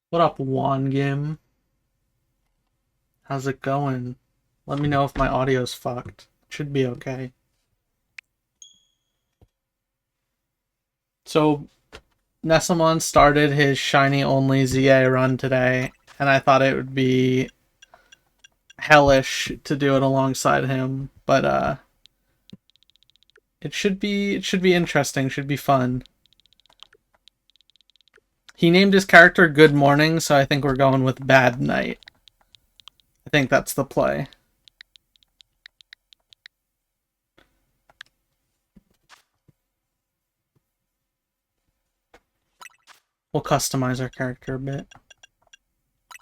What up, Wangim? How's it going? Let me know if my audio's fucked. Should be okay. So, Nesamons started his shiny only ZA run today, and I thought it would be hellish to do it alongside him, but it should be interesting, should be fun. He named his character Good Morning, so I think we're going with Bad Night. I think that's the play. We'll customize our character a bit.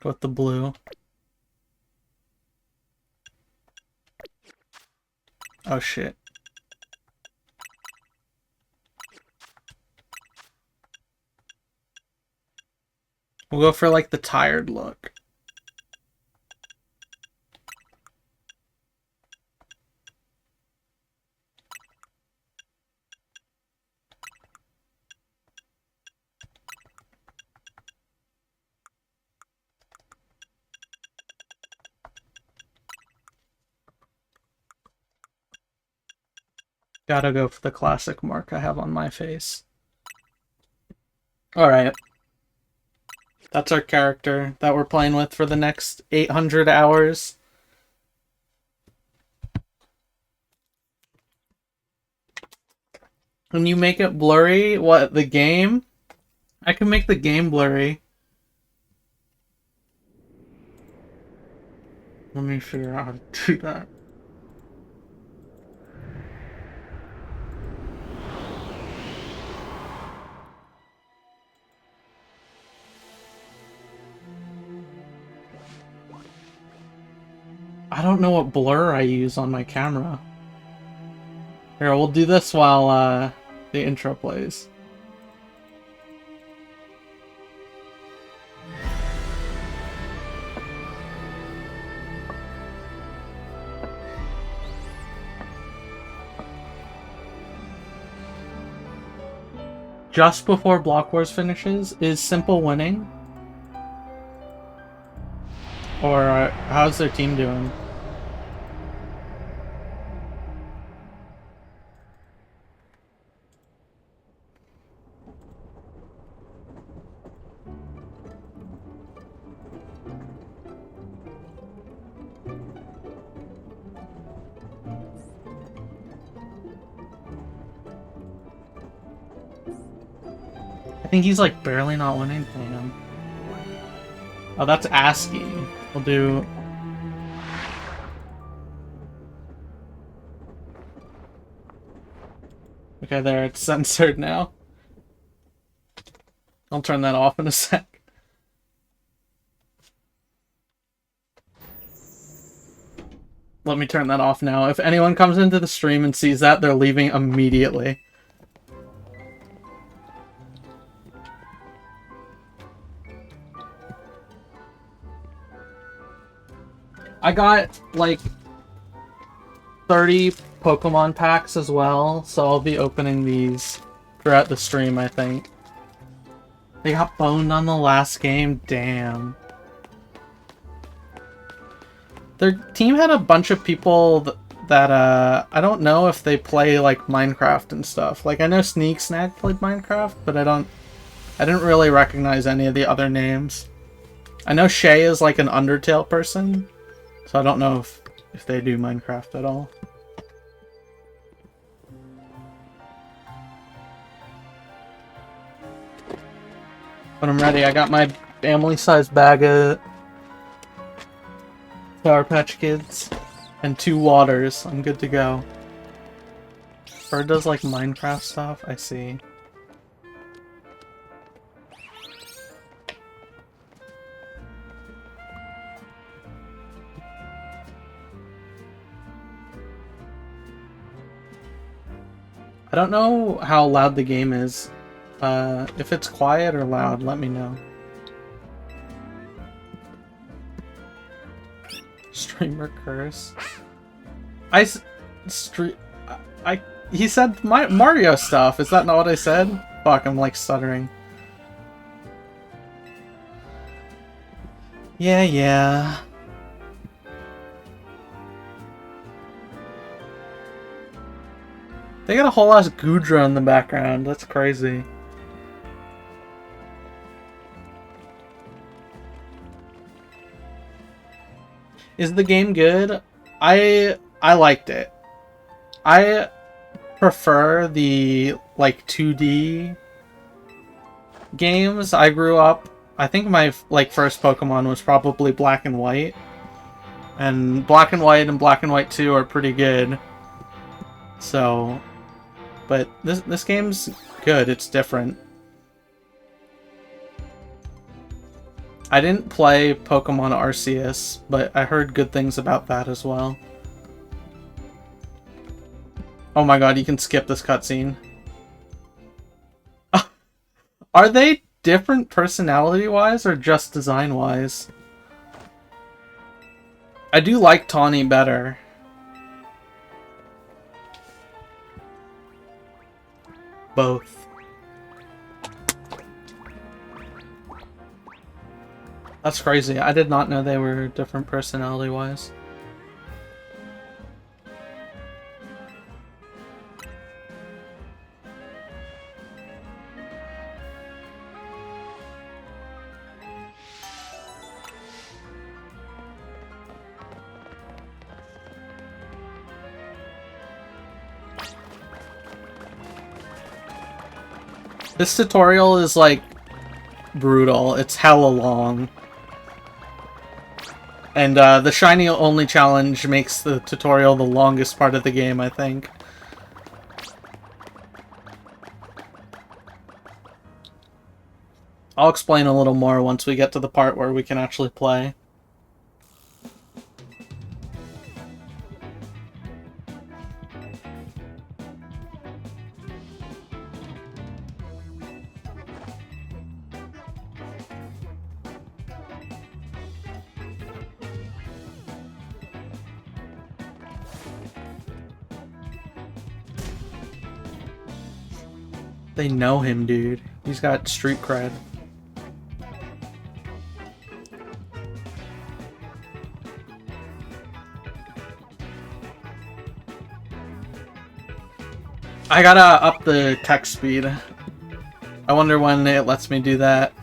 Go with the blue. Oh shit. We'll go for like the tired look. Gotta go for the classic mark I have on my face. Alright. That's our character that we're playing with for the next 800 hours. When you make it blurry, what, the game? I can make the game blurry. Let me figure out how to do that. I don't know what blur I use on my camera. Here, we'll do this while the intro plays. Just before Block Wars finishes, is Simple winning? Or how's their team doing? I think he's like barely not winning. Damn. Oh, that's ASCII. We'll do... Okay, there, it's censored now. I'll turn that off in a sec. Let me turn that off now. If anyone comes into the stream and sees that, they're leaving immediately. I got, like, 30 Pokemon packs as well, so I'll be opening these throughout the stream, I think. They got boned on the last game? Damn. Their team had a bunch of people that I don't know if they play, like, Minecraft and stuff. Like, I know Sneak Snack played Minecraft, but I didn't really recognize any of the other names. I know Shay is, like, an Undertale person, so I don't know if they do Minecraft at all. But I'm ready. I got my family-sized bag of Sour Patch Kids and 2 waters. I'm good to go. Bird does like Minecraft stuff? I see. I don't know how loud the game is. If it's quiet or loud, let me know. Streamer curse. He said Mario stuff. Is that not what I said? Fuck, I'm like stuttering. Yeah, yeah. They got a whole ass Gudra in the background. That's crazy. Is the game good? I liked it. I prefer the like 2D games. I grew up, I think my like first Pokemon was probably Black and White. And Black and White 2 are pretty good. So, but this game's good. It's different. I didn't play Pokemon Arceus, but I heard good things about that as well. Oh my god, you can skip this cutscene. Are they different personality-wise or just design-wise? I do like Tawny better. Both. That's crazy. I did not know they were different personality-wise. This tutorial is, like, brutal. It's hella long. And, the shiny only challenge makes the tutorial the longest part of the game, I think. I'll explain a little more once we get to the part where we can actually play. They know him, dude. He's got street cred. I gotta up the text speed. I wonder when it lets me do that.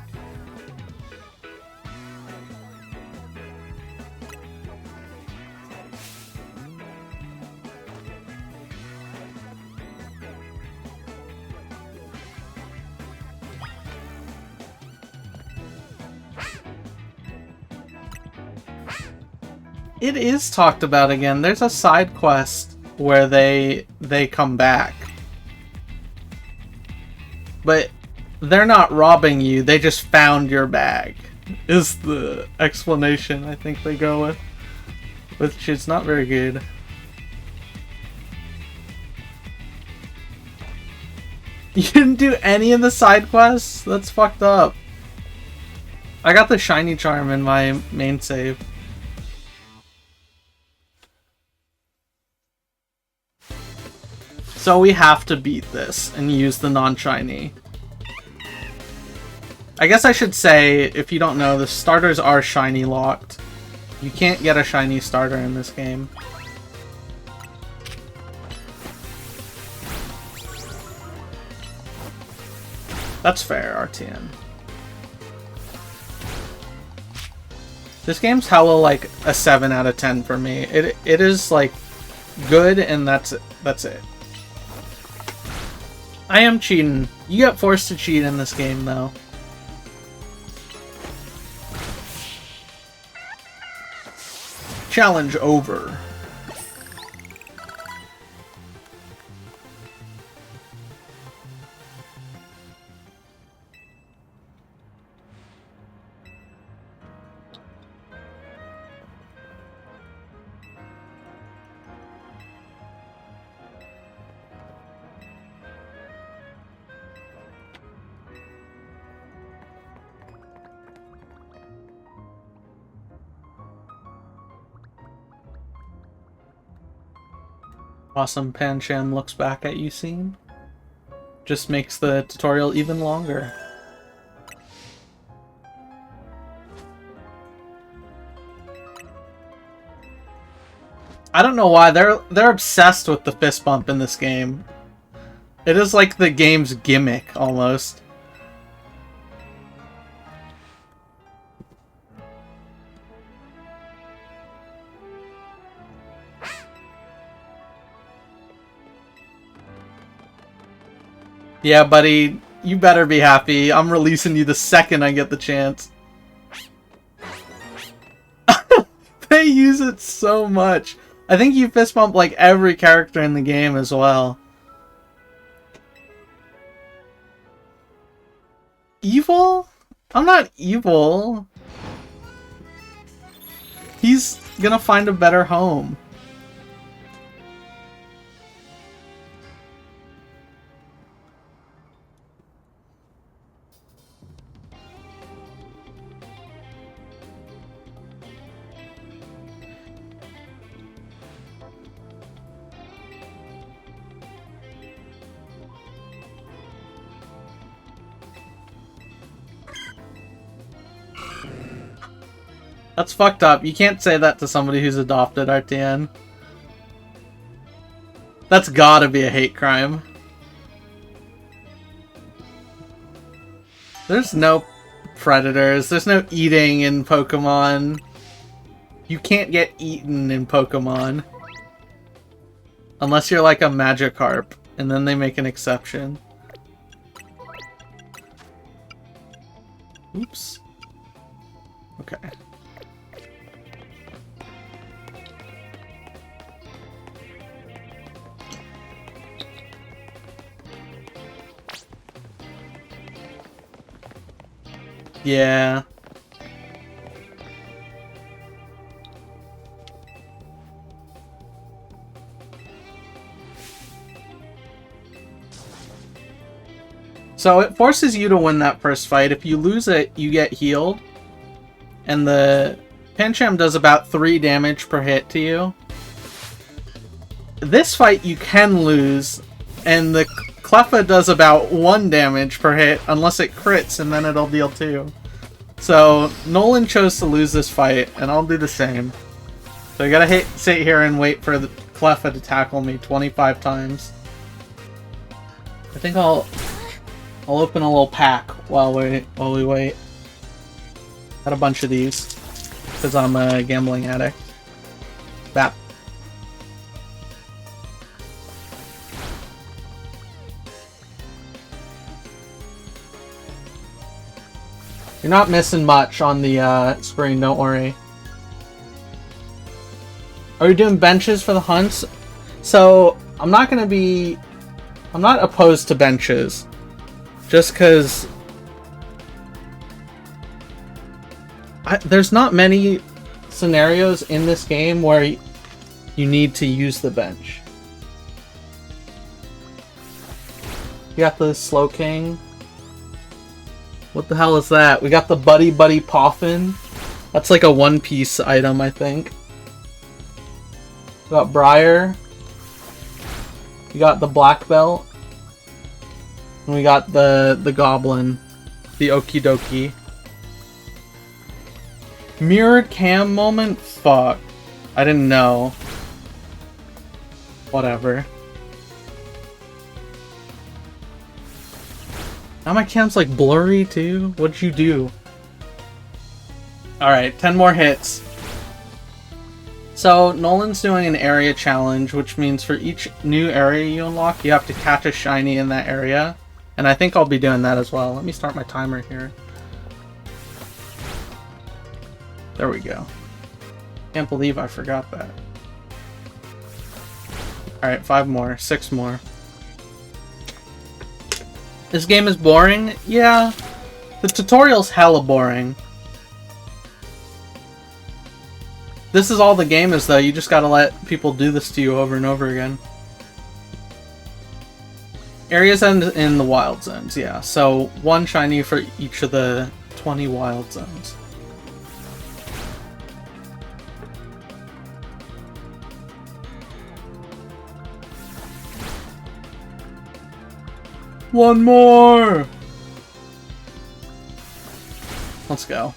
It is talked about again. There's a side quest where they come back. But they're not robbing you, they just found your bag. Is the explanation I think they go with. Which is not very good. You didn't do any of the side quests? That's fucked up. I got the shiny charm in my main save. So we have to beat this and use the non-shiny. I guess I should say, if you don't know, the starters are shiny locked. You can't get a shiny starter in this game. That's fair, RTN. This game's hella like a 7 out of 10 for me. It is like good and that's it. That's it. I am cheating. You get forced to cheat in this game, though. Challenge over. Awesome Pancham looks back at you scene. Just makes the tutorial even longer. I don't know why they're obsessed with the fist bump in this game. It is like the game's gimmick almost. Yeah, buddy, you better be happy. I'm releasing you the second I get the chance. They use it so much. I think you fist bump like every character in the game as well. Evil? I'm not evil. He's gonna find a better home. That's fucked up. You can't say that to somebody who's adopted, RTN. That's gotta be a hate crime. There's no predators. There's no eating in Pokemon. You can't get eaten in Pokemon. Unless you're like a Magikarp, and then they make an exception. Oops. Okay. Yeah. So it forces you to win that first fight. If you lose it, you get healed. And the Pancham does about 3 damage per hit to you. This fight you can lose, and the Cleffa does about 1 damage per hit, unless it crits, and then it'll deal 2. So, Nolan chose to lose this fight, and I'll do the same. So I gotta sit here and wait for the Cleffa to tackle me 25 times. I think I'll open a little pack while we wait. Got a bunch of these, because I'm a gambling addict. Bap. You're not missing much on the screen, don't worry. Are we doing benches for the hunts? So, I'm not opposed to benches. Just because there's not many scenarios in this game where you need to use the bench. You got the Slow King. What the hell is that? We got the Buddy Buddy Poffin. That's like a One Piece item, I think. We got Briar. We got the Black Belt. And we got the Goblin. The Okie Dokie. Mirrored cam moment? Fuck. I didn't know. Whatever. Now my cam's like blurry too? What'd you do? Alright, 10 more hits. So, Nolan's doing an area challenge, which means for each new area you unlock, you have to catch a shiny in that area. And I think I'll be doing that as well. Let me start my timer here. There we go. Can't believe I forgot that. Alright, 5 more. 6 more. This game is boring? Yeah. The tutorial's hella boring. This is all the game is, though. You just gotta let people do this to you over and over again. Areas end in the wild zones, yeah. So, 1 shiny for each of the 20 wild zones. One more! Let's go.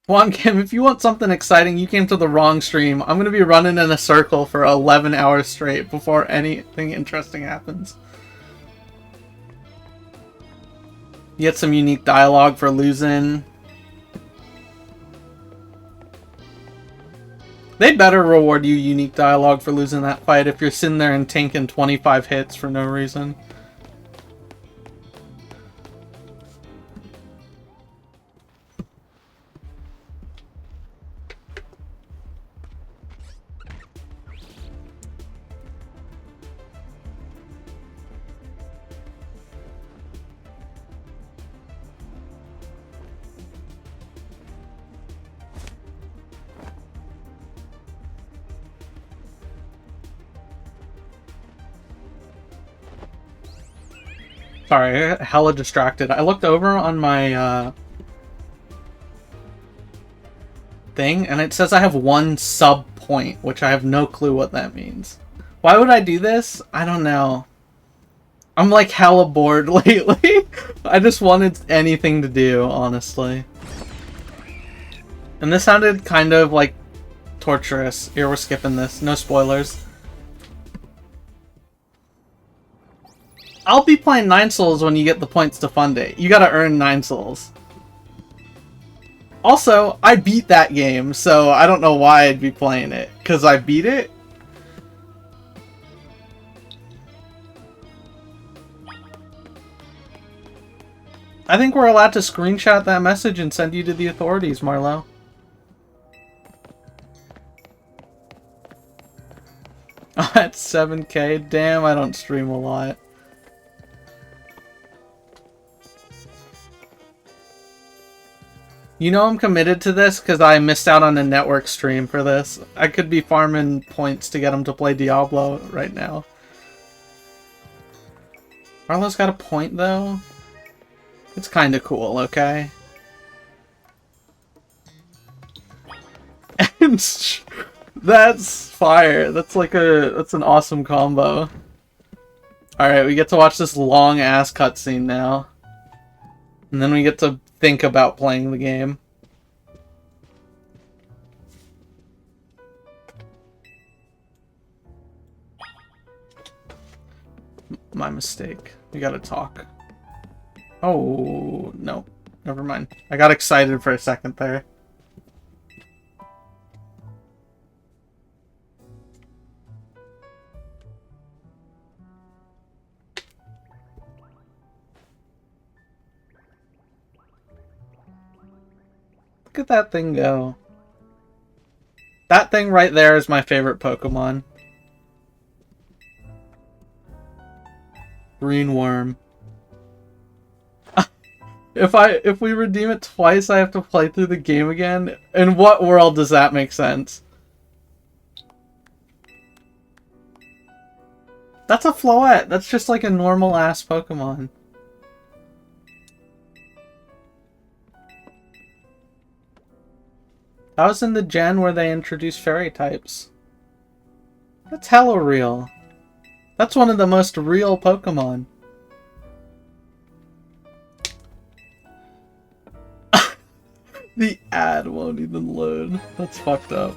Juan Kim, if you want something exciting, you came to the wrong stream. I'm going to be running in a circle for 11 hours straight before anything interesting happens. You get some unique dialogue for losing. They better reward you unique dialogue for losing that fight if you're sitting there and tanking 25 hits for no reason. Sorry, hella distracted. I looked over on my thing, and it says I have 1 sub point, which I have no clue what that means. Why would I do this? I don't know. I'm like hella bored lately. I just wanted anything to do, honestly. And this sounded kind of like torturous. Here, we're skipping this. No spoilers. I'll be playing 9 souls when you get the points to fund it. You gotta earn 9 souls. Also, I beat that game, so I don't know why I'd be playing it. Because I beat it? I think we're allowed to screenshot that message and send you to the authorities, Marlo. Oh, that's 7K? Damn, I don't stream a lot. You know I'm committed to this because I missed out on a network stream for this. I could be farming points to get him to play Diablo right now. Marlo's got a point though. It's kind of cool, okay? And that's fire. That's like that's an awesome combo. Alright, we get to watch this long ass cutscene now. And then we get to think about playing the game. My mistake. We gotta talk. Oh, no. Never mind. I got excited for a second there. Look at that thing go. That thing right there is my favorite Pokemon. Green worm. If we redeem it twice, I have to play through the game again. In what world does that make sense? That's a Floette. That's just like a normal ass Pokemon. That was in the gen where they introduced fairy types. That's hella real. That's one of the most real Pokemon. The ad won't even load. That's fucked up.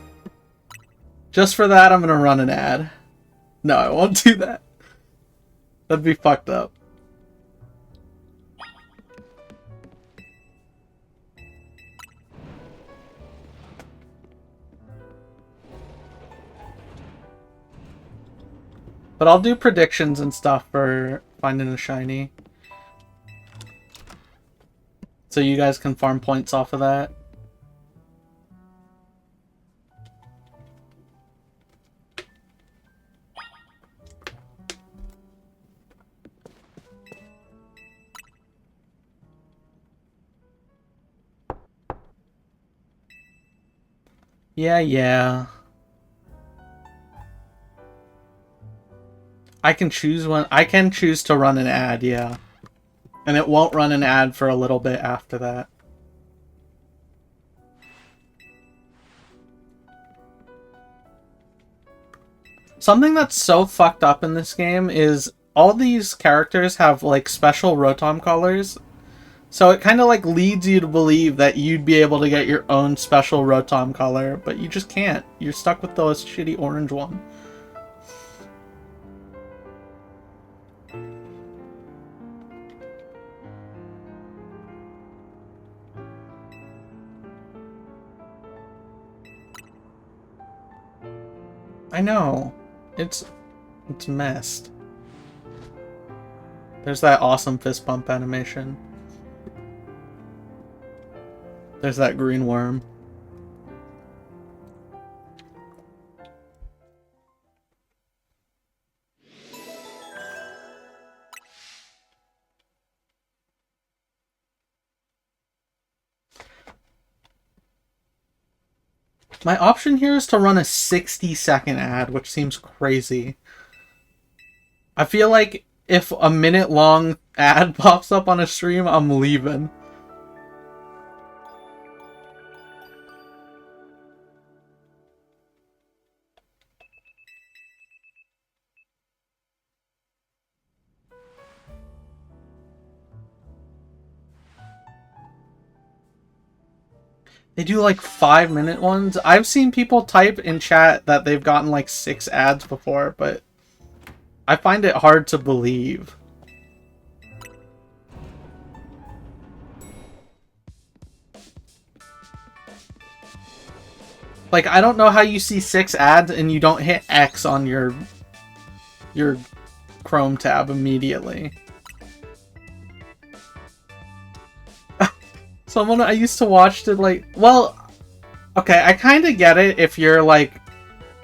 Just for that, I'm gonna run an ad. No, I won't do that. That'd be fucked up. But I'll do predictions and stuff for finding a shiny. So you guys can farm points off of that. Yeah. I can choose one. I can choose to run an ad, yeah. And it won't run an ad for a little bit after that. Something that's so fucked up in this game is all these characters have like special Rotom colors So it kind of like leads you to believe that you'd be able to get your own special Rotom color, but you just can't. You're stuck with the shitty orange one. I know. It's messed. There's that awesome fist bump animation. There's that green worm. My option here is to run a 60-second ad, which seems crazy. I feel like if a minute-long ad pops up on a stream, I'm leaving. They do like 5-minute ones. I've seen people type in chat that they've gotten like 6 ads before, but I find it hard to believe. Like, I don't know how you see 6 ads and you don't hit X on your Chrome tab immediately. Someone I used to watch did like, well, okay, I kind of get it if you're like,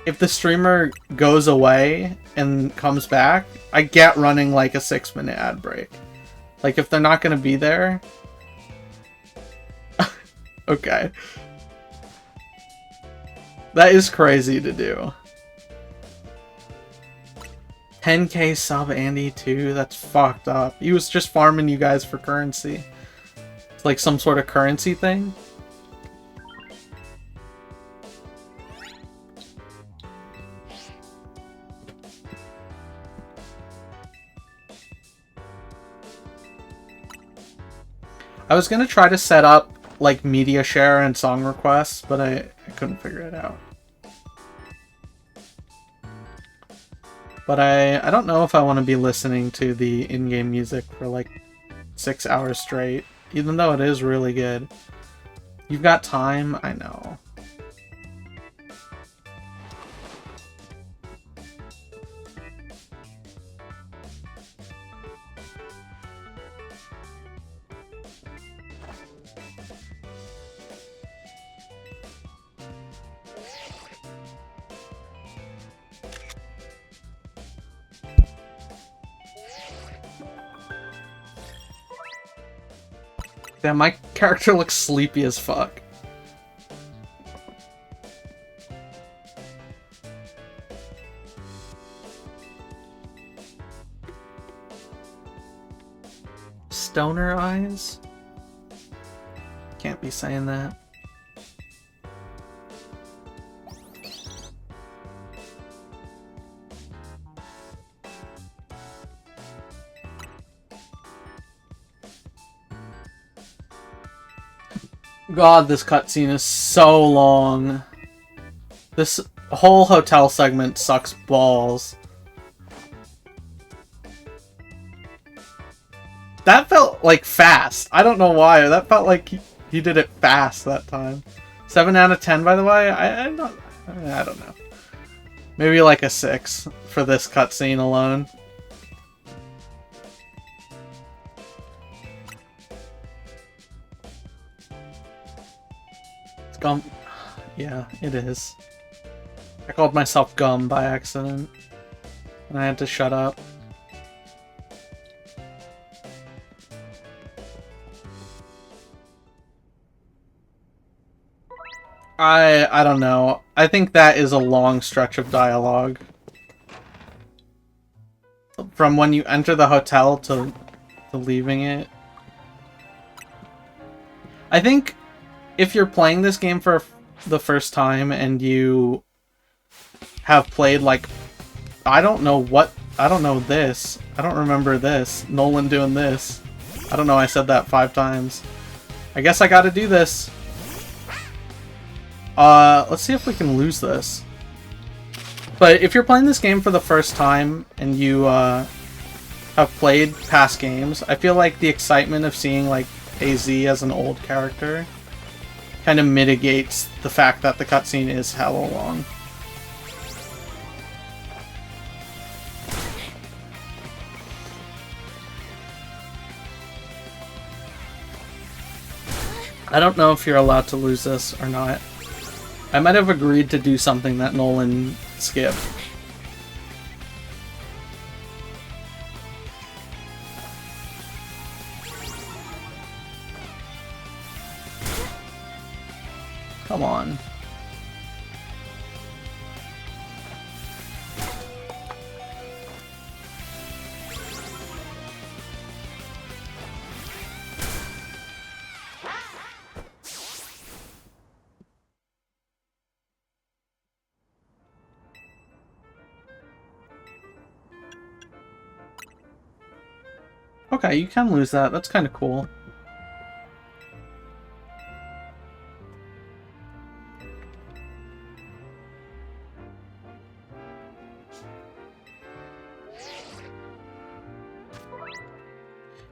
if the streamer goes away and comes back, I get running like a 6-minute ad break. Like if they're not going to be there. Okay. That is crazy to do. 10k sub Andy too, that's fucked up. He was just farming you guys for currency. It's like some sort of currency thing. I was gonna try to set up like media share and song requests, but I couldn't figure it out. But I don't know if I want to be listening to the in-game music for like 6 hours straight, even though it is really good. You've got time? I know. Damn, my character looks sleepy as fuck. Stoner eyes? Can't be saying that. God, this cutscene is so long. This whole hotel segment sucks balls. That felt like fast. I don't know why. That felt like he did it fast that time. 7 out of 10, by the way. I don't know. Maybe like a 6 for this cutscene alone. Gum. Yeah, it is. I called myself Gum by accident. And I had to shut up. I don't know. I think that is a long stretch of dialogue. From when you enter the hotel to leaving it. I think if you're playing this game for the first time and you have played like, I don't know this. I don't remember this. Nolan doing this. I don't know, I said that 5 times. I guess I gotta do this. Let's see if we can lose this. But if you're playing this game for the first time and you have played past games, I feel like the excitement of seeing like AZ as an old character kind of mitigates the fact that the cutscene is hella long. I don't know if you're allowed to lose this or not. I might have agreed to do something that Nolan skipped. Come on. Okay, you can lose that. That's kind of cool.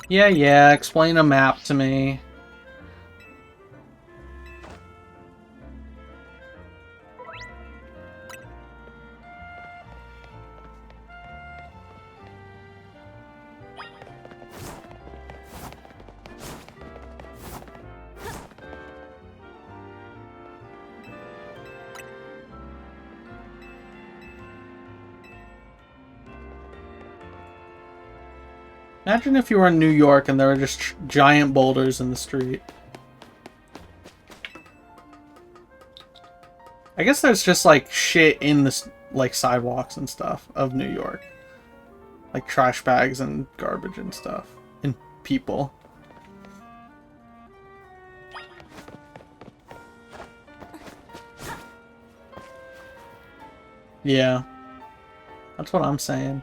Yeah, explain a map to me. Imagine if you were in New York and there were just giant boulders in the street. I guess there's just like shit in the like sidewalks and stuff of New York. Like trash bags and garbage and stuff. And people. Yeah. That's what I'm saying.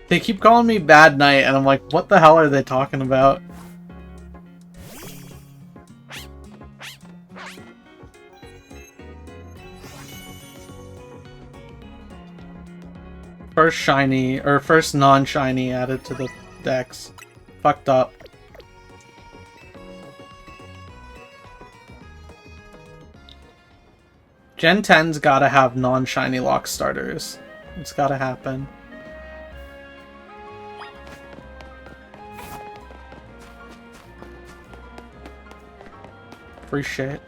They keep calling me Bad Night, and I'm like, what the hell are they talking about? First shiny, or first non-shiny added to the decks. Fucked up. Gen 10's gotta have non-shiny lock starters. It's gotta happen. Free shit.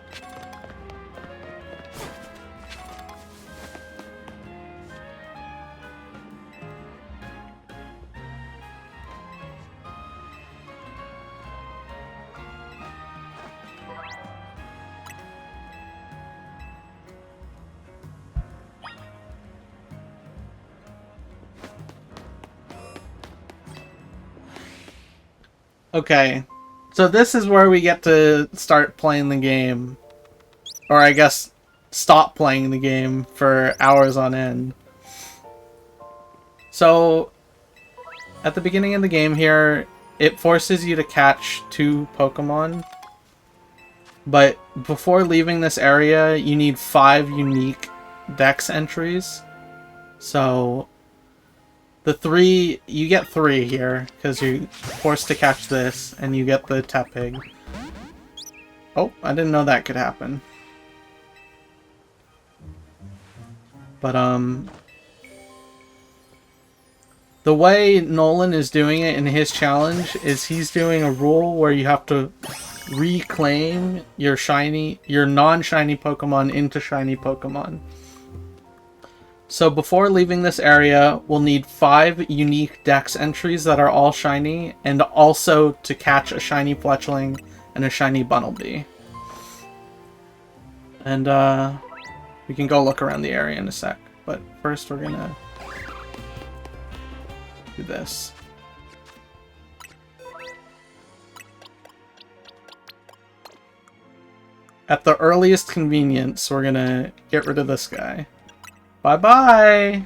Okay, so this is where we get to start playing the game. Or I guess stop playing the game for hours on end. So, at the beginning of the game here, it forces you to catch 2 Pokemon. But before leaving this area, you need 5 unique Dex entries. So, the 3, you get 3 here, because you're forced to catch this, and you get the Tepig. Oh, I didn't know that could happen. But, the way Nolan is doing it in his challenge is he's doing a rule where you have to reclaim your non-shiny Pokemon into shiny Pokemon. So before leaving this area, we'll need 5 unique dex entries that are all shiny, and also to catch a shiny Fletchling and a shiny Bunnelby. And we can go look around the area in a sec, but first we're gonna do this. At the earliest convenience, we're gonna get rid of this guy. Bye-bye!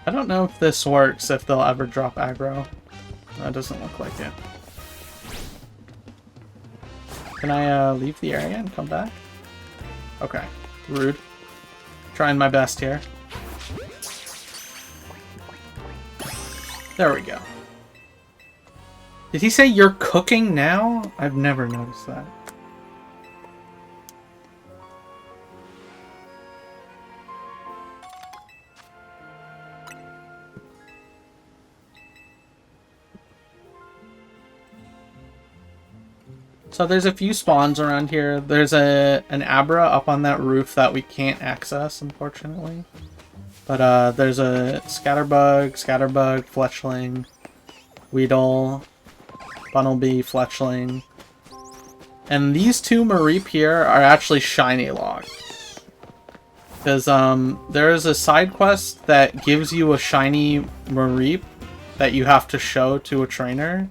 I don't know if this works, if they'll ever drop aggro. That doesn't look like it. Can I leave the area and come back? Okay. Rude. Trying my best here. There we go. Did he say you're cooking now? I've never noticed that. So there's a few spawns around here. There's an Abra up on that roof that we can't access, unfortunately. But there's a Scatterbug, Fletchling, Weedle, Bunnelby, Fletchling. And these 2 Mareep here are actually shiny locked. Because there is a side quest that gives you a shiny Mareep that you have to show to a trainer.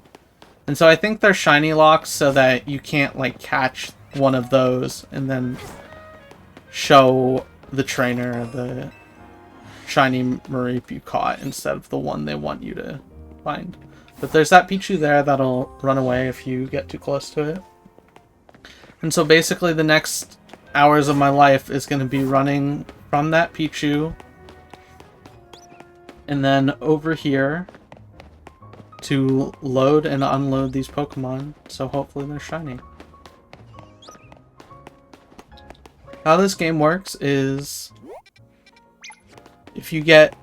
And so I think they're shiny locks so that you can't like catch one of those and then show the trainer the shiny Mareep you caught instead of the one they want you to find. But there's that Pichu there that'll run away if you get too close to it. And so basically the next hours of my life is going to be running from that Pichu and then over here to load and unload these Pokemon, so hopefully they're shiny. How this game works is if you get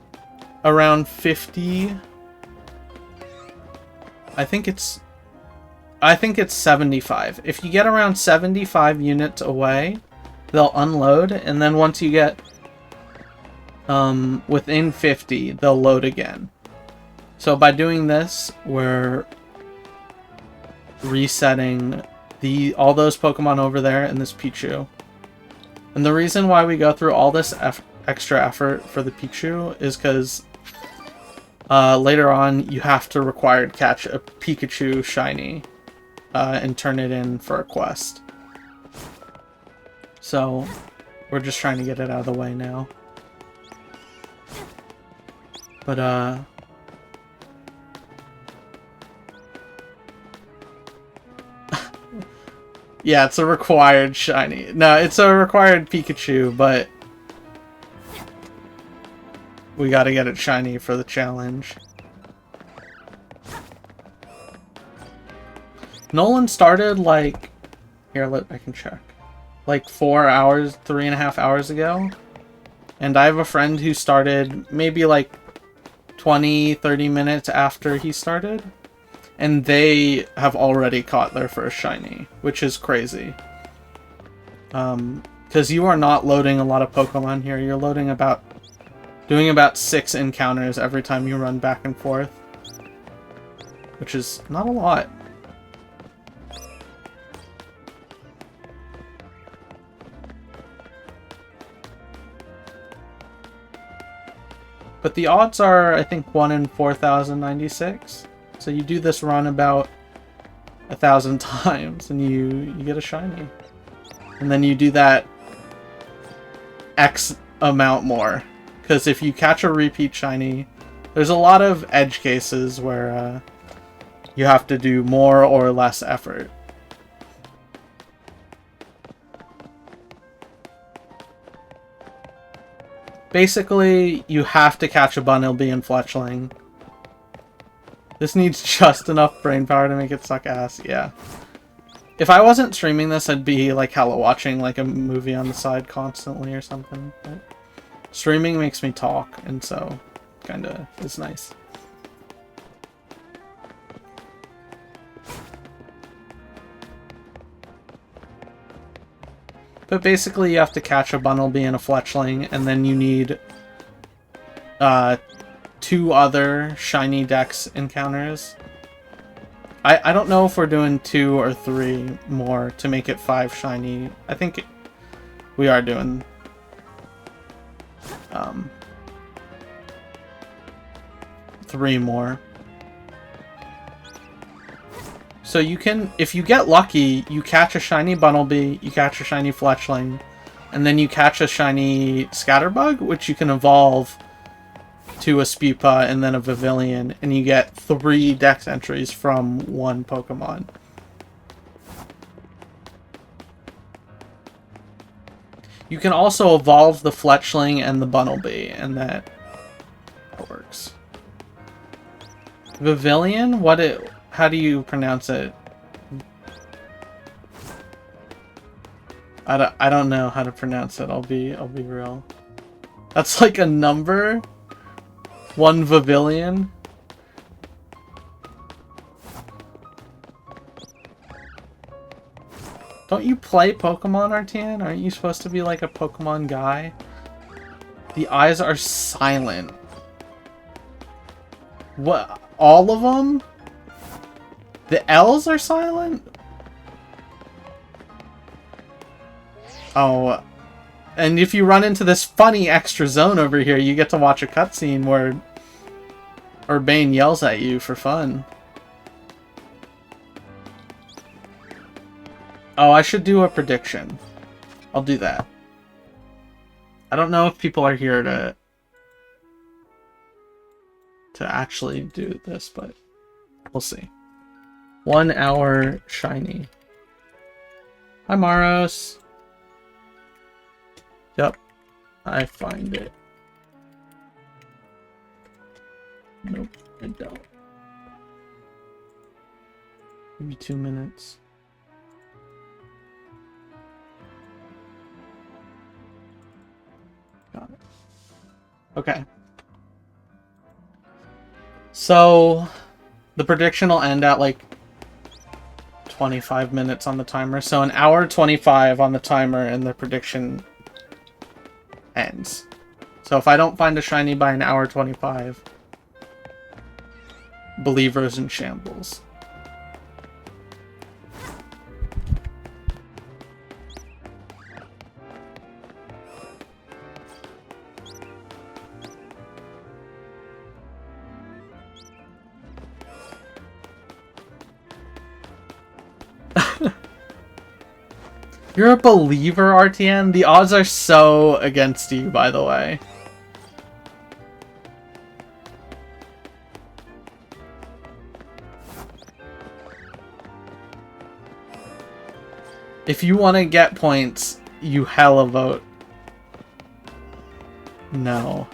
around 50, I think it's 75. If you get around 75 units away, they'll unload, and then once you get within 50, they'll load again. So by doing this, we're resetting all those Pokemon over there in this Pichu. And the reason why we go through all this extra effort for the Pichu is because later on you have to required catch a Pikachu shiny and turn it in for a quest. So we're just trying to get it out of the way now. But yeah, it's a required shiny. No, it's a required Pikachu, but we gotta get it shiny for the challenge. Nolan started like... Here, I can check. Like 4 hours, 3.5 hours ago. And I have a friend who started maybe like 20, 30 minutes after he started. And they have already caught their first shiny, which is crazy. Because you are not loading a lot of Pokemon here. You're doing about 6 encounters every time you run back and forth. Which is not a lot. But the odds are, I think, 1 in 4,096. So you do this run about 1,000 times and you get a shiny. And then you do that X amount more. Because if you catch a repeat shiny, there's a lot of edge cases where you have to do more or less effort. Basically, you have to catch a Bunnelby and Fletchling. This needs just enough brain power to make it suck ass, yeah. If I wasn't streaming this, I'd be like hella watching like a movie on the side constantly or something. But streaming makes me talk, and so kinda is nice. But basically you have to catch a Bunnelby and a Fletchling, and then you need 2 other shiny Dex encounters. I don't know if we're doing 2 or 3 more to make it 5 shiny. I think we are doing 3 more. So you can, if you get lucky, you catch a shiny Bunnelby, you catch a shiny Fletchling, and then you catch a shiny Scatterbug, which you can evolve to a Spupa and then a Pavilion, and you get 3 Dex entries from 1 Pokemon. You can also evolve the Fletchling and the Bunnelby, and that works. Pavilion? How do you pronounce it? I don't know how to pronounce it. I'll be real. That's like a number. 1 Pavilion. Don't you play Pokemon, RTN? Aren't you supposed to be like a Pokemon guy? The eyes are silent. What? All of them? The L's are silent? Oh. And if you run into this funny extra zone over here, you get to watch a cutscene where Urbane yells at you for fun. Oh, I should do a prediction. I'll do that. I don't know if people are here to actually do this, but we'll see. 1 hour shiny. Hi, Maros. Yep, I find it. Nope, I don't. Maybe 2 minutes. Got it. Okay. So, the prediction will end at like 25 minutes on the timer. So 1 hour 25 on the timer, and the prediction ends. So if I don't find a shiny by 1 hour 25, Believer's in shambles. You're a believer, RTN? The odds are so against you, by the way. If you want to get points, you hella vote no.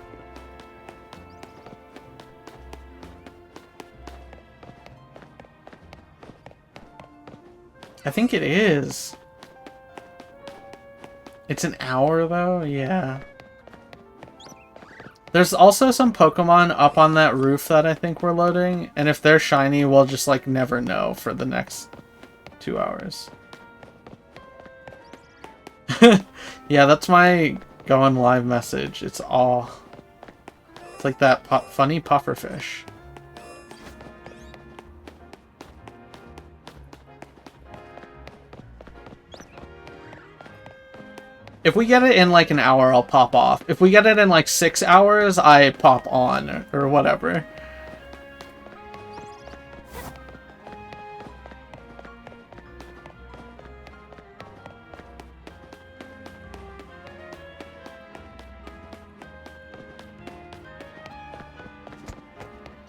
I think it is. It's 1 hour, though? Yeah. There's also some Pokemon up on that roof that I think we're loading, and if they're shiny, we'll just, like, never know for the next 2 hours. Yeah, that's my going live message. It's like that funny pufferfish. If we get it in like 1 hour, I'll pop off. If we get it in like 6 hours, I pop on or whatever.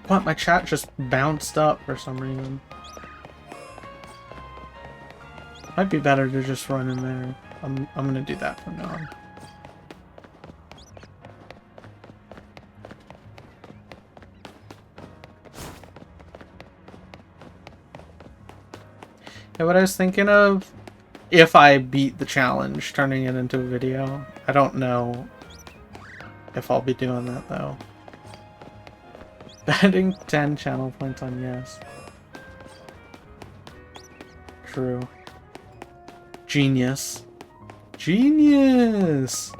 What? My chat just bounced up for some reason. Might be better to just run in there. I'm gonna do that from now on. Yeah, what I was thinking of, if I beat the challenge, turning it into a video. I don't know if I'll be doing that, though. Betting 10 channel points on yes. True. Genius. Genius!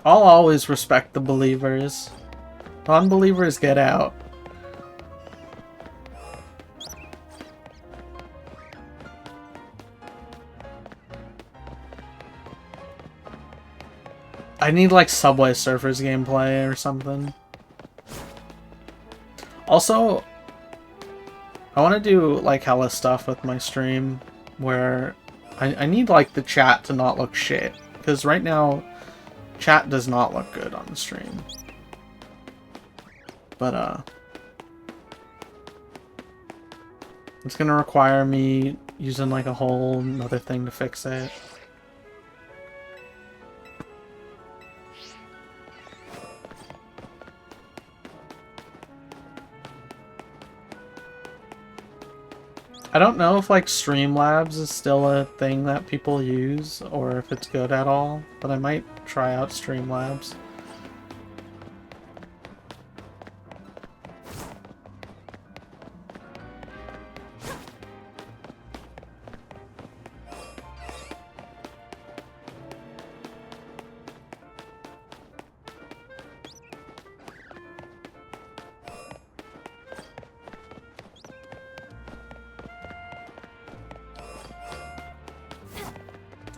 I'll always respect the believers. Non-believers, get out. I need like Subway Surfers gameplay or something. Also, I want to do like hella stuff with my stream where I need like the chat to not look shit. Because right now, chat does not look good on the stream. But, it's gonna require me using like a whole another thing to fix it. I don't know if like Streamlabs is still a thing that people use or if it's good at all, but I might try out Streamlabs.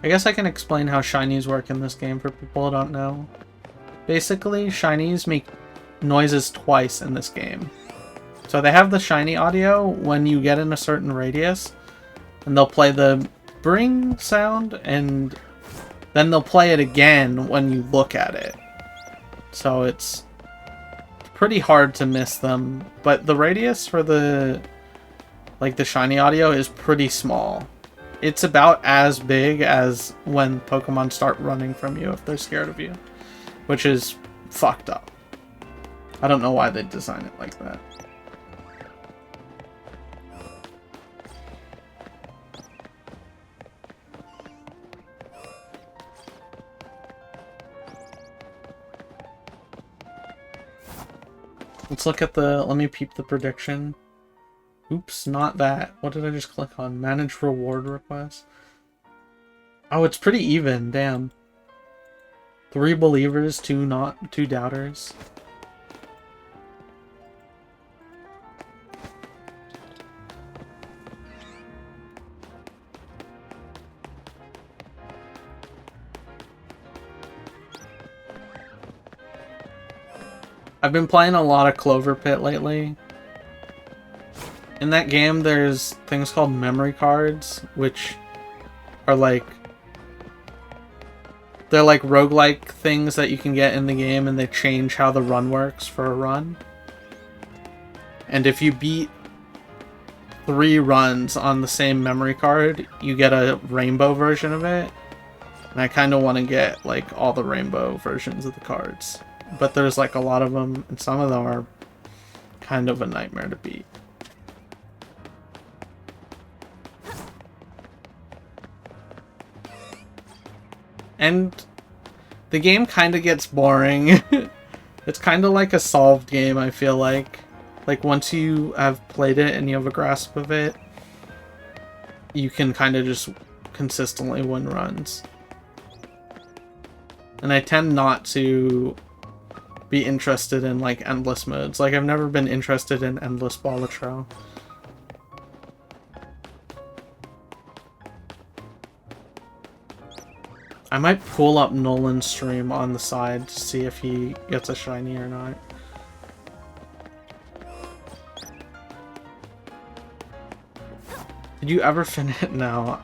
I guess I can explain how shinies work in this game for people who don't know. Basically, shinies make noises twice in this game. So they have the shiny audio when you get in a certain radius, and they'll play the bring sound, and then they'll play it again when you look at it. So it's pretty hard to miss them, but the radius for the shiny audio is pretty small. It's about as big as when Pokemon start running from you if they're scared of you, which is fucked up. I don't know why they design it like that. Let's look at the, let me peep the prediction. Oops, not that. What did I just click on? Manage reward requests. Oh, it's pretty even, damn. 3 believers, 2 doubters. I've been playing a lot of Clover Pit lately. In that game, there's things called memory cards, which are like... they're like roguelike things that you can get in the game, and they change how the run works for a run. And if you beat 3 runs on the same memory card, you get a rainbow version of it. And I kind of want to get like all the rainbow versions of the cards. But there's like a lot of them, and some of them are kind of a nightmare to beat. And the game kind of gets boring. It's kind of like a solved game, I feel like. Like, once you have played it and you have a grasp of it, you can kind of just consistently win runs. And I tend not to be interested in, like, endless modes. Like, I've never been interested in endless Balatro. I might pull up Nolan's stream on the side to see if he gets a shiny or not. Did you ever finish it? No.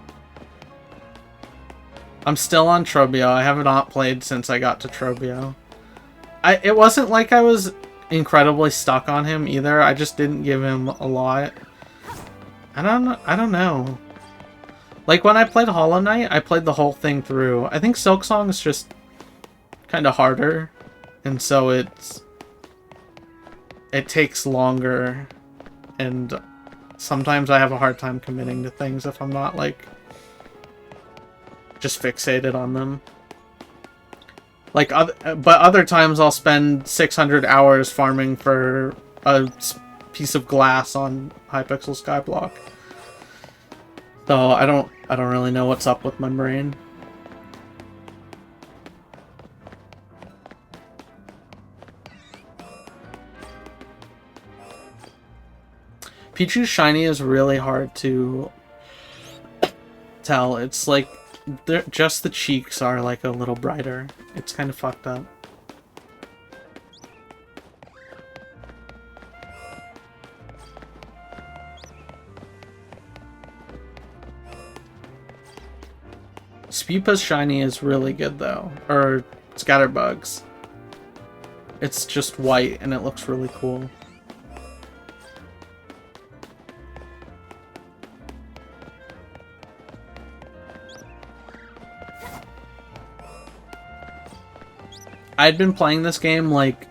I'm still on Trobio. I have not played since I got to Trobio. It wasn't like I was incredibly stuck on him either. I just didn't give him a lot. I don't know. Like, when I played Hollow Knight, I played the whole thing through. I think Silksong is just kind of harder, and so it takes longer, and sometimes I have a hard time committing to things if I'm not like just fixated on them. Like, but other times I'll spend 600 hours farming for a piece of glass on Hypixel Skyblock. So I don't really know what's up with my brain. Pichu's shiny is really hard to tell. It's like just the cheeks are like a little brighter. It's kind of fucked up. Spupa's shiny is really good though, or Scatterbugs. It's just white and it looks really cool. I'd been playing this game like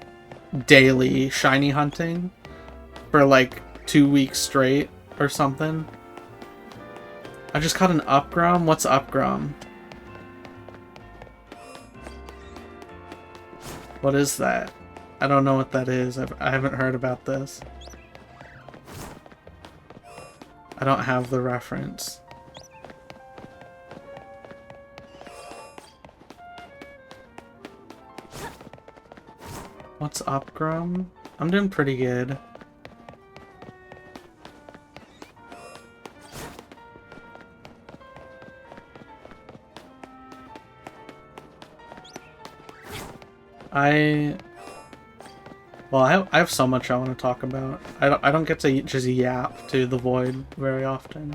daily shiny hunting for like 2 weeks straight or something. I just caught an Upgrom. What's Upgrom? What is that? I don't know what that is. I haven't heard about this. I don't have the reference. What's Upgrom? I'm doing pretty good. I have so much I want to talk about. I don't get to just yap to the void very often.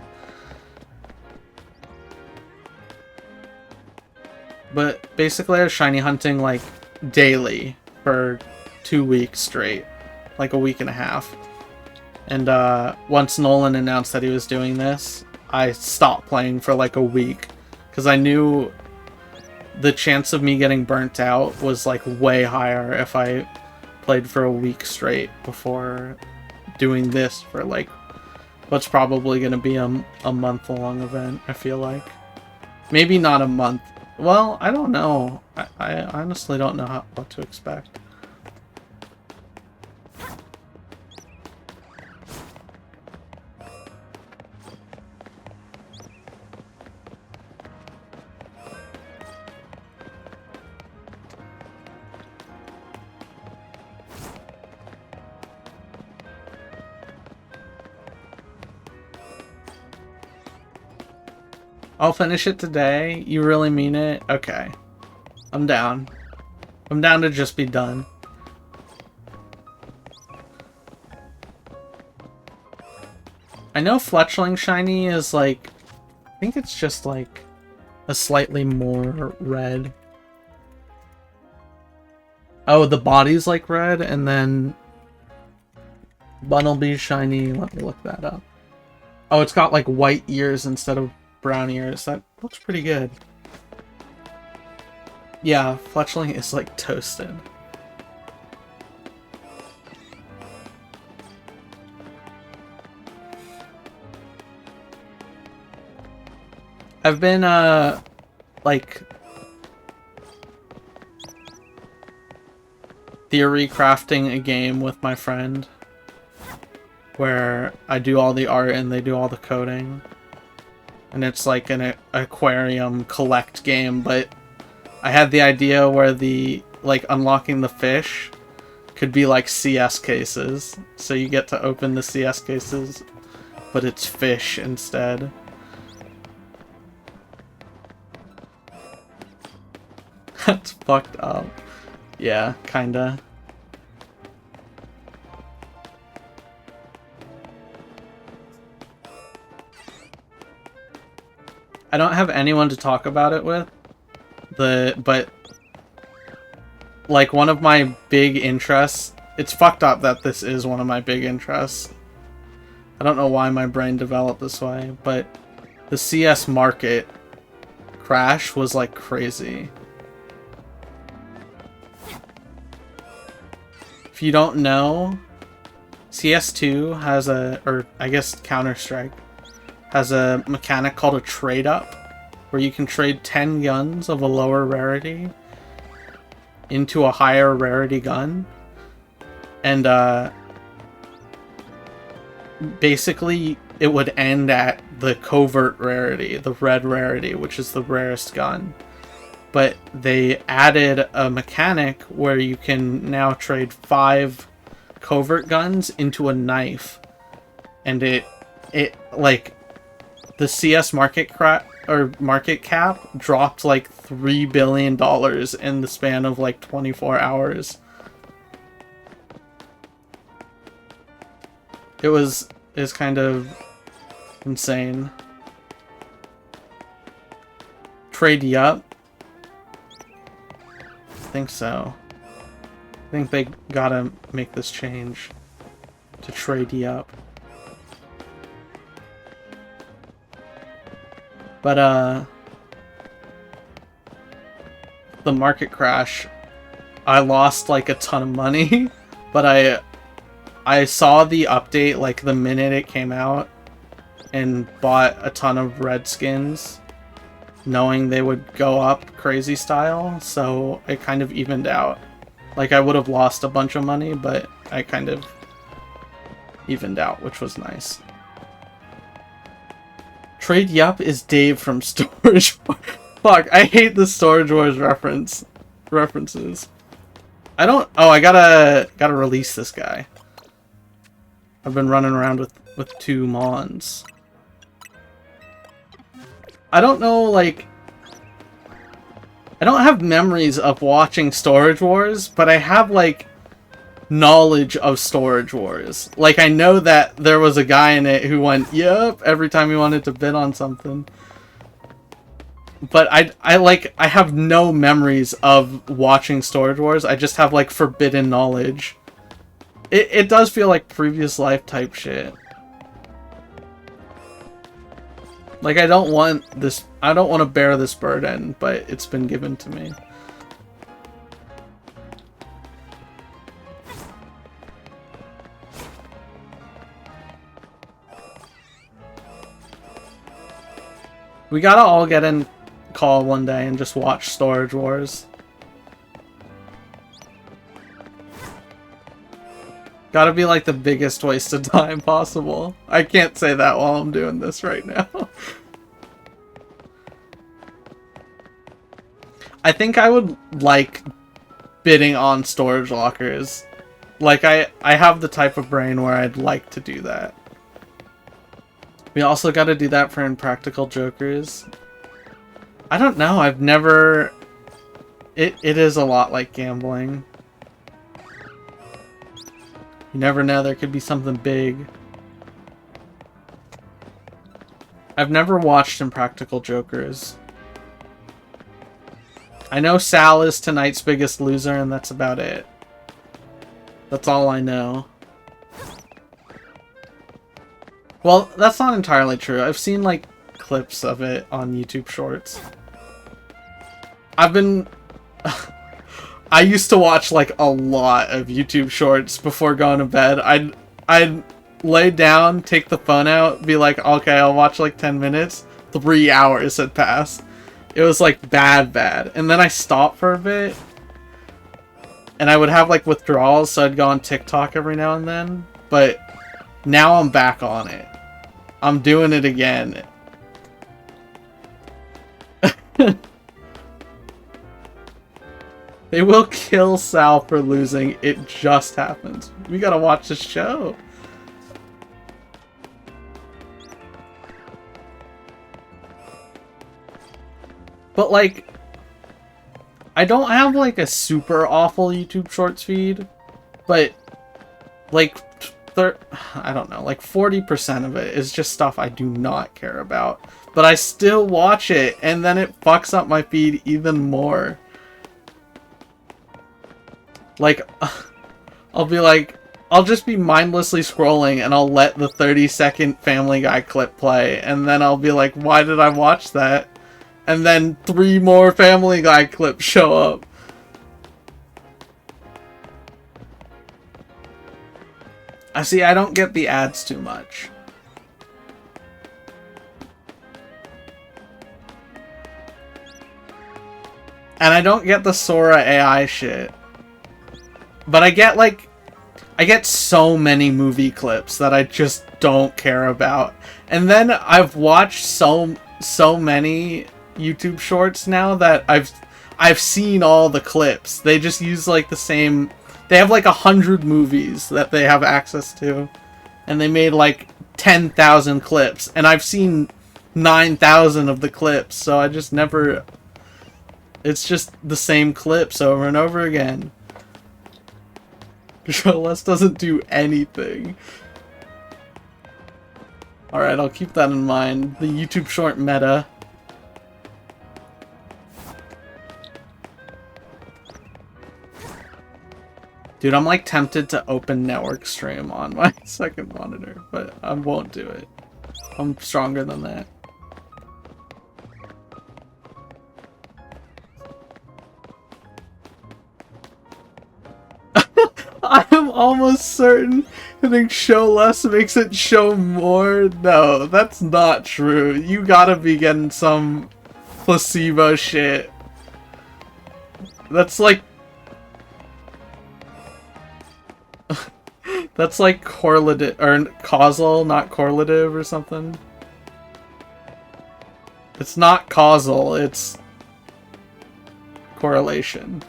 But basically I was shiny hunting like daily for 2 weeks straight, like a week and a half. And once Nolan announced that he was doing this, I stopped playing for like a week because I knew the chance of me getting burnt out was like way higher if I played for a week straight before doing this for like what's probably going to be a month-long event. I feel like maybe not a month. Well, I don't know. I honestly don't know what to expect. I'll finish it today. You really mean it? Okay. I'm down. I'm down to just be done. I know Fletchling shiny is like... I think it's just like a slightly more red. Oh, the body's like red, and then Bunnelby's shiny. Let me look that up. Oh, it's got like white ears instead of brown ears. That looks pretty good. Yeah, Fletchling is like toasted. I've been like theory crafting a game with my friend where I do all the art and they do all the coding. And it's like an aquarium collect game, but I had the idea where the, like, unlocking the fish could be like CS cases. So you get to open the CS cases, but it's fish instead. That's fucked up. Yeah, kinda. I don't have anyone to talk about it with, but like one of my big interests, it's fucked up that this is one of my big interests. I don't know why my brain developed this way, but the CS market crash was like crazy. If you don't know, CS2 has or I guess Counter-Strike, has a mechanic called a trade up, where you can trade 10 guns of a lower rarity into a higher rarity gun. And basically it would end at the covert rarity, the red rarity, which is the rarest gun. But they added a mechanic where you can now trade 5 covert guns into a knife. And it like, the CS market cap dropped like $3 billion in the span of like 24 hours. It's kind of insane. Trade Yup? I think so. I think they gotta make this change to Trade Yup. But the market crash, I lost like a ton of money, but I saw the update like the minute it came out and bought a ton of red skins, knowing they would go up crazy style, so it kind of evened out. Like, I would have lost a bunch of money, but I kind of evened out, which was nice. Trade Yup is Dave from Storage Wars. Fuck, I hate the Storage Wars references. I don't... Oh, I gotta release this guy. I've been running around with 2 Mons. I don't know, like... I don't have memories of watching Storage Wars, but I have, like, knowledge of Storage Wars. Like, I know that there was a guy in it who went, "Yep," every time he wanted to bid on something. But I have no memories of watching Storage Wars. I just have, like, forbidden knowledge. It does feel like previous life type shit. Like, I don't want to bear this burden, but it's been given to me. We gotta all get in call one day and just watch Storage Wars. Gotta be like the biggest waste of time possible. I can't say that while I'm doing this right now. I think I would like bidding on storage lockers. Like, I have the type of brain where I'd like to do that. We also gotta do that for Impractical Jokers. I don't know, I've never... It is a lot like gambling. You never know, there could be something big. I've never watched Impractical Jokers. I know Sal is tonight's Biggest Loser, and that's about it. That's all I know. Well, that's not entirely true. I've seen, like, clips of it on YouTube Shorts. I've been... I used to watch, like, a lot of YouTube Shorts before going to bed. I'd lay down, take the phone out, be like, okay, I'll watch, like, 10 minutes. 3 hours had passed. It was, like, bad. And then I stopped for a bit. And I would have, like, withdrawals, so I'd go on TikTok every now and then. But now I'm back on it. I'm doing it again. They will kill Sal for losing. It just happens. We gotta watch the show. But, like, I don't have, like, a super awful YouTube Shorts feed. But, like, I don't know, like 40% of it is just stuff I do not care about. But I still watch it, and then it fucks up my feed even more. Like, I'll be like, I'll just be mindlessly scrolling, and I'll let the 30-second Family Guy clip play, and then I'll be like, why did I watch that? And then 3 more Family Guy clips show up. I see, I don't get the ads too much. And I don't get the Sora AI shit. But I get so many movie clips that I just don't care about. And then I've watched so many YouTube shorts now that I've seen all the clips. They just use like the same. They have like 100 movies that they have access to, and they made like 10,000 clips, and I've seen 9,000 of the clips. So I just never. It's just the same clips over and over again. Less doesn't do anything. Alright, I'll keep that in mind. The YouTube short meta. Dude, I'm like tempted to open network stream on my second monitor, but I won't do it. I'm stronger than that. I am almost certain hitting show less makes it show more. No, that's not true. You gotta be getting some placebo shit. That's like... that's like correlative, or causal, not correlative or something. It's not causal, it's correlation.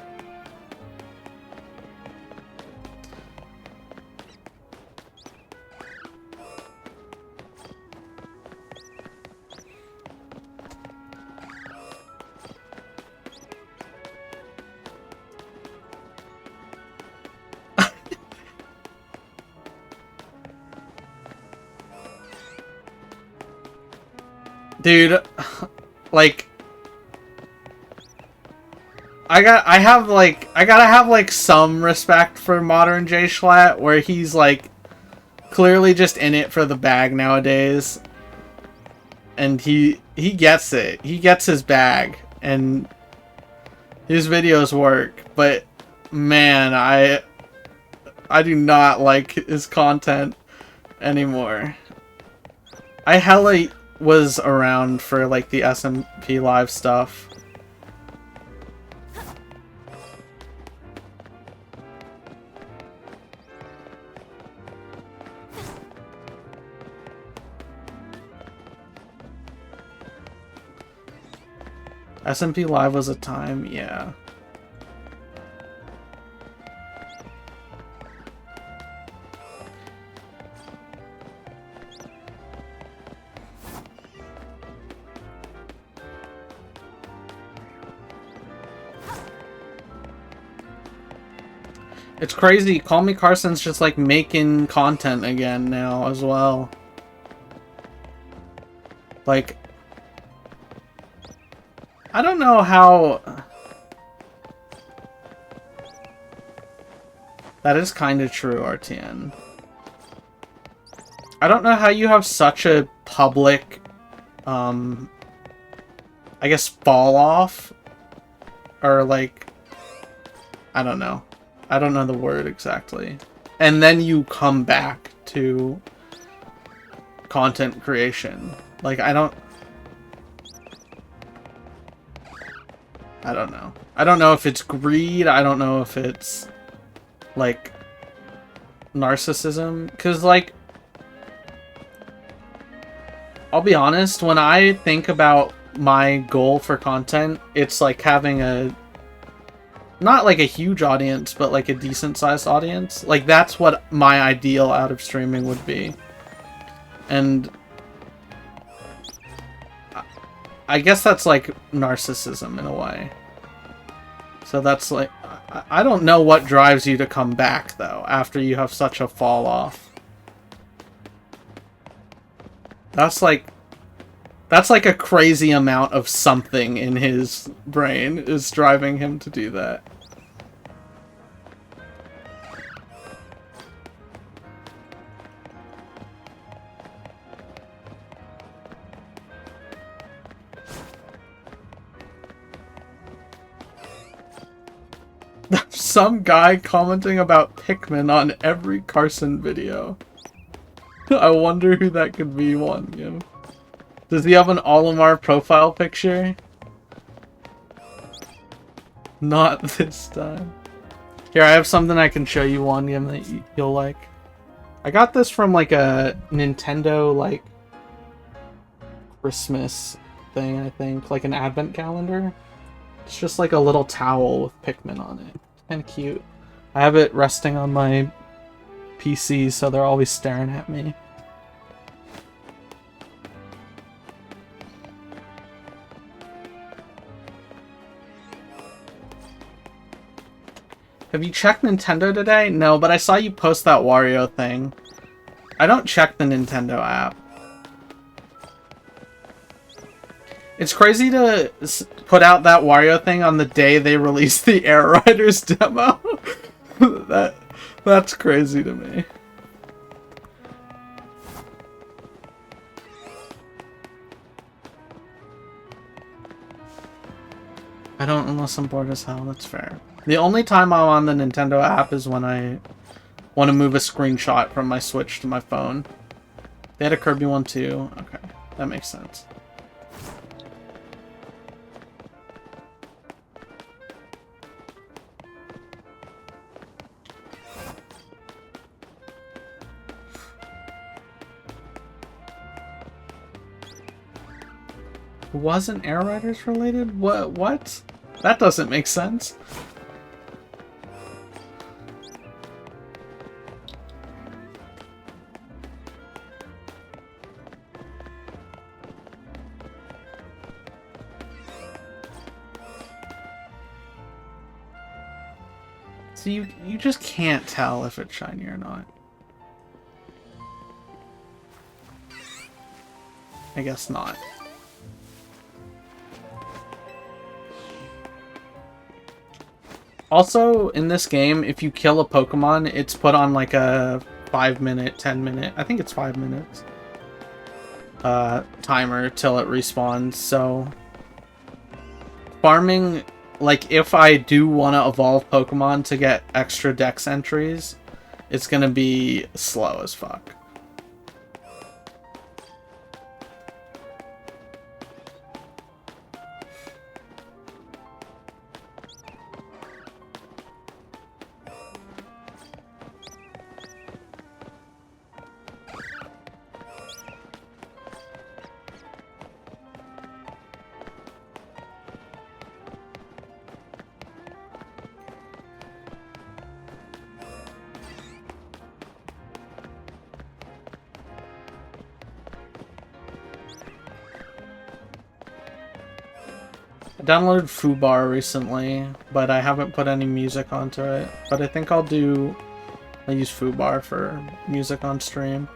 Dude, like, I gotta have like some respect for modern J Schlatt, where he's like clearly just in it for the bag nowadays, and he gets it. He gets his bag, and his videos work. But man, I do not like his content anymore. I hella was around for like the SMP Live stuff. SMP Live was a time, yeah. It's crazy. Call Me Carson's just like making content again now as well. Like, I don't know how... That is kind of true, RTN. I don't know how you have such a public, I guess, fall off. Or like, I don't know. I don't know the word exactly. And then you come back to content creation. Like, I don't know. I don't know if it's greed. I don't know if it's, like, narcissism. Because, like, I'll be honest, when I think about my goal for content, it's like having a... not like a huge audience, but like a decent sized audience. Like, that's what my ideal out of streaming would be. And I guess that's like narcissism in a way. So that's like, I don't know what drives you to come back though, after you have such a fall off. That's like a crazy amount of something in his brain is driving him to do that. Some guy commenting about Pikmin on every Carson video. I wonder who that could be, one game. Does he have an Olimar profile picture? Not this time. Here, I have something I can show you, one game that you'll like. I got this from like a Nintendo like Christmas thing, I think, like an advent calendar. It's just like a little towel with Pikmin on it. And cute. I have it resting on my PC, so they're always staring at me. Have you checked Nintendo today? No, but I saw you post that Wario thing. I don't check the Nintendo app. It's crazy to put out that Wario thing on the day they released the Air Riders demo. That's crazy to me. I don't unless I'm bored as hell, that's fair. The only time I'm on the Nintendo app is when I want to move a screenshot from my Switch to my phone. They had a Kirby one too. Okay, that makes sense. Wasn't Air Riders related? What? That doesn't make sense. So you just can't tell if it's shiny or not. I guess not. Also, in this game, if you kill a Pokemon, it's put on like a 5-minute, 10-minute, I think it's 5 minutes, timer till it respawns. So, farming, like if I do want to evolve Pokemon to get extra dex entries, it's gonna be slow as fuck. I downloaded Fubar recently, but I haven't put any music onto it. But I think I'll use Fubar for music on stream.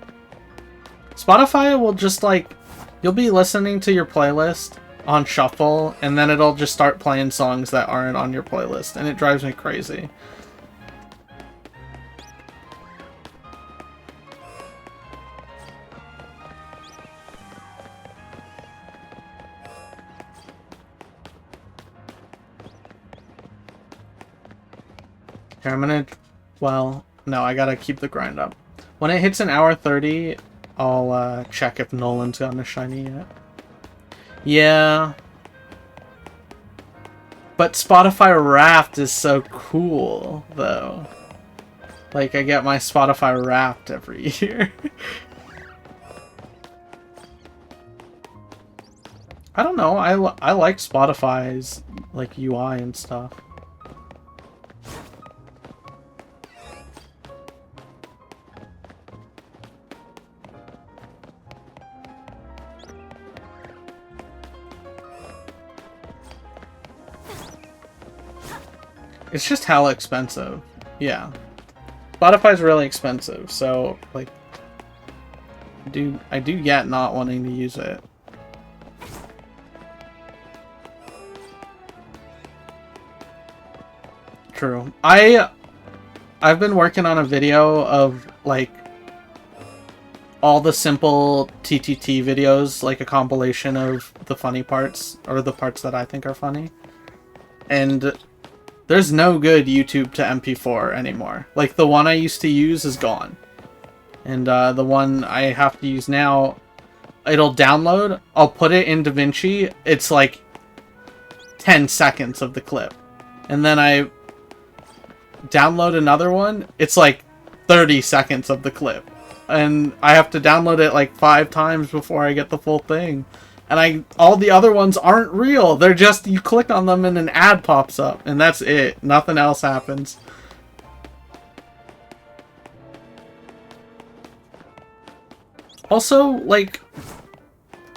Spotify will just like, you'll be listening to your playlist on shuffle, and then it'll just start playing songs that aren't on your playlist, and it drives me crazy. Here, I'm gonna... Well, no, I gotta keep the grind up. When it hits an hour 30, I'll check if Nolan's gotten a shiny yet. Yeah. But Spotify Wrapped is so cool, though. Like, I get my Spotify Wrapped every year. I don't know, I like Spotify's, like, UI and stuff. It's just hella expensive. Yeah. Spotify's really expensive, so, like, I do get not wanting to use it. True. I've been working on a video of, like, all the simple TTT videos, like a compilation of the funny parts, or the parts that I think are funny. And there's no good YouTube to MP4 anymore. Like, the one I used to use is gone. And the one I have to use now, it'll download, I'll put it in DaVinci, it's like 10 seconds of the clip. And then I download another one, it's like 30 seconds of the clip. And I have to download it like 5 times before I get the full thing. And all the other ones aren't real. They're just, you click on them and an ad pops up. And that's it. Nothing else happens. Also, like,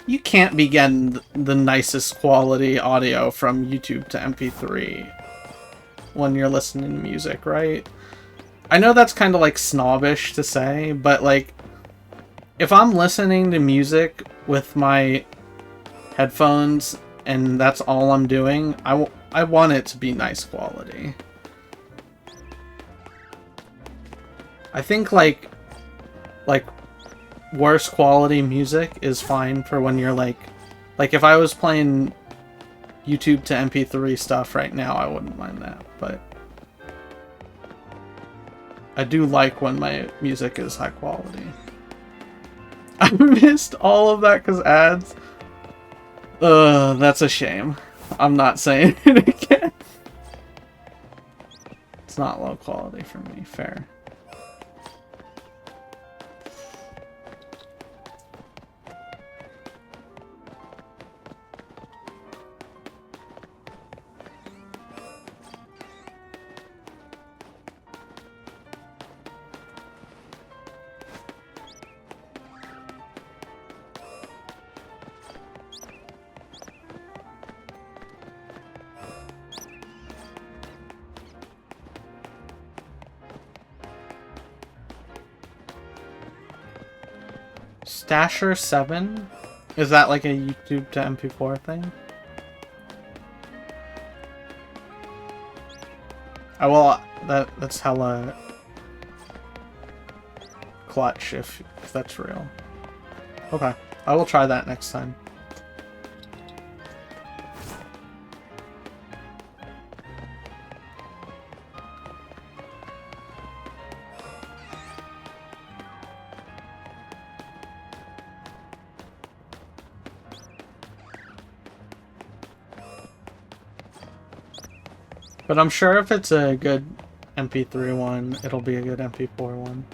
you can't be getting the nicest quality audio from YouTube to MP3 when you're listening to music, right? I know that's kind of like snobbish to say, but like, if I'm listening to music with my headphones and that's all I'm doing, I want it to be nice quality. I think like worse quality music is fine for when you're like if I was playing YouTube to MP3 stuff right now, I wouldn't mind that, but I do like when my music is high quality. I missed all of that because ads. That's a shame. I'm not saying it again. It's not low quality for me, fair. Stasher 7? Is that like a YouTube to MP4 thing? Well, that's hella clutch if that's real. Okay, I will try that next time. But I'm sure if it's a good MP3 one, it'll be a good MP4 one.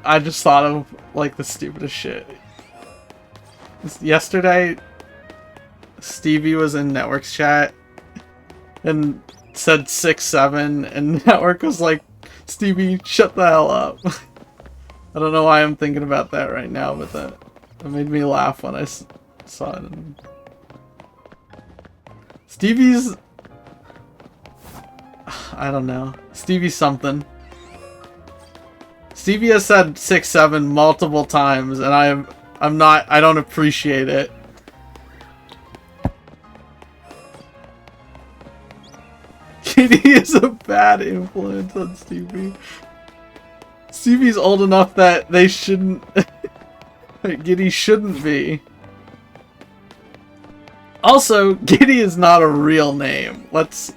I just thought of, like, the stupidest shit. Yesterday, Stevie was in Network's chat and said 6-7, and Network was like, Stevie, shut the hell up. I don't know why I'm thinking about that right now, but that made me laugh when I saw it. Stevie's... I don't know. Stevie's something. Stevie has said 6-7 multiple times, and I don't appreciate it. Kitty is a bad influence on Stevie. Stevie's old enough that they shouldn't... Giddy shouldn't be. Also, Giddy is not a real name. Let's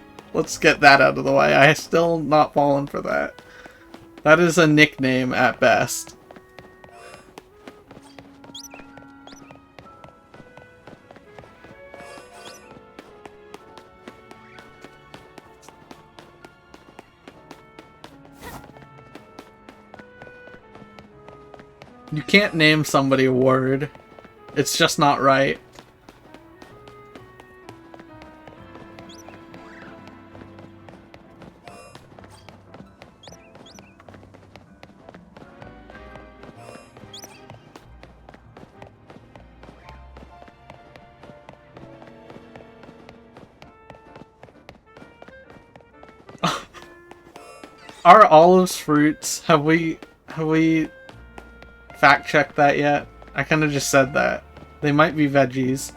get that out of the way. I still not fallen for that. That is a nickname at best. You can't name somebody a word. It's just not right. Are olives fruits? Have we fact-checked that yet? I kind of just said that. They might be veggies.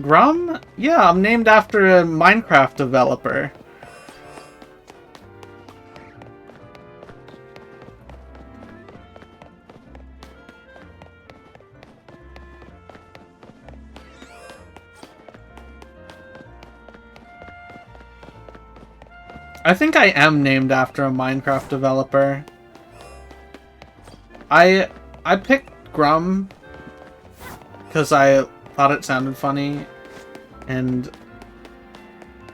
Grum? Yeah, I'm named after a Minecraft developer. I think I am named after a Minecraft developer. I picked Grum because I thought it sounded funny, and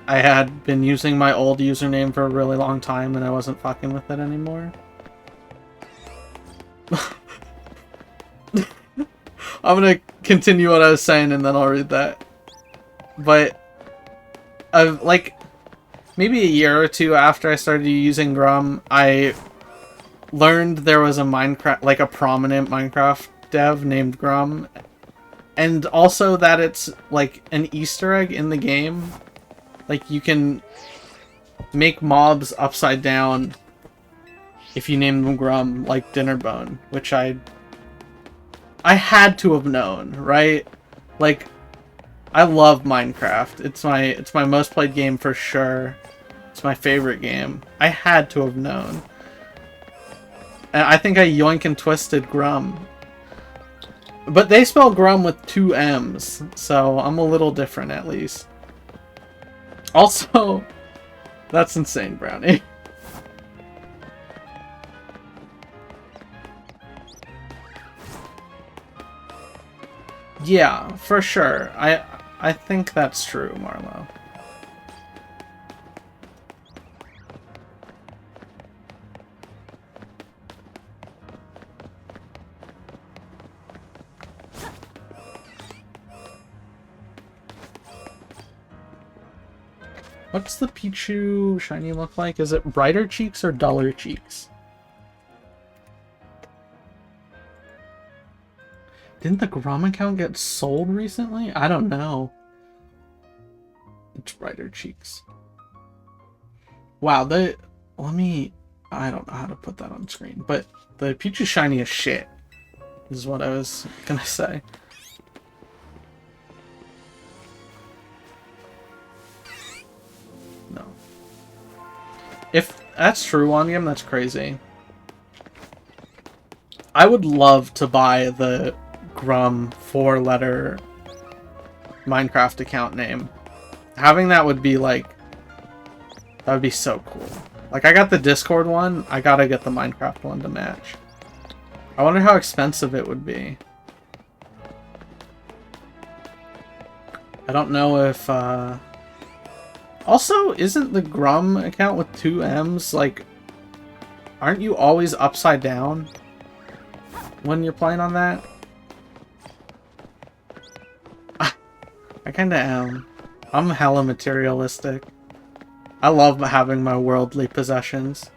I had been using my old username for a really long time and I wasn't fucking with it anymore. I'm gonna continue what I was saying and then I'll read that. But I've like maybe a year or two after I started using Grum, I learned there was a Minecraft, like a prominent Minecraft dev named Grum, and also that it's like an Easter egg in the game. Like you can make mobs upside down if you name them Grum, like Dinnerbone, which I had to have known, right? Like, I love Minecraft. It's my most played game for sure. It's my favorite game. I had to have known. And I think I yoink and twisted Grum. But they spell Grum with 2 M's, so I'm a little different at least. Also, that's insane, Brownie. Yeah, for sure. I think that's true, Marlo. What's the Pichu shiny look like? Is it brighter cheeks or duller cheeks? Didn't the Grum account get sold recently? I don't know. It's brighter cheeks. Wow, I don't know how to put that on screen, but the Pichu shiny is shit, is what I was gonna say. No. If that's true on him, that's crazy. I would love to buy the Grum 4-letter Minecraft account name. Having that would be like, that would be so cool. Like, I got the Discord one, I gotta get the Minecraft one to match. I wonder how expensive it would be. I don't know if, Also, isn't the Grum account with 2 M's, like, aren't you always upside down when you're playing on that? I kinda am. I'm hella materialistic. I love having my worldly possessions.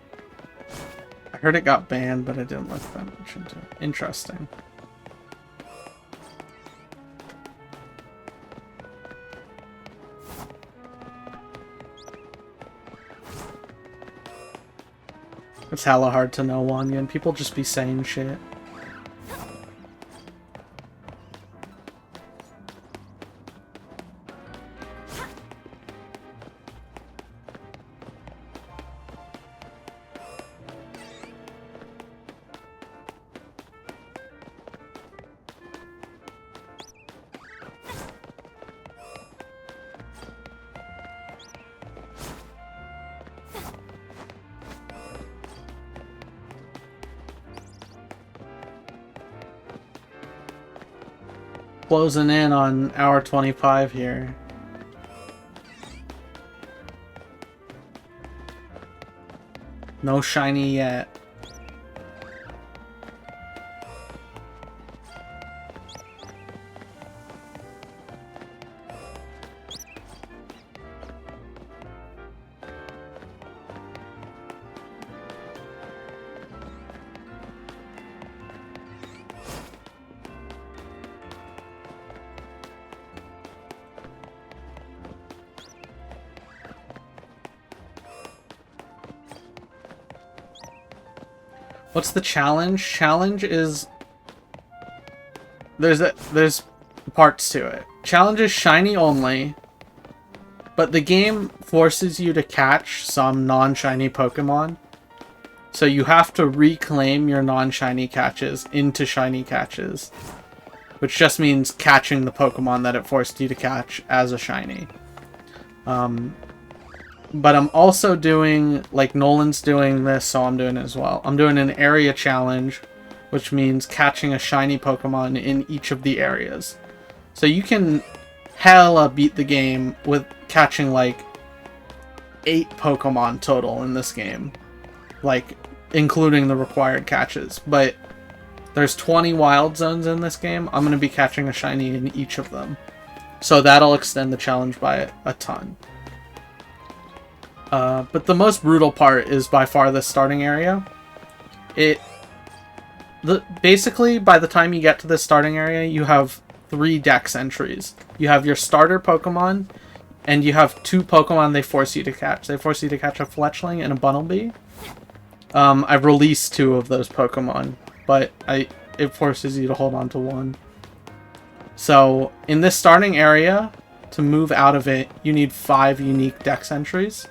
I heard it got banned, but I didn't look that much into it. Interesting. It's hella hard to know, Wanyan. People just be saying shit. Closing in on hour 25 here. No shiny yet. What's the challenge? Challenge is... There's parts to it. Challenge is shiny only, but the game forces you to catch some non-shiny Pokemon. So you have to reclaim your non-shiny catches into shiny catches, which just means catching the Pokemon that it forced you to catch as a shiny. But I'm also doing, like Nolan's doing this, so I'm doing it as well. I'm doing an area challenge, which means catching a shiny Pokemon in each of the areas. So you can hella beat the game with catching like 8 Pokemon total in this game. Like, including the required catches. But there's 20 wild zones in this game. I'm going to be catching a shiny in each of them. So that'll extend the challenge by a ton. But the most brutal part is by far the starting area. Basically, by the time you get to the starting area, you have 3 dex entries. You have your starter Pokemon, and you have 2 Pokemon they force you to catch. They force you to catch a Fletchling and a Bunnelby. I've released 2 of those Pokemon, but it forces you to hold on to 1. So, in this starting area, to move out of it, you need 5 unique dex entries.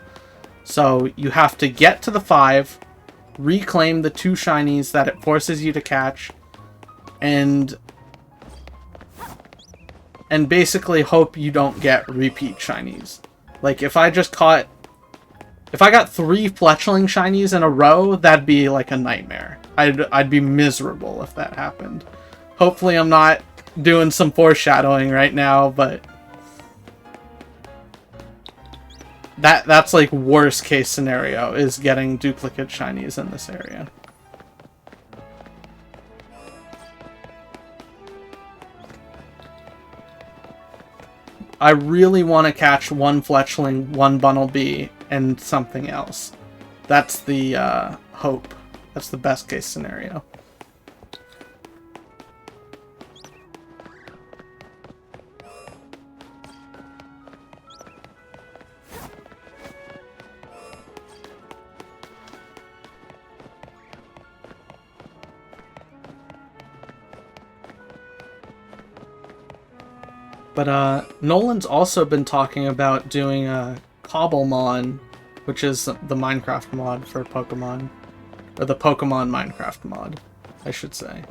So, you have to get to the 5, reclaim the 2 shinies that it forces you to catch, and basically hope you don't get repeat shinies. Like, if I got 3 Fletchling shinies in a row, that'd be like a nightmare. I'd be miserable if that happened. Hopefully I'm not doing some foreshadowing right now, but that's like worst case scenario, is getting duplicate shinies in this area. I really want to catch 1 Fletchling, 1 Bunnelby, and something else. That's the hope. That's the best case scenario. But Nolan's also been talking about doing a Cobblemon, which is the Minecraft mod for Pokemon. Or the Pokemon Minecraft mod, I should say.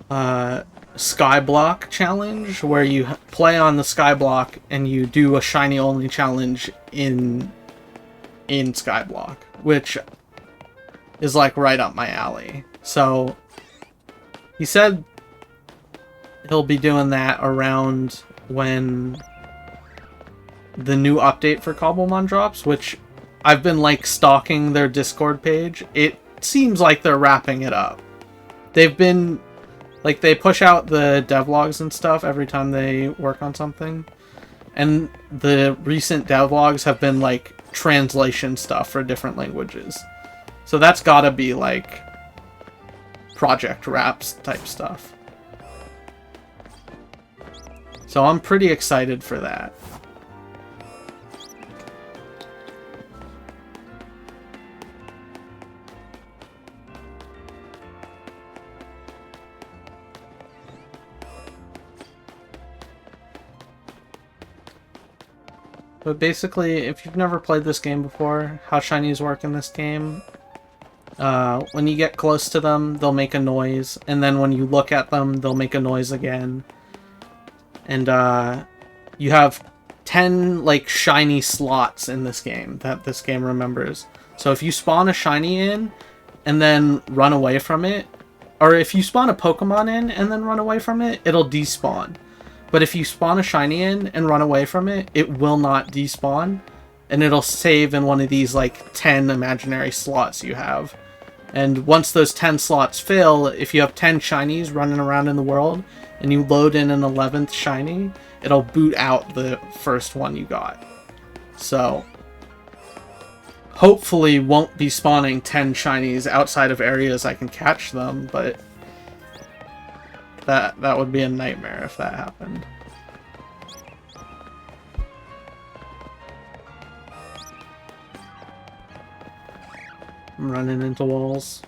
Skyblock challenge, where you play on the Skyblock and you do a shiny only challenge in Skyblock, which is like right up my alley. So he said he'll be doing that around when the new update for Cobblemon drops, which I've been like stalking their Discord page. It seems like they're wrapping it up. They've been like, they push out the devlogs and stuff every time they work on something. And the recent devlogs have been like translation stuff for different languages. So that's gotta be like project wraps type stuff. So I'm pretty excited for that. But basically, if you've never played this game before, how shinies work in this game, when you get close to them, they'll make a noise, and then when you look at them, they'll make a noise again. And you have 10 like shiny slots in this game that this game remembers. So if you spawn a shiny in and then run away from it, or if you spawn a Pokemon in and then run away from it, it'll despawn. But if you spawn a shiny in and run away from it, it will not despawn, and it'll save in one of these like 10 imaginary slots you have. And once those 10 slots fill, if you have 10 shinies running around in the world and you load in an 11th shiny, it'll boot out the first one you got. So hopefully won't be spawning 10 shinies outside of areas I can catch them, but that would be a nightmare if that happened. I'm running into walls.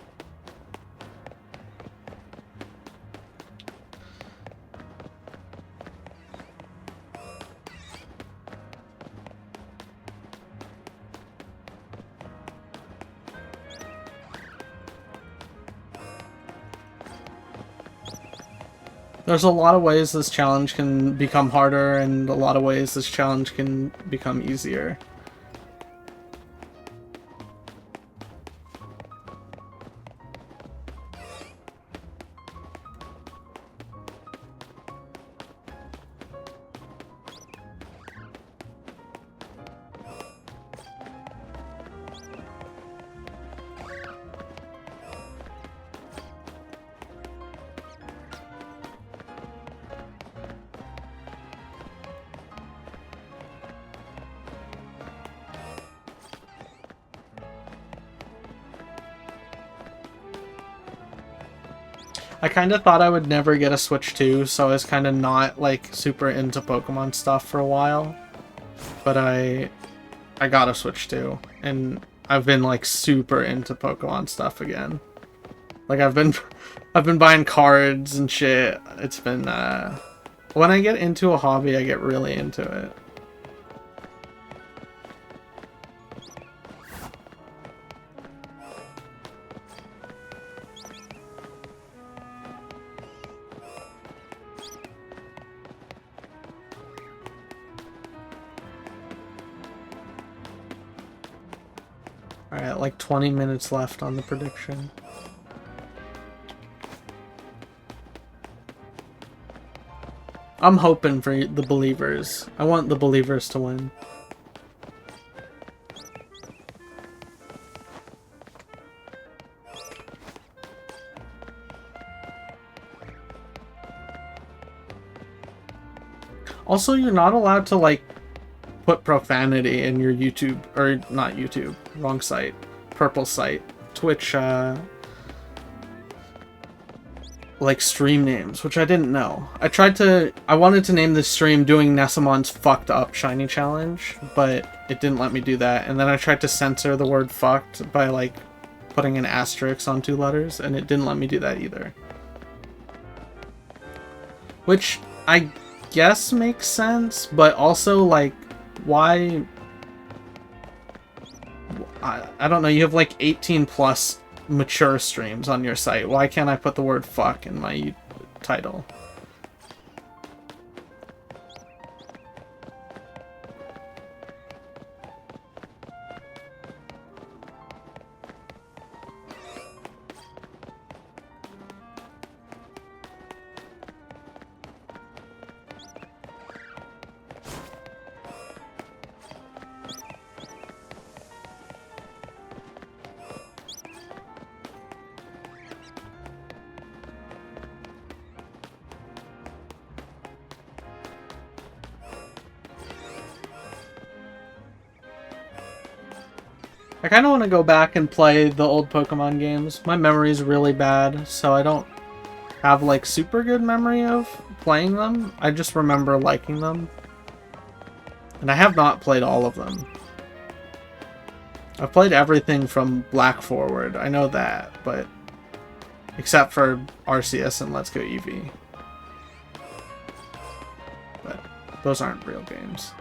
There's a lot of ways this challenge can become harder, and a lot of ways this challenge can become easier. I kind of thought I would never get a Switch 2, so I was kind of not, like, super into Pokemon stuff for a while. But I got a Switch 2, and I've been, like, super into Pokemon stuff again. Like, I've been buying cards and shit. It's been, when I get into a hobby, I get really into it. Alright, like 20 minutes left on the prediction. I'm hoping for the believers. I want the believers to win. Also, you're not allowed to, like, put profanity in your YouTube, or not YouTube, wrong site, purple site, Twitch, like, stream names, which I didn't know. I wanted to name this stream doing Nesamons fucked up shiny challenge, but it didn't let me do that, and then I tried to censor the word fucked by, like, putting an asterisk on 2 letters, and it didn't let me do that either. Which, I guess makes sense, but also, like, why... I don't know, you have like 18 plus mature streams on your site. Why can't I put the word fuck in my title? I kind of want to go back and play the old Pokemon games. My memory's really bad, so I don't have, like, super good memory of playing them. I just remember liking them. And I have not played all of them. I've played everything from Black forward, I know that, but... except for Arceus and Let's Go Eevee. But those aren't real games.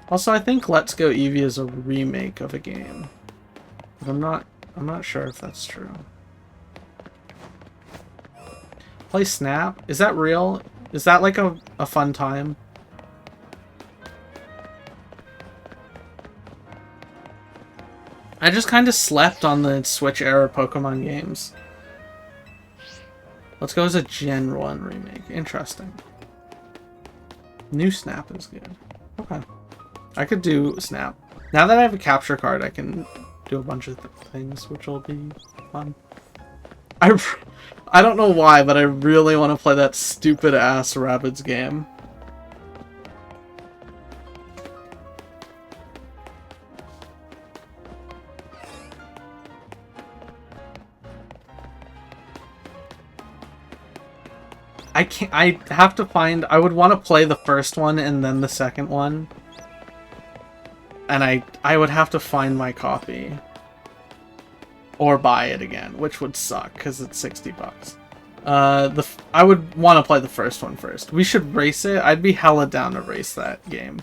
Also, I think Let's Go Eevee is a remake of a game. But I'm not sure if that's true. Play Snap? Is that real? Is that like a fun time? I just kind of slept on the Switch era Pokemon games. Let's Go is a Gen 1 remake. Interesting. New Snap is good. Okay. I could do Snap. Now that I have a capture card, I can do a bunch of things, which will be fun. I don't know why, but I really want to play that stupid-ass Rabbids game. I have to find... I would want to play the first one and then the second one. And I would have to find my copy. Or buy it again, which would suck, because it's 60 bucks. I would want to play the first one first. We should race it. I'd be hella down to race that game.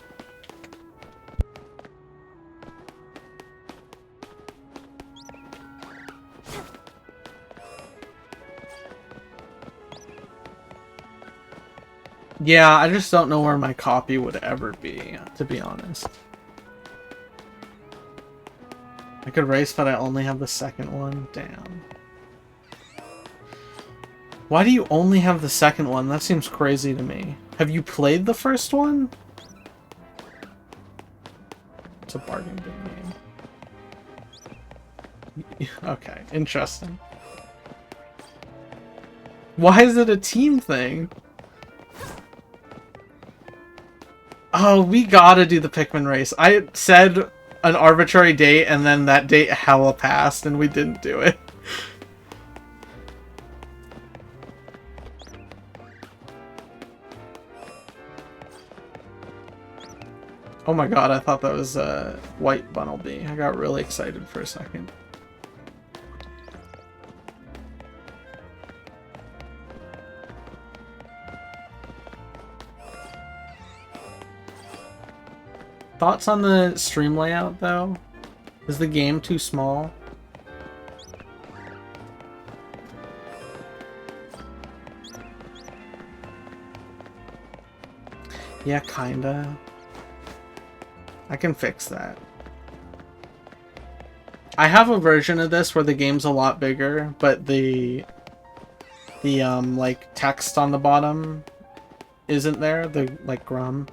Yeah, I just don't know where my copy would ever be, to be honest. I could race, but I only have the second one. Damn. Why do you only have the second one? That seems crazy to me. Have you played the first one? It's a bargain bin game. Okay, interesting. Why is it a team thing? Oh, we gotta do the Pikmin race. I said an arbitrary date, and then that date hella passed, and we didn't do it. Oh my god, I thought that was a white Bunnelby. I got really excited for a second. Thoughts on the stream layout, though? Is the game too small? Yeah, kinda. I can fix that. I have a version of this where the game's a lot bigger, but the like text on the bottom isn't there, the like Grum.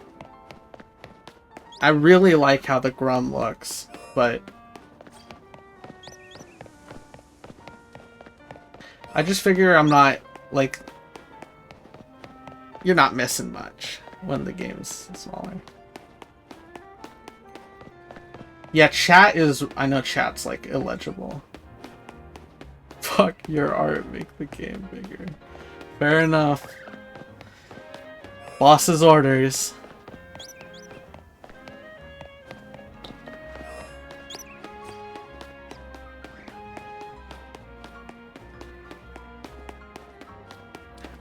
I really like how the Grum looks, but I just figure I'm not like, you're not missing much when the game's smaller. Yeah, chat is, I know chat's like illegible. Fuck your art, make the game bigger. Fair enough. Boss's orders.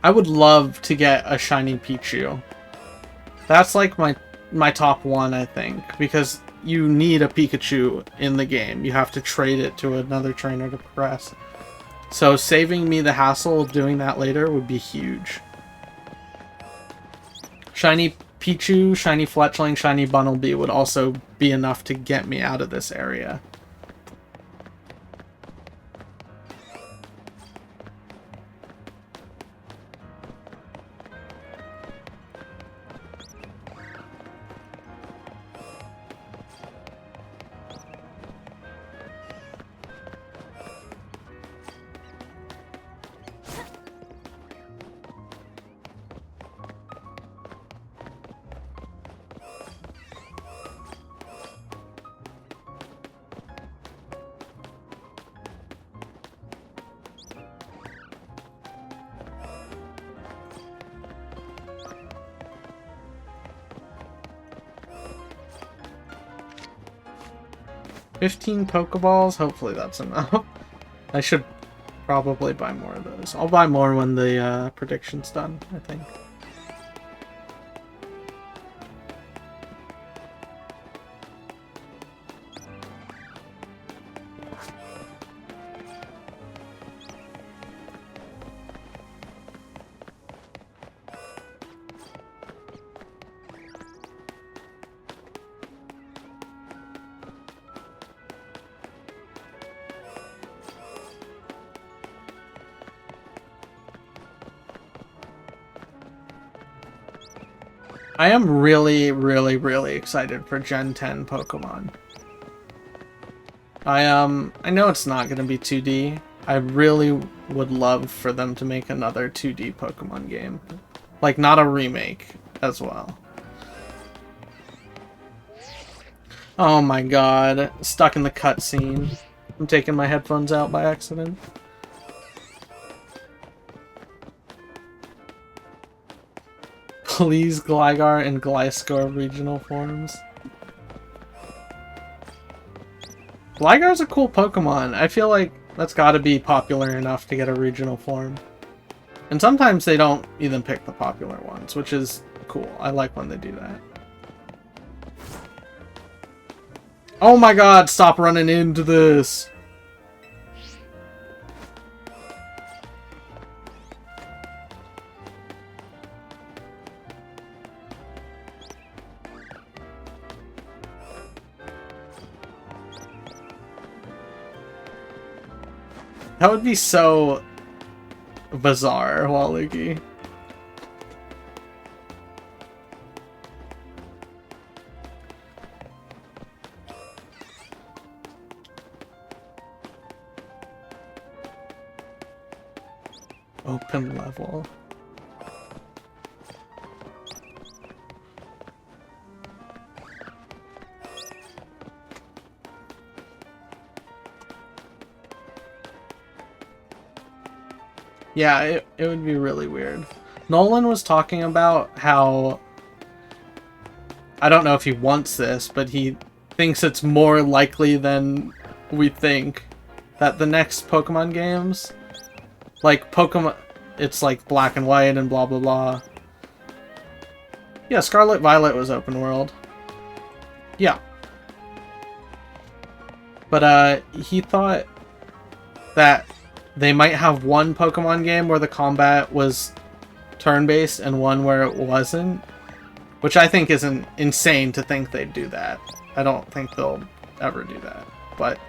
I would love to get a shiny Pichu. That's like my top one, I think, because you need a Pikachu in the game. You have to trade it to another trainer to progress. So saving me the hassle of doing that later would be huge. Shiny Pichu, shiny Fletchling, shiny Bunnelby would also be enough to get me out of this area. $15 Pokeballs? Hopefully that's enough. I should probably buy more of those. I'll buy more when the prediction's done, I think. I am really, really, really excited for Gen 10 Pokemon. I know it's not going to be 2D. I really would love for them to make another 2D Pokemon game. Like, not a remake as well. Oh my god. Stuck in the cutscene. I'm taking my headphones out by accident. Please, Gligar and Gliscor regional forms. Gligar's a cool Pokemon. I feel like that's gotta be popular enough to get a regional form. And sometimes they don't even pick the popular ones, which is cool. I like when they do that. Oh my god, stop running into this! That would be so bizarre, Waluigi. Open level. Yeah, it would be really weird. Nolan was talking about how I don't know if he wants this, but he thinks it's more likely than we think that the next Pokemon games, like Pokemon, it's like Black and White and blah blah blah. Yeah, Scarlet Violet was open world. Yeah. But he thought that they might have one Pokemon game where the combat was turn-based and one where it wasn't, which I think is insane to think they'd do that. I don't think they'll ever do that, but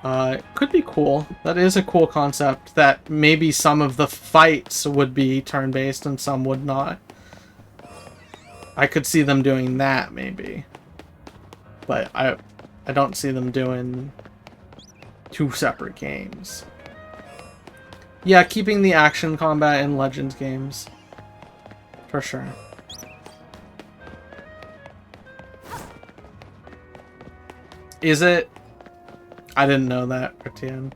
it could be cool. That is a cool concept, that maybe some of the fights would be turn-based and some would not. I could see them doing that, maybe. But I don't see them doing two separate games. Yeah, keeping the action combat in Legends games. For sure. Is it? I didn't know that, Etienne.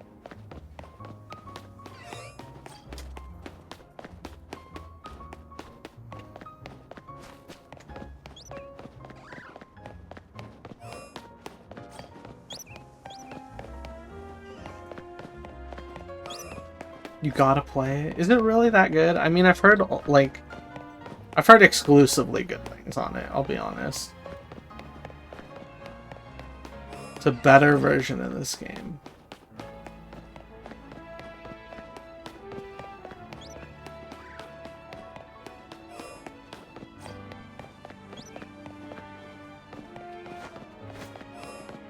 You gotta play it. Is it really that good? I mean, I've heard exclusively good things on it, I'll be honest. It's a better version of this game.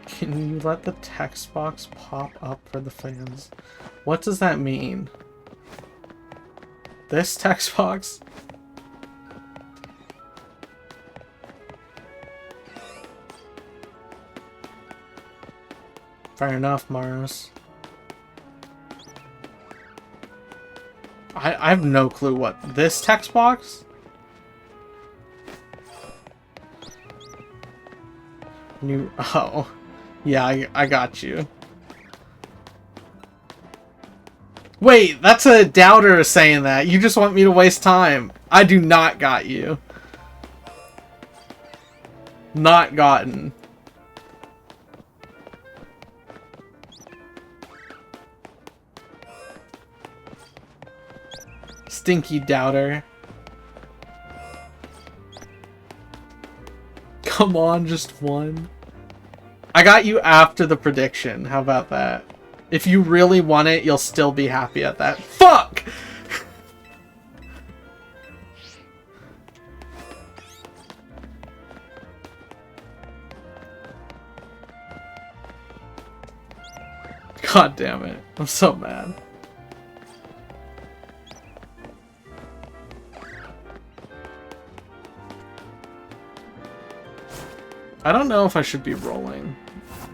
Can you let the text box pop up for the fans? What does that mean? This text box? Fair enough, Maros. I have no clue what this text box? Oh. Yeah, I got you. Wait, that's a doubter saying that. You just want me to waste time. I do not got you. Not gotten. Stinky doubter. Come on, just one. I got you after the prediction. How about that? If you really want it, you'll still be happy at that. Fuck! God damn it. I'm so mad. I don't know if I should be rolling.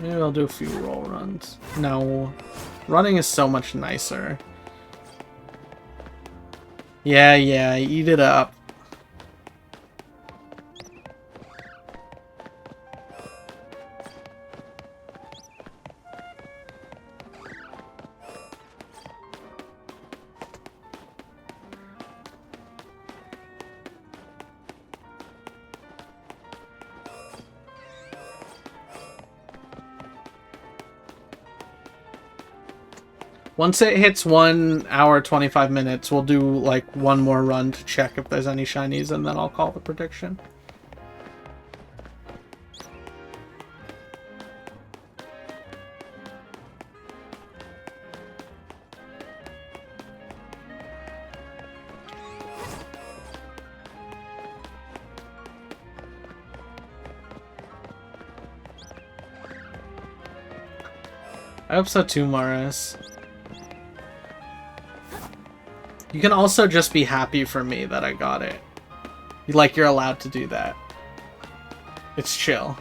Maybe I'll do a few roll runs. No. Running is so much nicer. Yeah, eat it up. Once it hits 1 hour 25 minutes, we'll do like one more run to check if there's any shinies, and then I'll call the prediction. I hope so too, Maris. You can also just be happy for me that I got it. Like, you're allowed to do that. It's chill.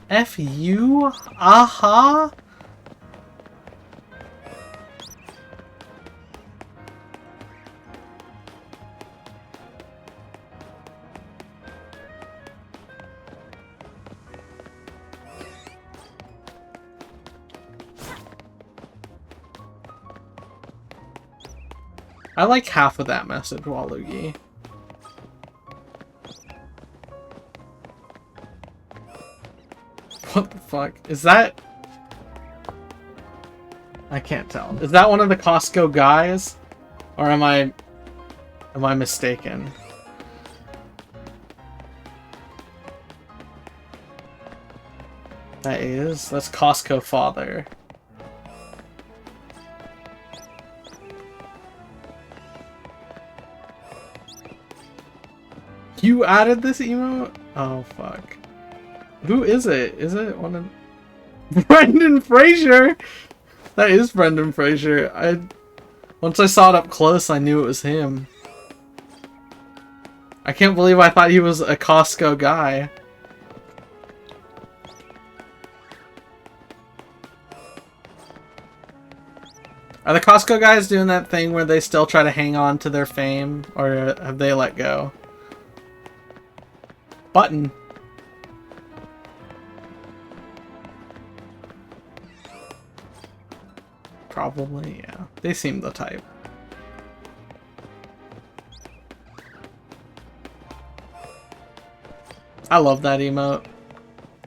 F you? Aha? I like half of that message, Waluigi. What the fuck? Is that... I can't tell. Is that one of the Costco guys? Or am I mistaken? That is? That's Costco father. You added this emote? Oh, fuck. Who is it? Is it one of... Brendan Fraser! That is Brendan Fraser. Once I saw it up close, I knew it was him. I can't believe I thought he was a Costco guy. Are the Costco guys doing that thing where they still try to hang on to their fame? Or have they let go? Button. Probably, yeah. They seem the type. I love that emote.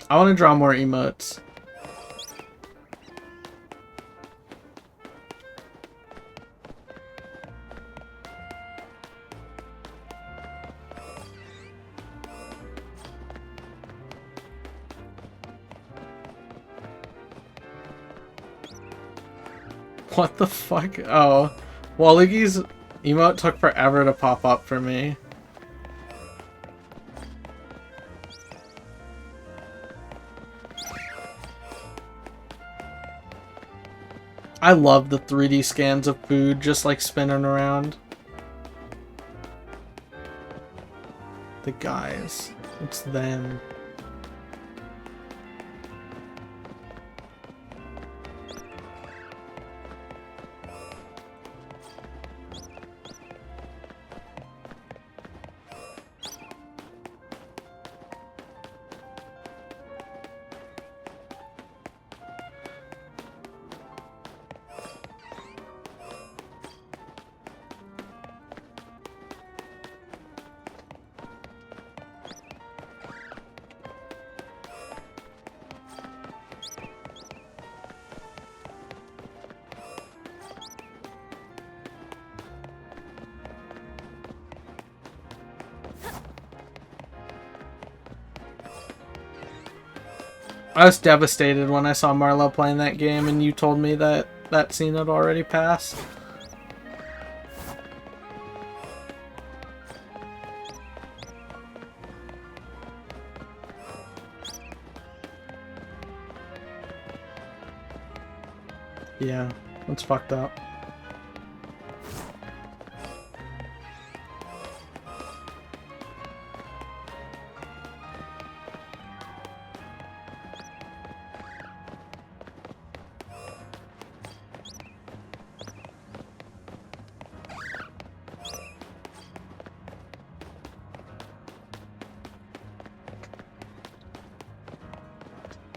I want to draw more emotes. What the fuck? Oh. Waluigi's emote took forever to pop up for me. I love the 3D scans of food just like spinning around. The guys. It's them. I was devastated when I saw Marlo playing that game and you told me that that scene had already passed. Yeah, that's fucked up.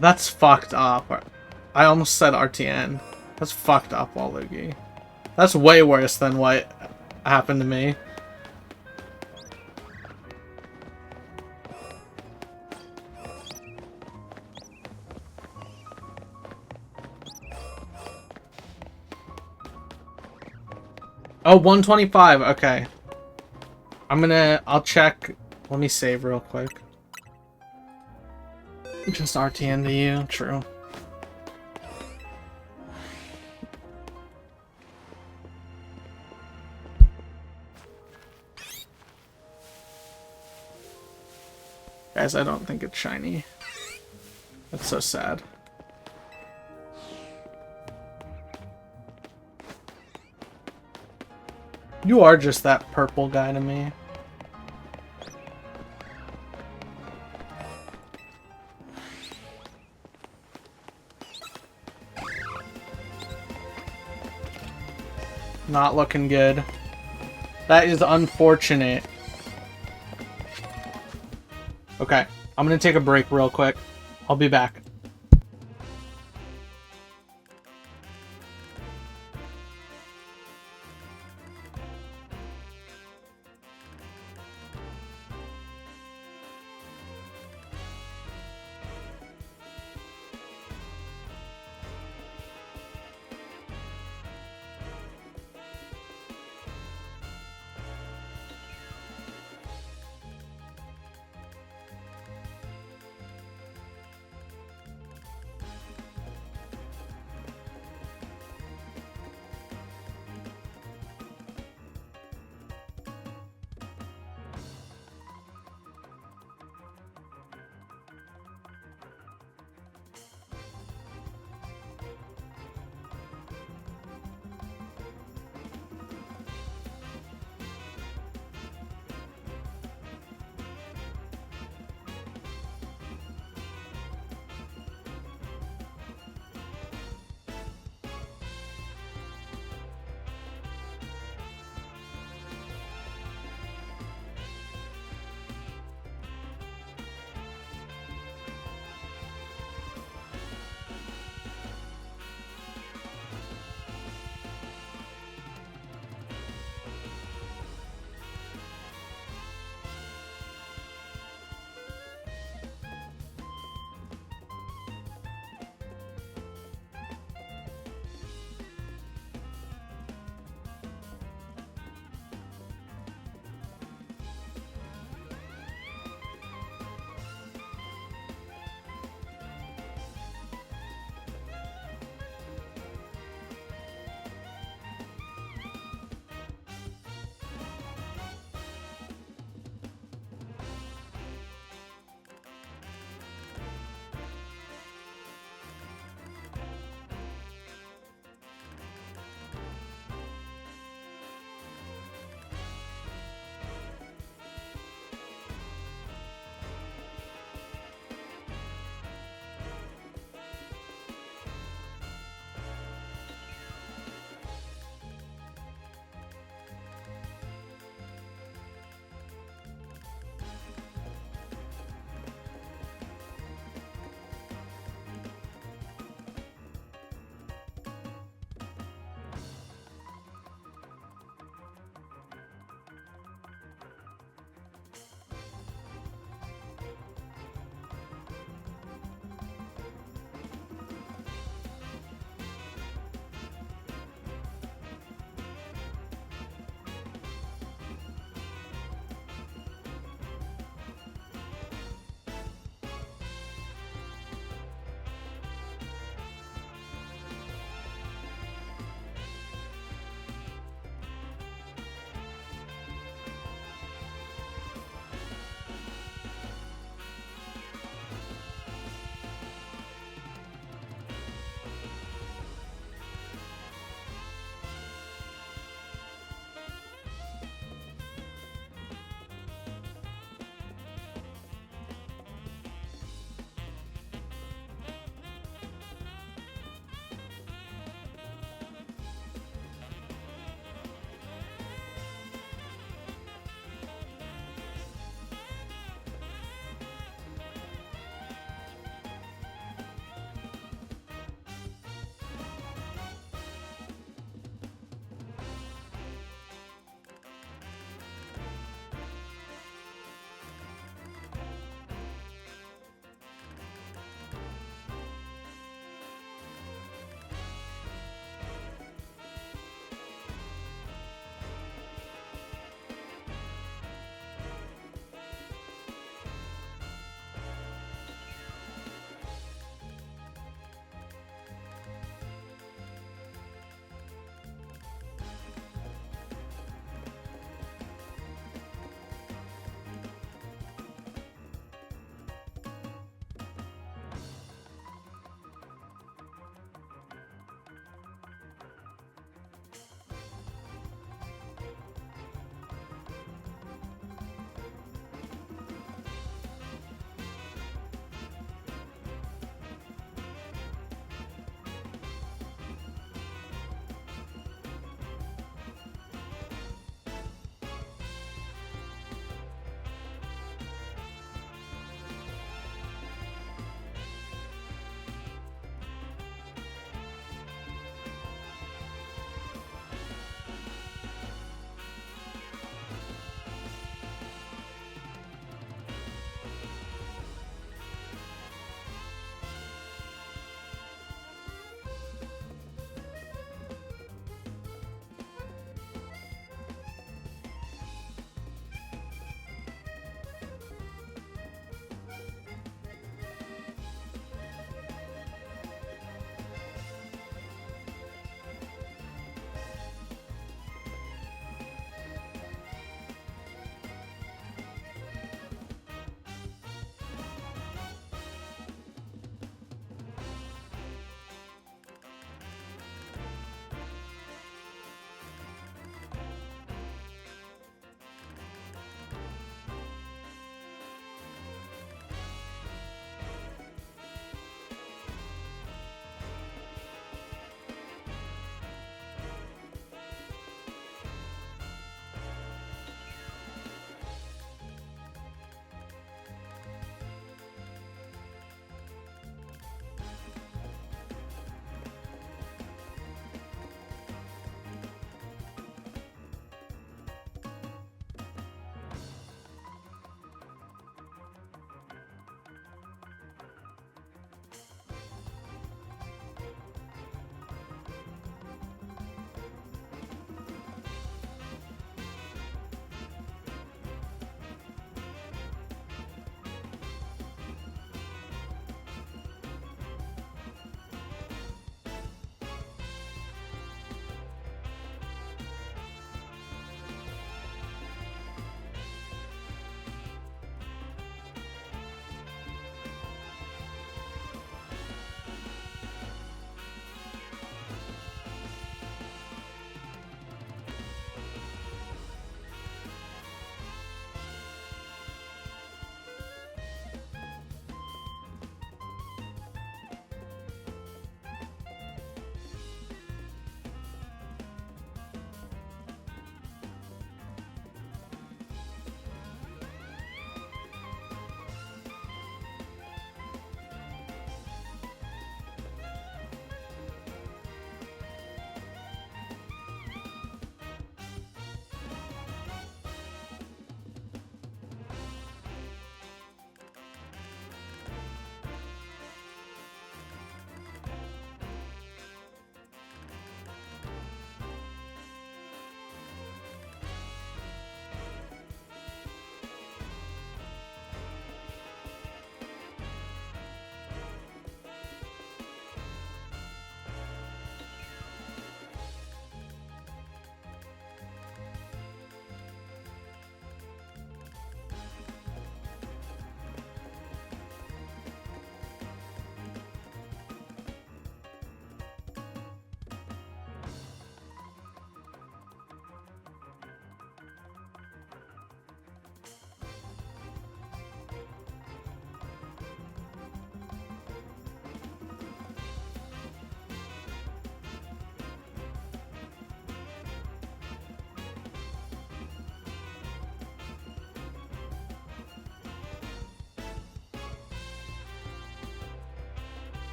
That's fucked up. I almost said RTN. That's fucked up, Waluigi. That's way worse than what happened to me. Oh, 125. Okay. I'll check. Let me save real quick. Just RTN to you. True. Guys, I don't think it's shiny. That's so sad. You are just that purple guy to me. Not looking good. That is unfortunate. Okay, I'm gonna take a break real quick. I'll be back.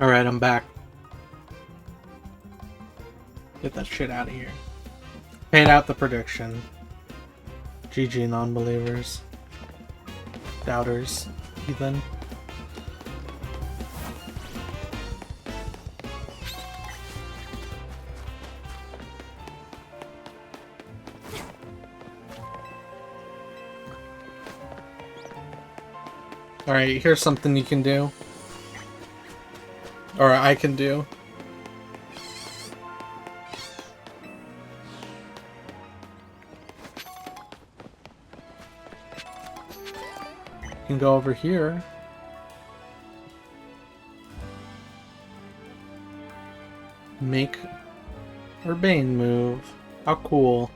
Alright, I'm back. Get that shit out of here. Paid out the prediction. GG non-believers. Doubters. Heathen. Alright, here's something you can do. Or I can do. You can go over here. Make Urbane move. How cool.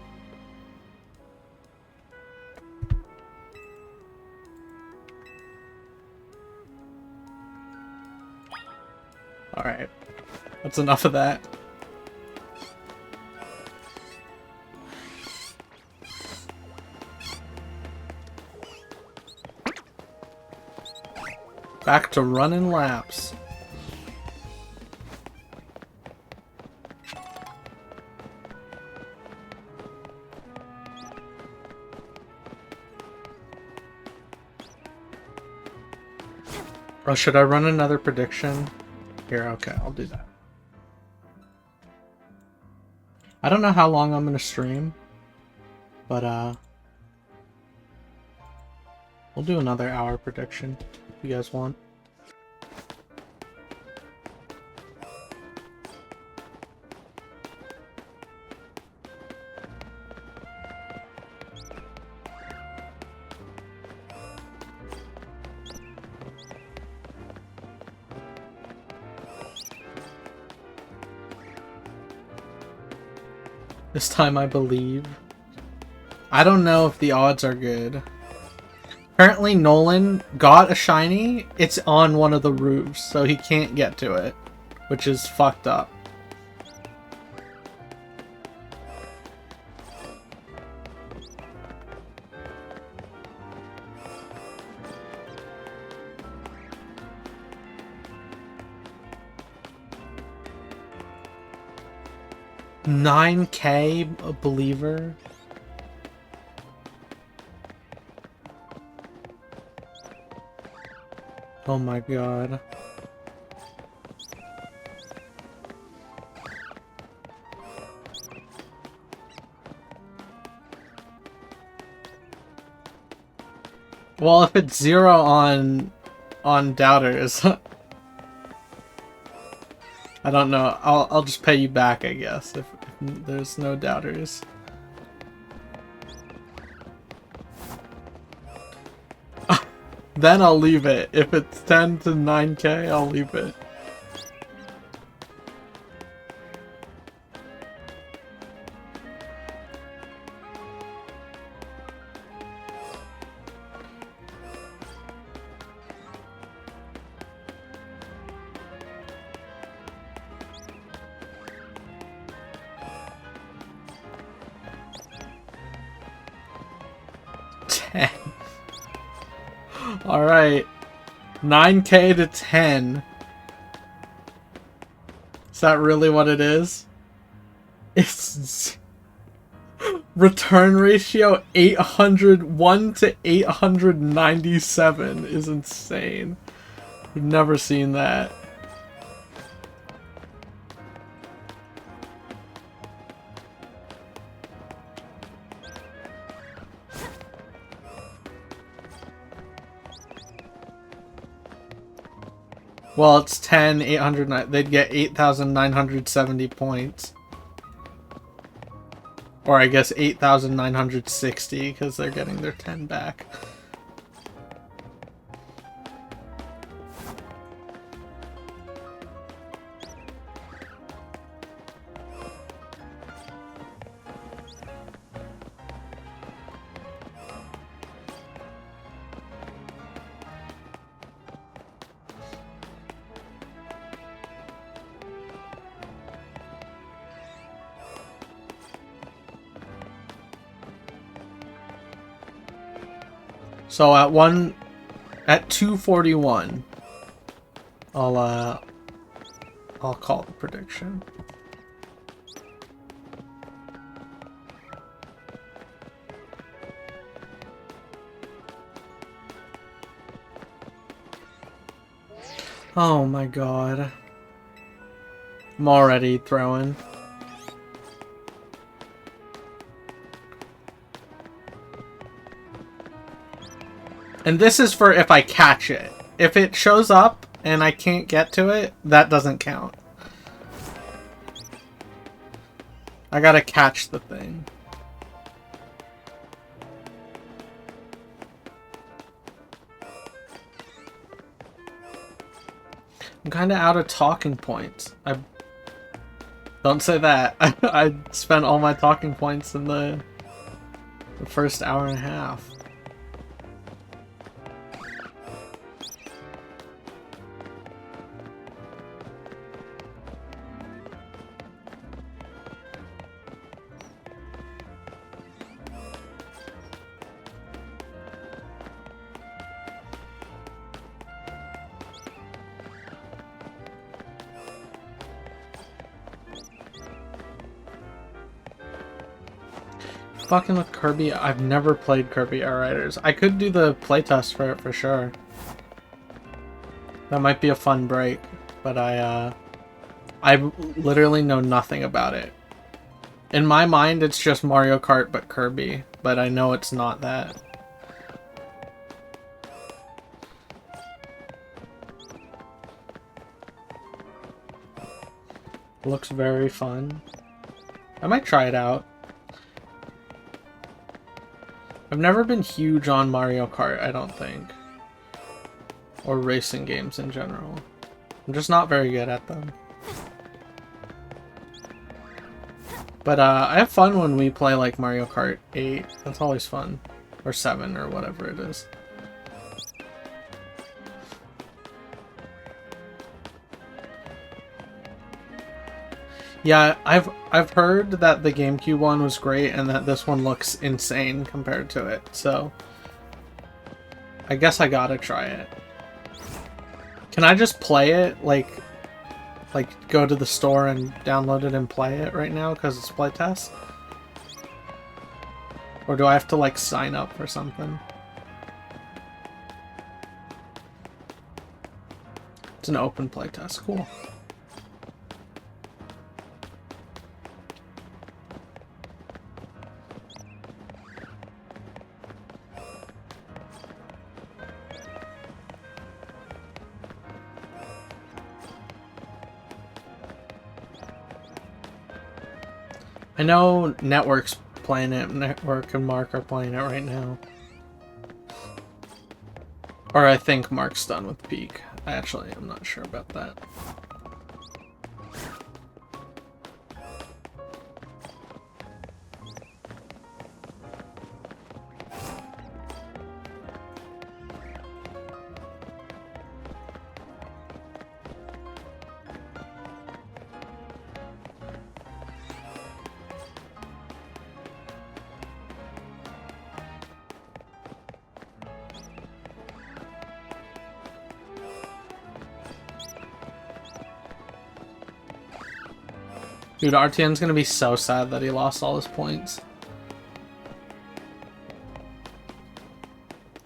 Alright. That's enough of that. Back to running laps. Oh, should I run another prediction? Here, okay, I'll do that. I don't know how long I'm gonna stream, but we'll do another hour prediction if you guys want. This time I believe. I don't know if the odds are good. Apparently Nolan got a shiny. It's on one of the roofs, so he can't get to it, which is fucked up. $9K a believer. Oh my god. Well, if it's 0 on doubters, I don't know. I'll just pay you back, I guess, if there's no doubters. Then I'll leave it. If it's 10 to 9K, I'll leave it. Alright. 9K to 10. Is that really what it is? It's... Return ratio 801 to 897 is insane. We've never seen that. Well, it's 10, 809. They'd get 8,970 points. Or I guess 8,960 because they're getting their 10 back. So at 241, I'll I'll call the prediction. Oh my god. I'm already throwing. And this is for if I catch it. If it shows up and I can't get to it, that doesn't count. I gotta catch the thing. I'm kinda out of talking points. Don't say that. I spent all my talking points in the first hour and a half. Fucking with Kirby, I've never played Kirby Outriders. I could do the playtest for it for sure. That might be a fun break, but I literally know nothing about it. In my mind, it's just Mario Kart but Kirby, but I know it's not that. Looks very fun. I might try it out. I've never been huge on Mario Kart, I don't think. Or racing games in general. I'm just not very good at them. But I have fun when we play like Mario Kart 8. That's always fun. Or 7 or whatever it is. Yeah, I've heard that the GameCube one was great and that this one looks insane compared to it, so I guess I gotta try it. Can I just play it, like go to the store and download it and play it right now because it's playtest? Or do I have to like sign up for something? It's an open playtest, cool. I know Network's playing it. Network and Mark are playing it right now. Or I think Mark's done with Peak. Actually, I'm not sure about that. Dude, RTN's gonna be so sad that he lost all his points.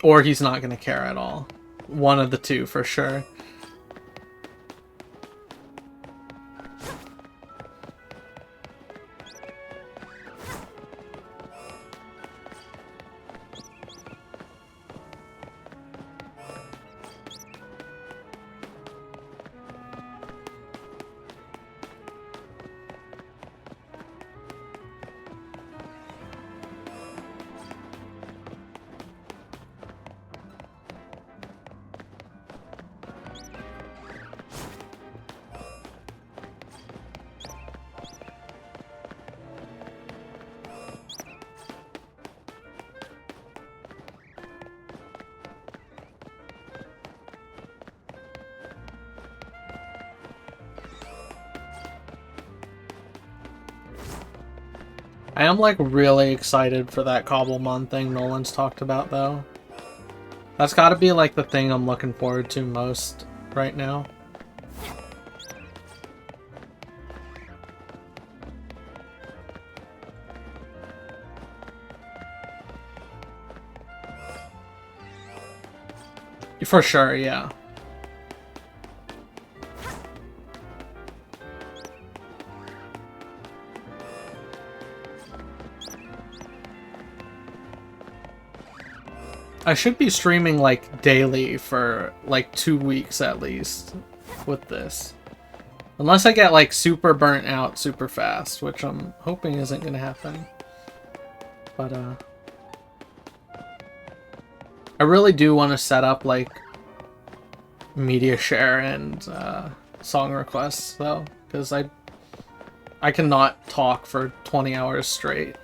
Or he's not gonna care at all. One of the two, for sure. I am like really excited for that Cobblemon thing Nolan's talked about though. That's gotta be like the thing I'm looking forward to most right now. For sure, yeah. I should be streaming like daily for like 2 weeks at least with this. Unless I get like super burnt out super fast, which I'm hoping isn't gonna happen. But I really do want to set up like media share and song requests though, because I cannot talk for 20 hours straight.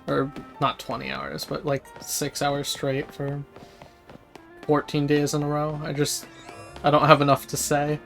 Or not 20 hours, but like 6 hours straight for 14 days in a row. I don't have enough to say.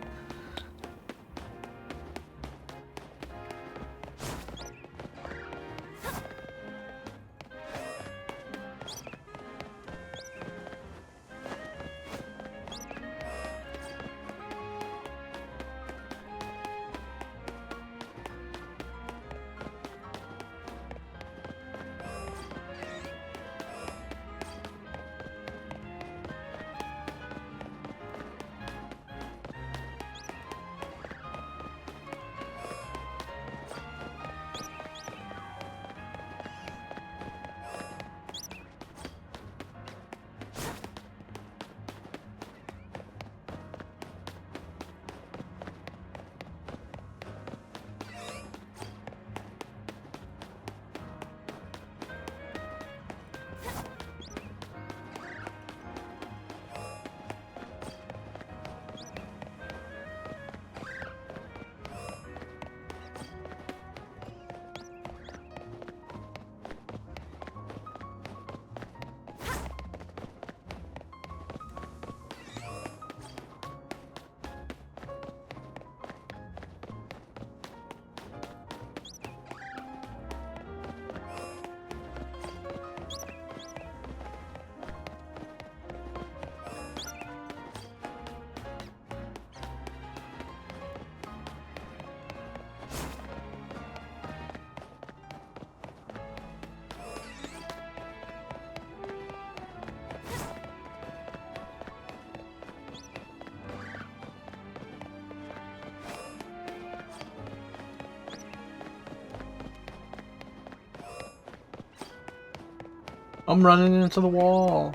I'm running into the wall.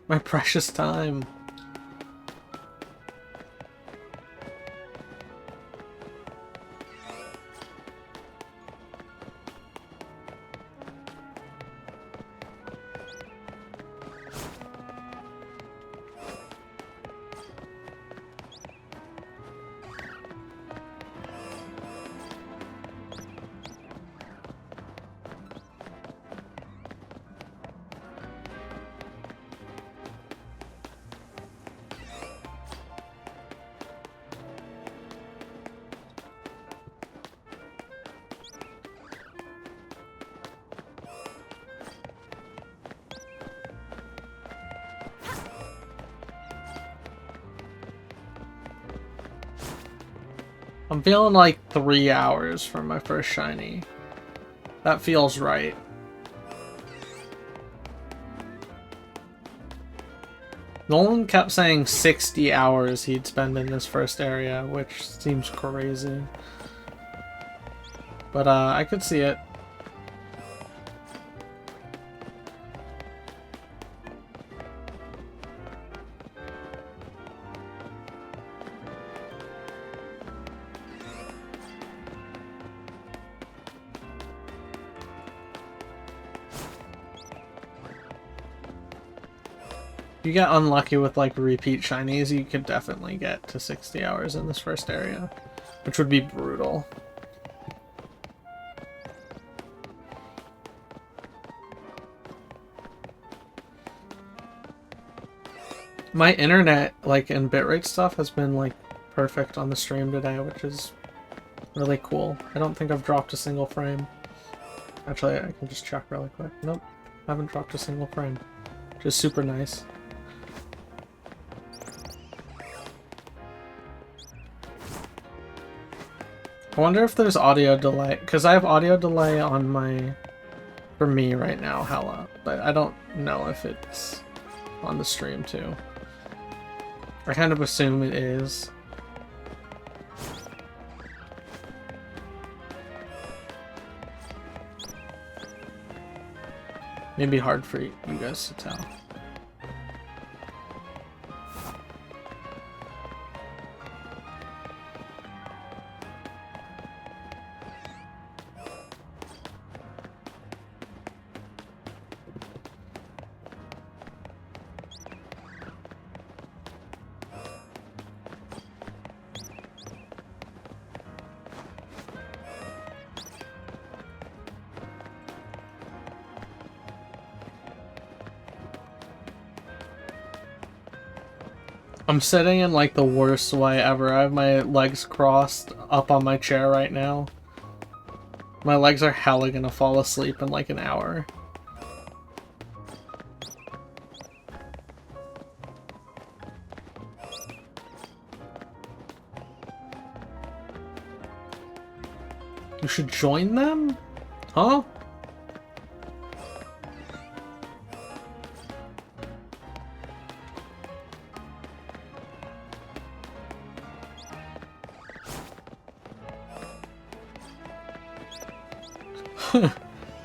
My precious time. I'm feeling like 3 hours for my first shiny. That feels right. Nolan kept saying 60 hours he'd spend in this first area, which seems crazy. But I could see it. If you get unlucky with like repeat shinies, you could definitely get to 60 hours in this first area, which would be brutal. My internet, like, and bitrate stuff has been like perfect on the stream today, which is really cool. I don't think I've dropped a single frame. Actually, I can just check really quick. Nope, haven't dropped a single frame. Which is super nice. I wonder if there's audio delay, because I have audio delay on for me right now, hella, but I don't know if it's on the stream too. I kind of assume it is. Maybe hard for you guys to tell. I'm sitting in like the worst way ever. I have my legs crossed up on my chair right now. My legs are hella gonna fall asleep in like an hour. You should join them? Huh?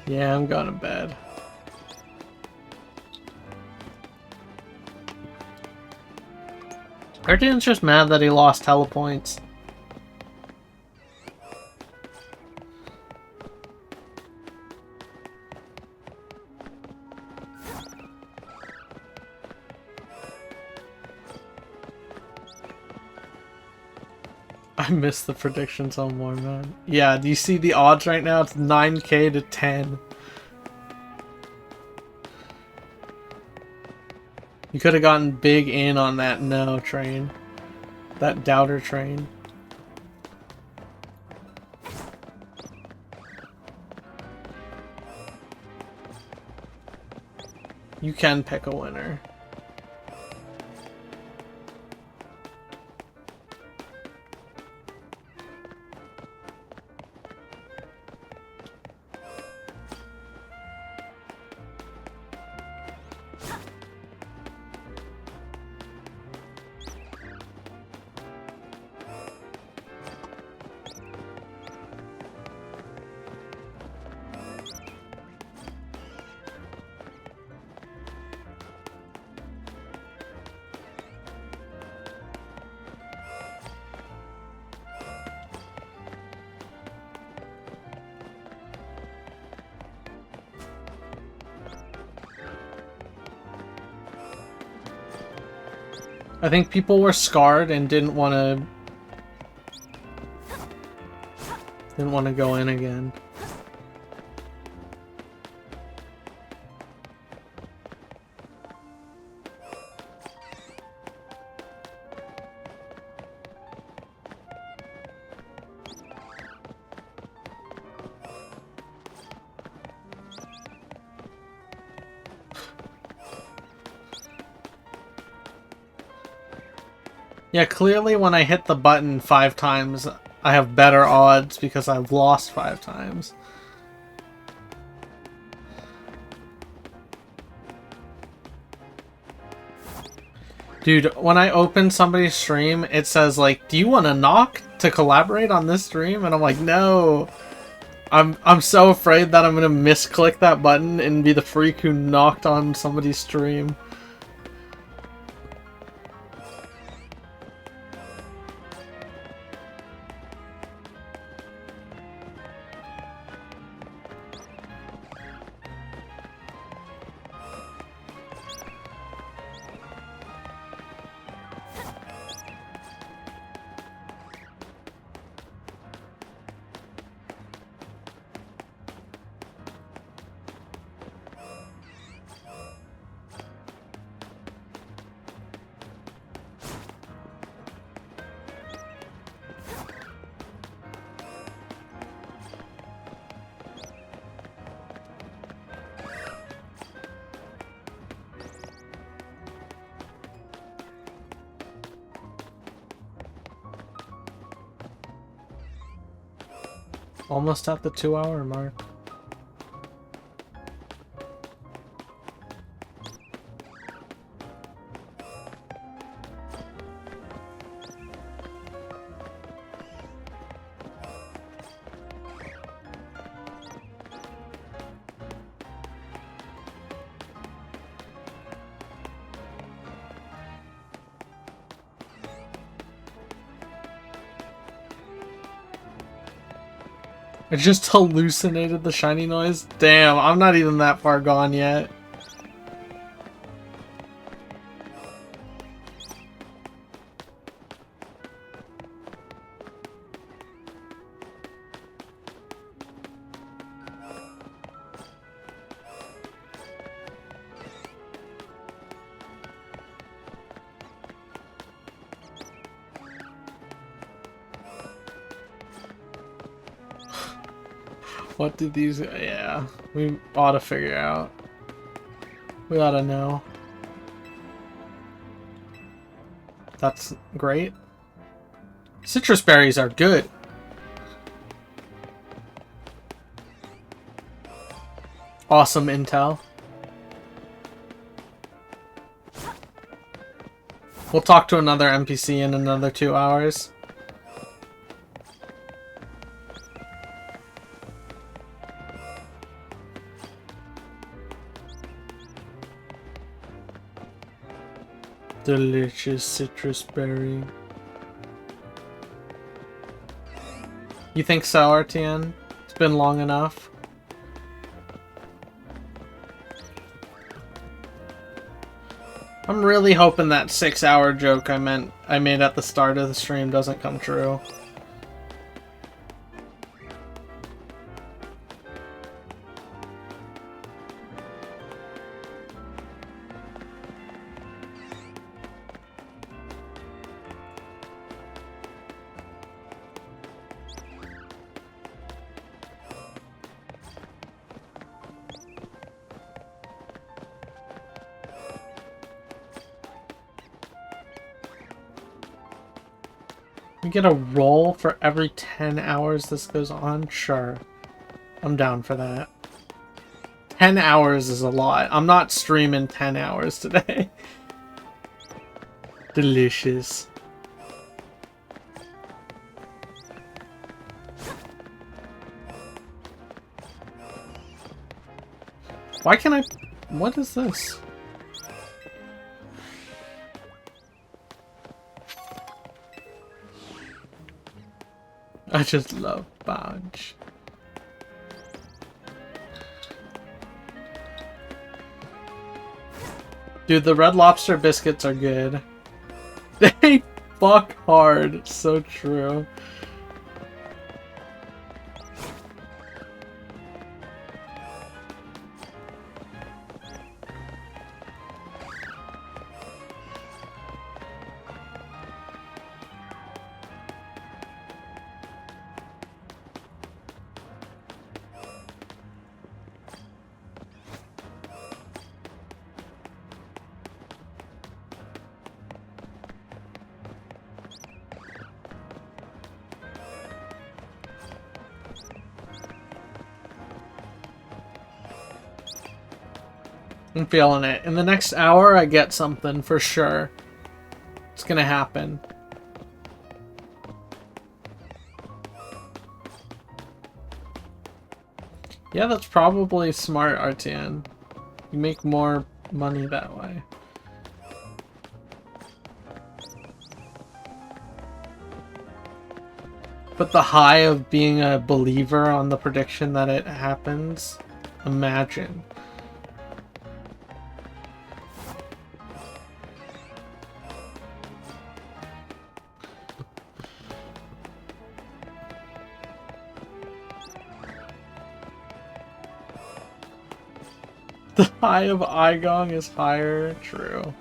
Yeah, I'm going to bed. Guardian's just mad that he lost telepoints. I missed the predictions on more, man. Yeah, do you see the odds right now? It's 9k to 10. You could have gotten big in on that no train. That doubter train. You can pick a winner. I think people were scarred and didn't want to go in again. Yeah, clearly when I hit the button 5 times, I have better odds because I've lost 5 times. Dude, when I open somebody's stream, it says like, "Do you want to knock to collaborate on this stream?" And I'm like, no. I'm so afraid that I'm gonna misclick that button and be the freak who knocked on somebody's stream. Almost at the 2-hour mark. I just hallucinated the shiny noise? Damn, I'm not even that far gone yet. What did these... Yeah, we ought to figure out. We ought to know. That's great. Citrus berries are good. Awesome intel. We'll talk to another NPC in another 2 hours. Delicious citrus berry. You think so, RTN? It's been long enough. I'm really hoping that 6-hour joke I made at the start of the stream doesn't come true. We get a roll for every 10 hours this goes on? Sure. I'm down for that. 10 hours is a lot. I'm not streaming 10 hours today. Delicious. Why can't I... What is this? I just love Bodge. Dude, the Red Lobster biscuits are good. They fuck hard. So true. I'm feeling it. In the next hour, I get something for sure. It's gonna happen. Yeah, that's probably smart, RTN. You make more money that way. But the high of being a believer on the prediction that it happens, imagine. The high of Igong is higher. True.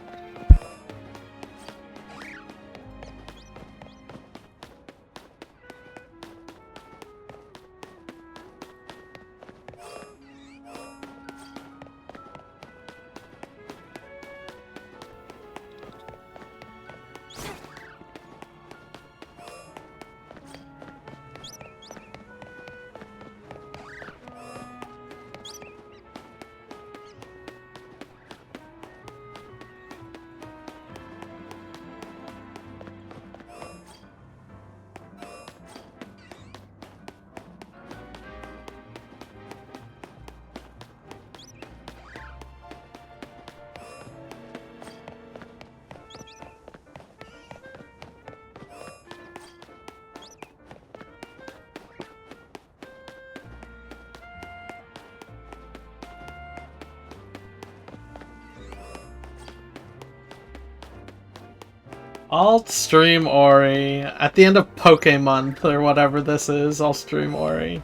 I'll stream Ori. At the end of Pokemonth, or whatever this is, I'll stream Ori.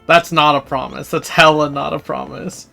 That's not a promise. That's hella not a promise.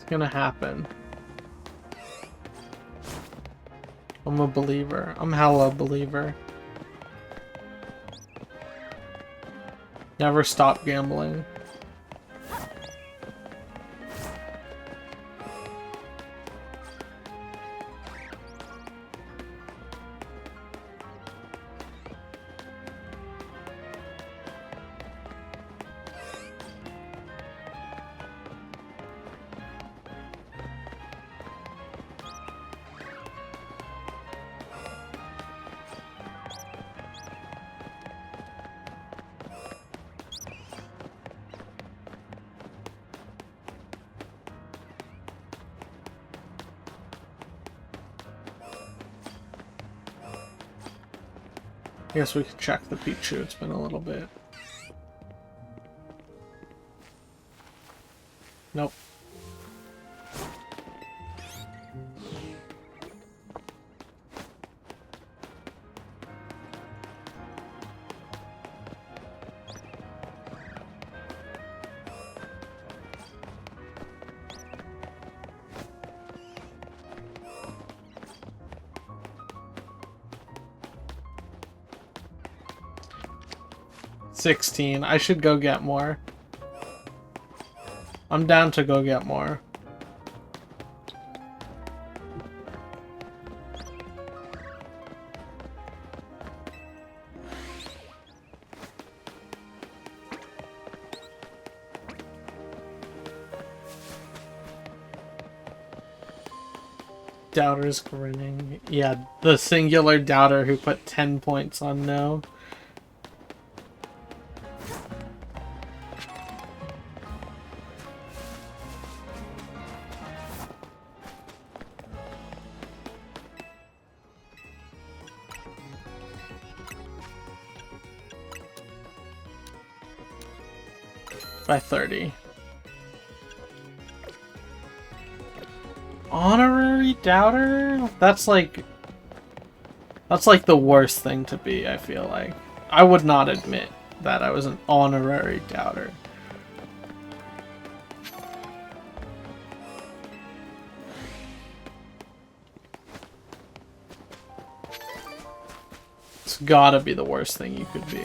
Gonna happen. I'm a believer. I'm hella a believer. Never stop gambling. I guess we could check the Pichu. It's been a little bit. Nope. $16. I should go get more. I'm down to go get more. Doubter's grinning. Yeah, the singular doubter who put 10 points on no. By 30. Honorary doubter? That's like the worst thing to be, I feel like. I would not admit that I was an honorary doubter. It's gotta be the worst thing you could be.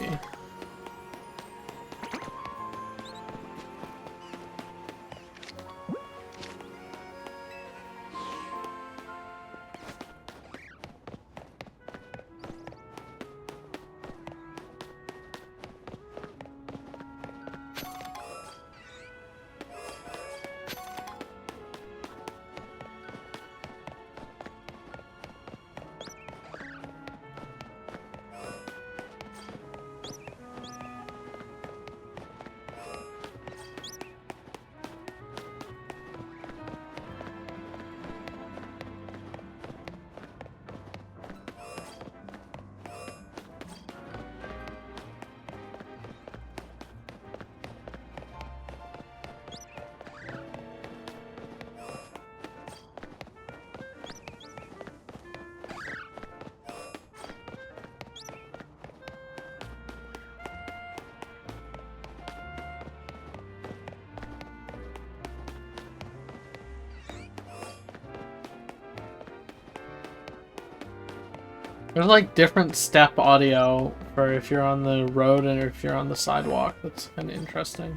There's like different step audio for if you're on the road and if you're on the sidewalk. That's kind of interesting.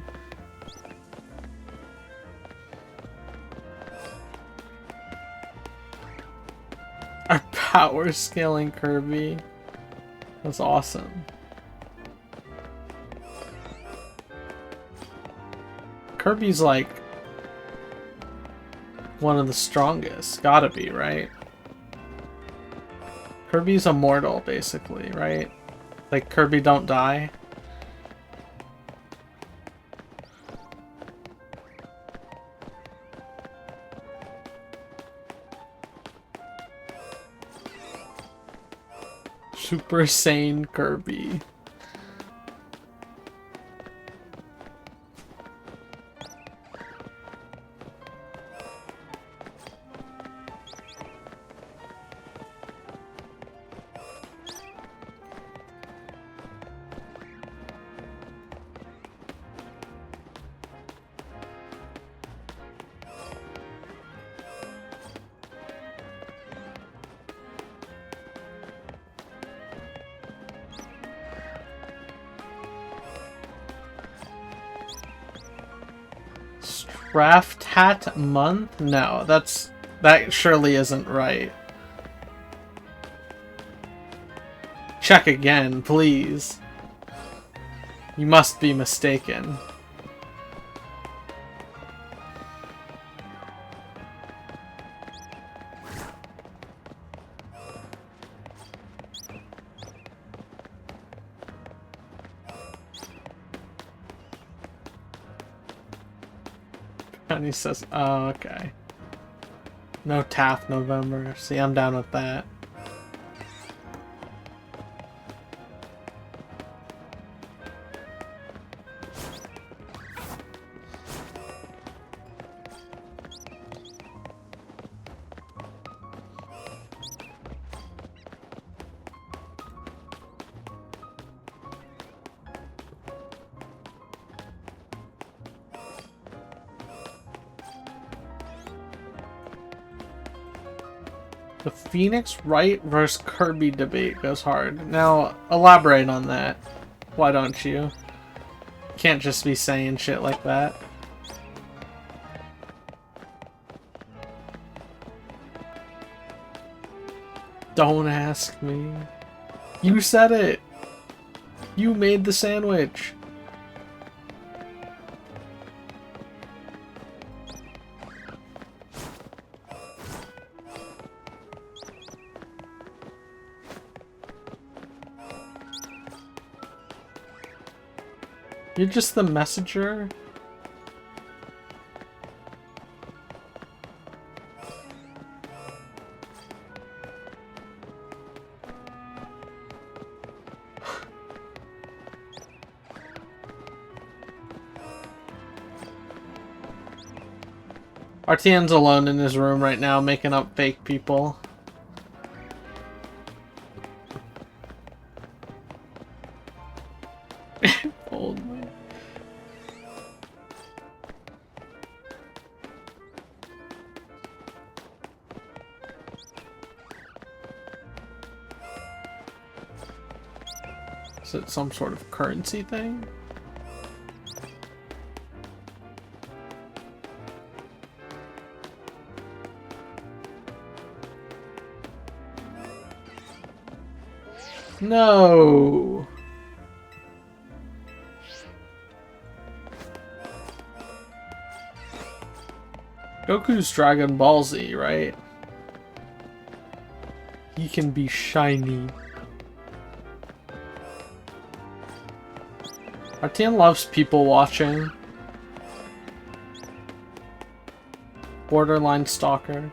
Our power scaling Kirby. That's awesome. Kirby's like one of the strongest. Gotta be, right? Kirby's immortal, basically, right? Like, Kirby don't die. Super Saiyan Kirby. Draft Hat Month? No, that surely isn't right. Check again, please. You must be mistaken. And he says, oh, okay. No Taft November. See, I'm down with that. The Phoenix Wright versus Kirby debate goes hard. Now, elaborate on that. Why don't you? Can't just be saying shit like that. Don't ask me. You said it! You made the sandwich! You're just the messenger? RTN's alone in his room right now making up fake people. Old man. Is it some sort of currency thing? No. Goku's Dragon Ball Z, right? He can be shiny. RTN loves people watching. Borderline stalker.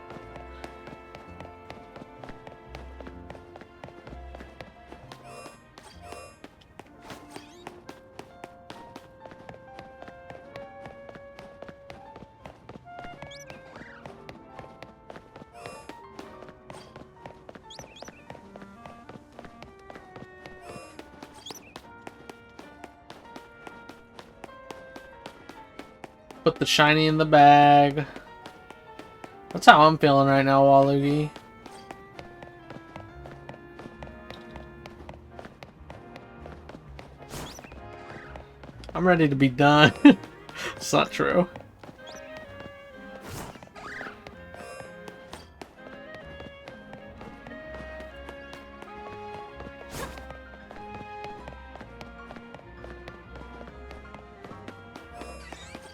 Put the shiny in the bag. That's how I'm feeling right now, Waluigi. I'm ready to be done. It's not true.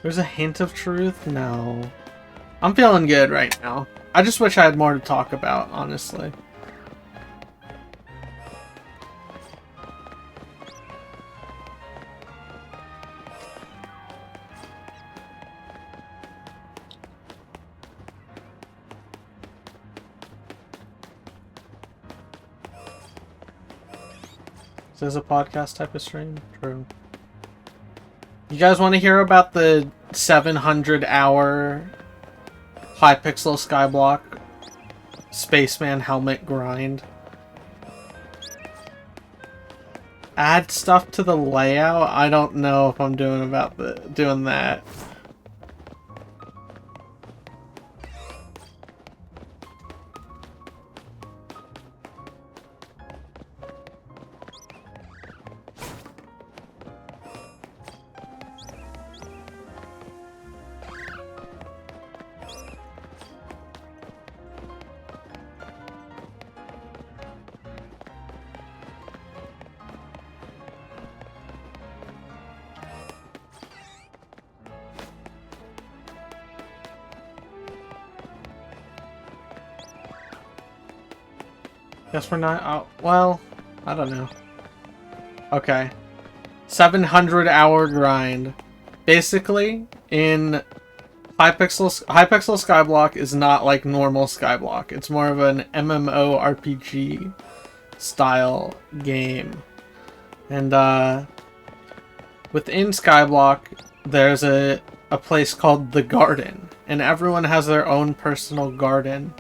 There's a hint of truth? No. I'm feeling good right now. I just wish I had more to talk about, honestly. Is this a podcast type of stream? True. You guys want to hear about the 700-hour Hypixel Skyblock Spaceman helmet grind? Add stuff to the layout? I don't know if I'm doing that. Guess we're not. Well, I don't know. Okay. 700-hour grind. Basically, in Hypixel Skyblock is not like normal Skyblock. It's more of an MMORPG style game. And within Skyblock, there's a place called the Garden. And everyone has their own personal garden.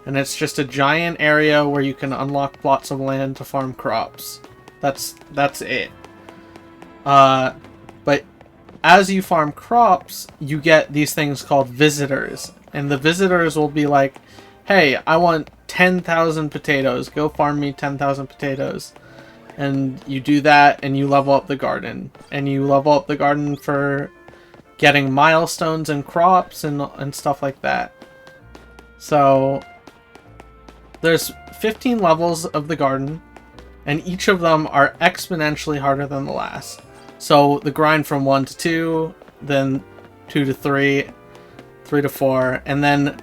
And it's just a giant area where you can unlock plots of land to farm crops. That's it. But as you farm crops, you get these things called visitors. And the visitors will be like, hey, I want 10,000 potatoes. Go farm me 10,000 potatoes. And you do that, and you level up the garden. And you level up the garden for getting milestones and crops and stuff like that. So there's 15 levels of the garden, and each of them are exponentially harder than the last. So the grind from 1 to 2, then 2 to 3, 3 to 4, and then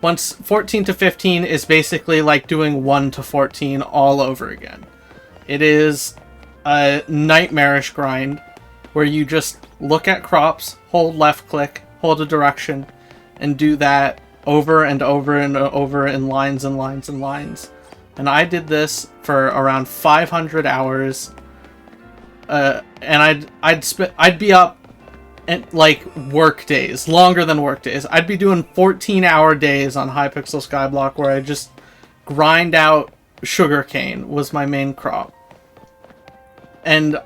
once 14 to 15 is basically like doing 1 to 14 all over again. It is a nightmarish grind where you just look at crops, hold left click, hold a direction, and do that over and over and over in lines and lines and lines. And I did this for around 500 hours. And I'd be up at like work days, longer than work days. I'd be doing 14-hour days on Hypixel Skyblock where I just grind out sugarcane was my main crop. And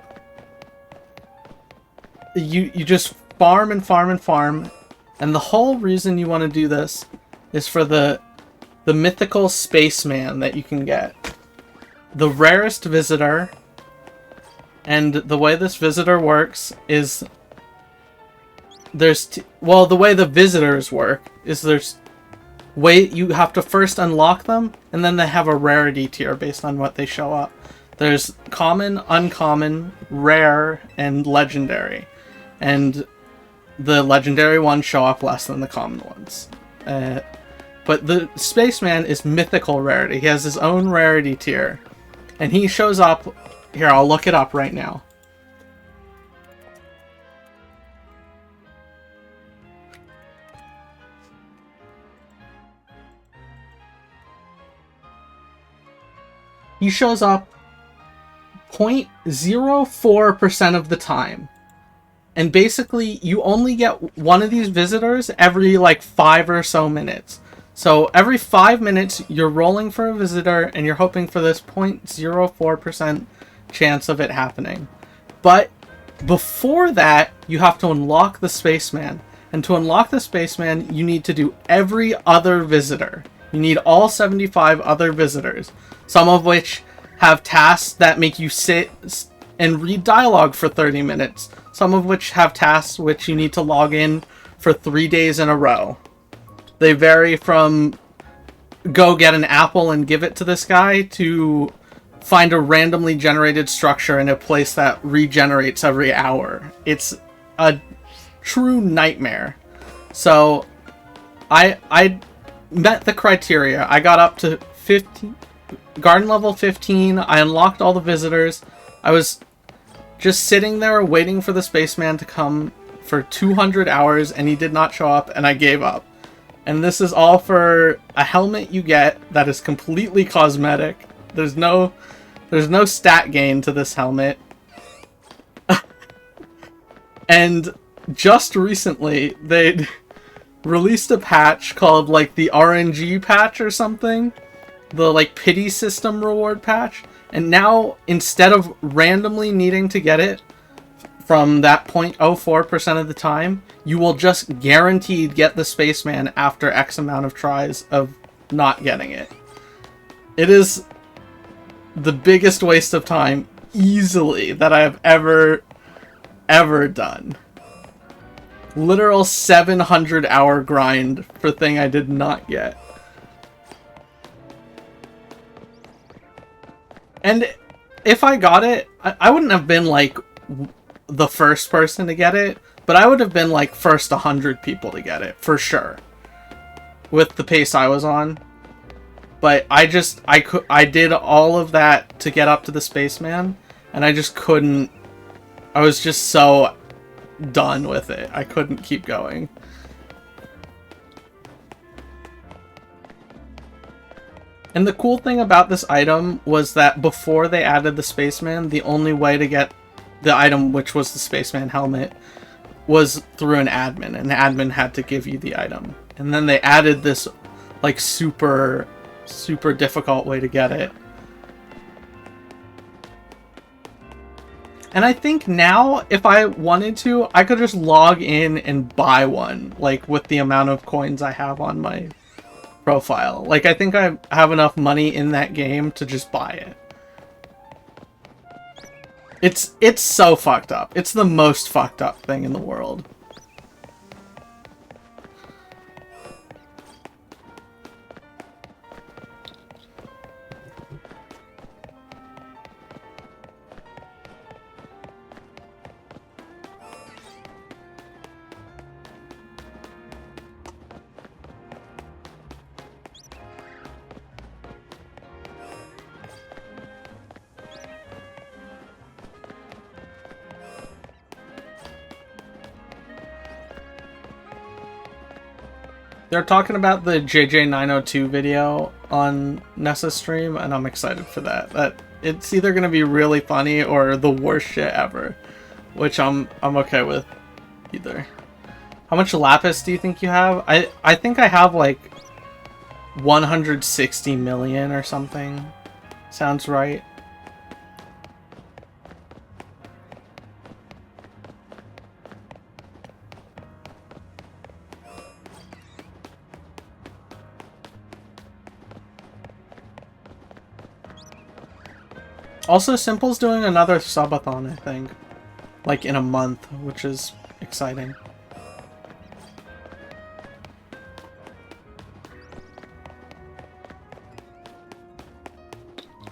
you just farm and farm and farm. And the whole reason you want to do this is for the mythical spaceman that you can get. The rarest visitor. And the way this visitor works is the way the visitors work is you have to first unlock them, and then they have a rarity tier based on what they show up. There's common, uncommon, rare, and legendary. And the legendary ones show up less than the common ones. But the spaceman is mythical rarity. He has his own rarity tier. And he shows up... Here, I'll look it up right now. He shows up 0.04% of the time. And basically, you only get one of these visitors every like 5 or so minutes. So every 5 minutes, you're rolling for a visitor and you're hoping for this 0.04% chance of it happening. But before that, you have to unlock the spaceman. And to unlock the spaceman, you need to do every other visitor. You need all 75 other visitors. Some of which have tasks that make you sit and read dialogue for 30 minutes, some of which have tasks which you need to log in for 3 days in a row. They vary from go get an apple and give it to this guy to find a randomly generated structure in a place that regenerates every hour. It's a true nightmare. So I met the criteria. I got up to 15 garden level 15. I unlocked all the visitors. I was just sitting there waiting for the spaceman to come for 200 hours, and he did not show up, and I gave up. And this is all for a helmet you get that is completely cosmetic. There's no stat gain to this helmet. And just recently, they released a patch called, like, the RNG patch or something. The, like, pity system reward patch. And now, instead of randomly needing to get it from that 0.04% of the time, you will just guaranteed get the spaceman after X amount of tries of not getting it. It is the biggest waste of time, easily, that I have ever done. Literal 700-hour grind for thing I did not get. And if I got it, I wouldn't have been, like, the first person to get it, but I would have been, like, first 100 people to get it, for sure. With the pace I was on. But I did all of that to get up to the spaceman, and I just couldn't. I was just so done with it. I couldn't keep going. And the cool thing about this item was that before they added the spaceman, the only way to get the item, which was the spaceman helmet, was through an admin. An admin had to give you the item. And then they added this, like, super difficult way to get it. And I think now, if I wanted to, I could just log in and buy one, like, with the amount of coins I have on my profile. Like, I think I have enough money in that game to just buy it. It's so fucked up. It's the most fucked up thing in the world. They're talking about the JJ902 video on Nessa's stream, and I'm excited for that. It's either going to be really funny or the worst shit ever, which I'm okay with either. How much lapis do you think you have? I think I have like 160 million or something. Sounds right. Also, Simple's doing another subathon, I think. Like, in a month, which is exciting.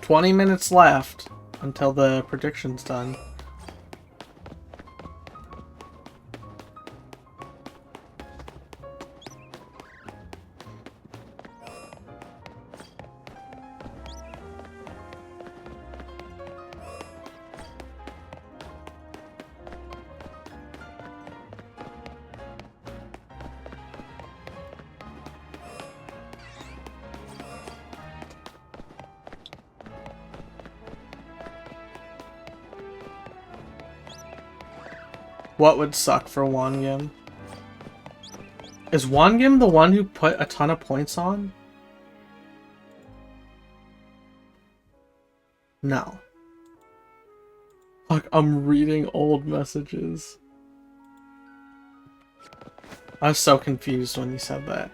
"20 minutes left until the prediction's done." What would suck for Wangim? Is Wangim the one who put a ton of points on? No. Fuck, I'm reading old messages. I was so confused when you said that.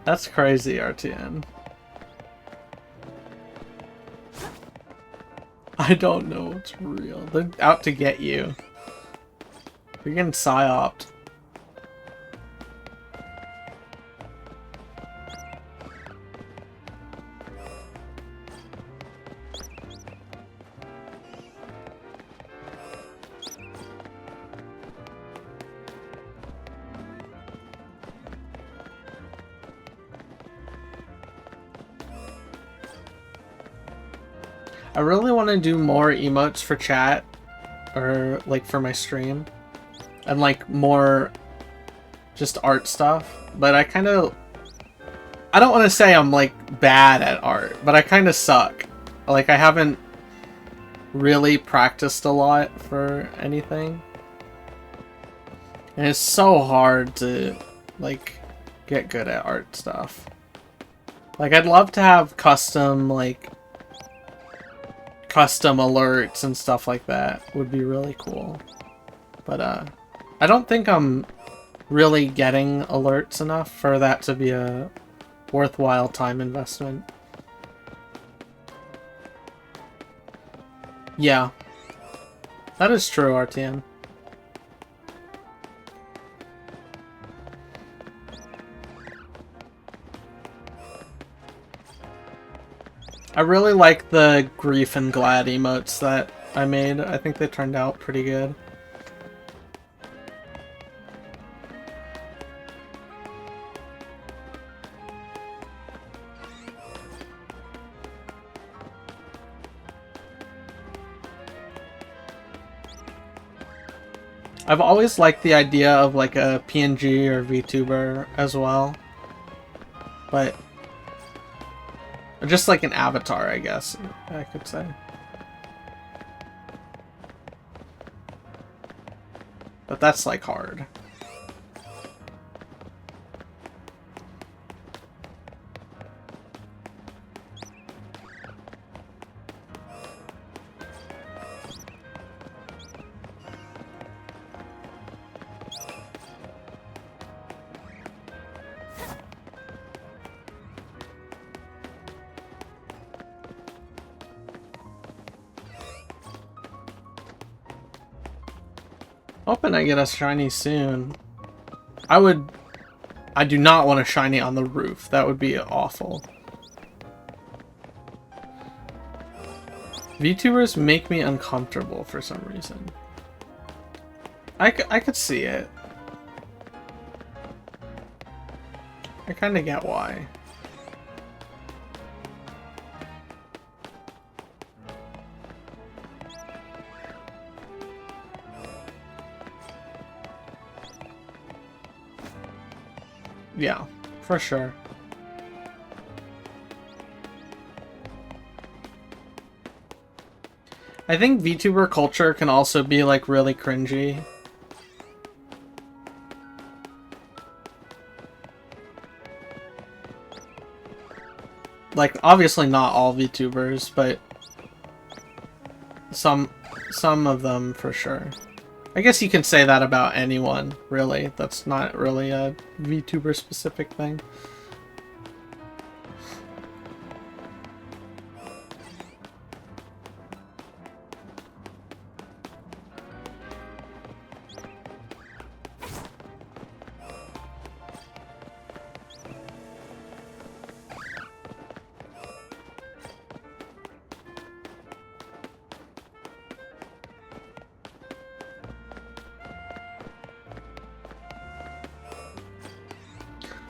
That's crazy, RTN. I don't know what's real. They're out to get you. You're getting psyoped. I really want to do more emotes for chat, or like for my stream, and like more just art stuff, but I don't want to say I'm like bad at art, but I kind of suck. Like I haven't really practiced a lot for anything, and it's so hard to like get good at art stuff. Like I'd love to have custom alerts and stuff like that. Would be really cool. But I don't think I'm really getting alerts enough for that to be a worthwhile time investment. Yeah. That is true, RTN. I really like the grief and glad emotes that I made. I think they turned out pretty good. I've always liked the idea of like a PNG or VTuber as well. But just like an avatar, I guess I could say. But that's like hard. Hoping I get a shiny soon. I do not want a shiny on the roof. That would be awful. VTubers make me uncomfortable for some reason. I could see it. I kind of get why. Yeah, for sure. I think VTuber culture can also be like really cringy. Like obviously not all VTubers, but some of them for sure. I guess you can say that about anyone, really. That's not really a VTuber specific thing.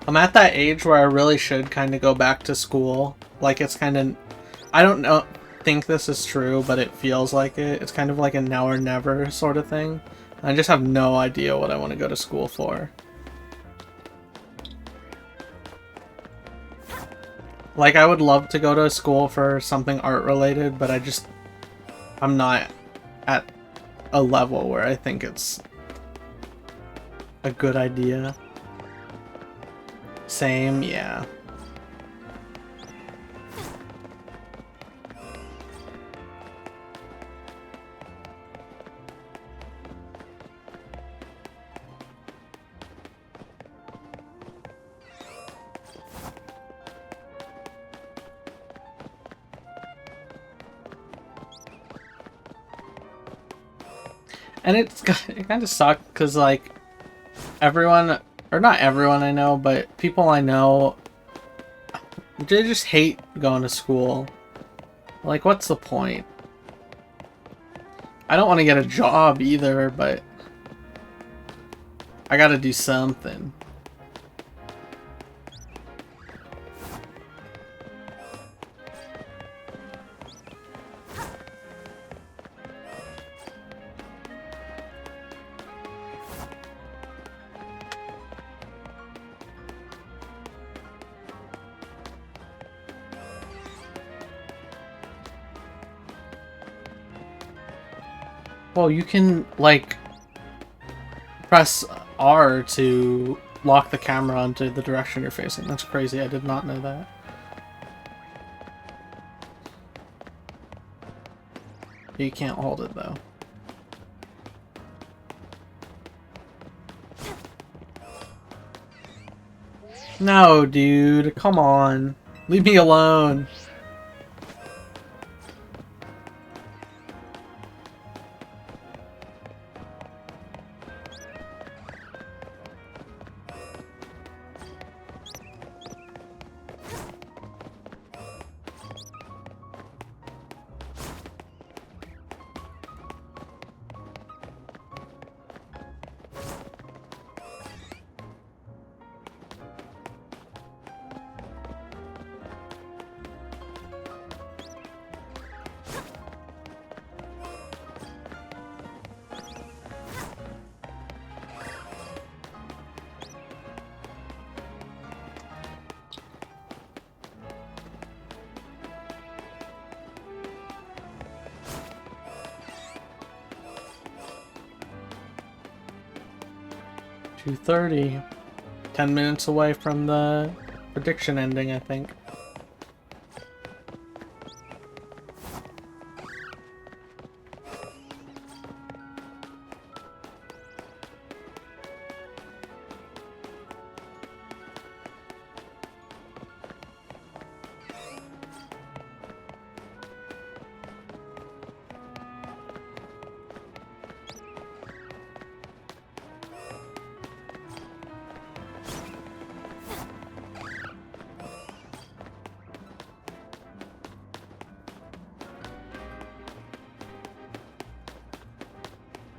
I'm at that age where I really should kind of go back to school. Like, it's kind of... I don't know, think this is true, but it feels like it. It's kind of like a now or never sort of thing. I just have no idea what I want to go to school for. Like, I would love to go to school for something art-related, but I'm not at a level where I think it's a good idea. Same, yeah. And it kind of sucked because, like, everyone, or not everyone I know, but people I know, they just hate going to school. Like, what's the point? I don't want to get a job either, but I gotta do something. Well, you can, like, press R to lock the camera onto the direction you're facing. That's crazy. I did not know that. You can't hold it, though. No, dude. Come on. Leave me alone. .2:30. 10 minutes away from the prediction ending, I think.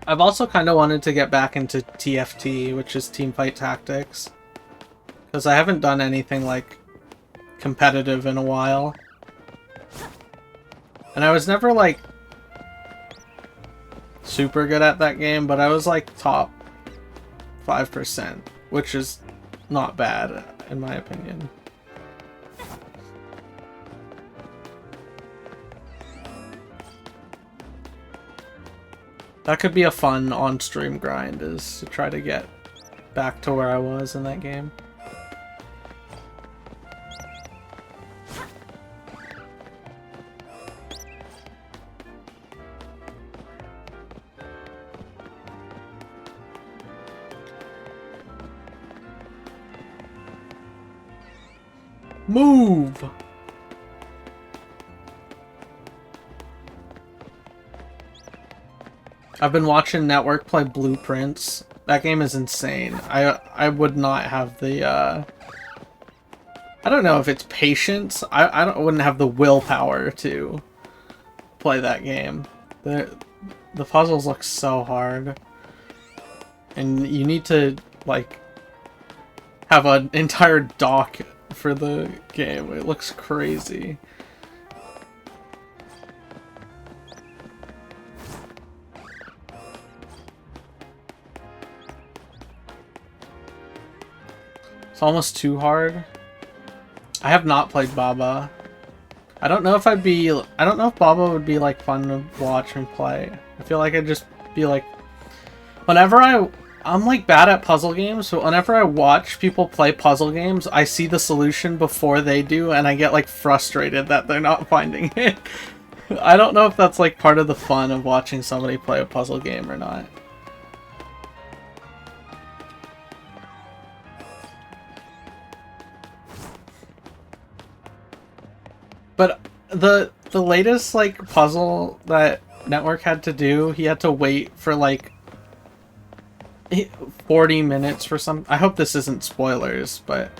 I've also kind of wanted to get back into TFT, which is Teamfight Tactics, because I haven't done anything like competitive in a while. And I was never like super good at that game, but I was like top 5%, which is not bad in my opinion. That could be a fun on-stream grind, is to try to get back to where I was in that game. Move! I've been watching Network play Blueprints. That game is insane. I would not have the I don't know if it's patience. I wouldn't have the willpower to play that game. The puzzles look so hard. And you need to like have an entire dock for the game. It looks crazy. It's almost too hard. I have not played Baba. I don't know if Baba would be like fun to watch and play. I feel like I'd just be like, whenever I'm like bad at puzzle games, so whenever I watch people play puzzle games, I see the solution before they do, and I get like frustrated that they're not finding it. I don't know if that's like part of the fun of watching somebody play a puzzle game or not. But the latest like puzzle that Network had to do, he had to wait for like 40 minutes for some. I hope this isn't spoilers, but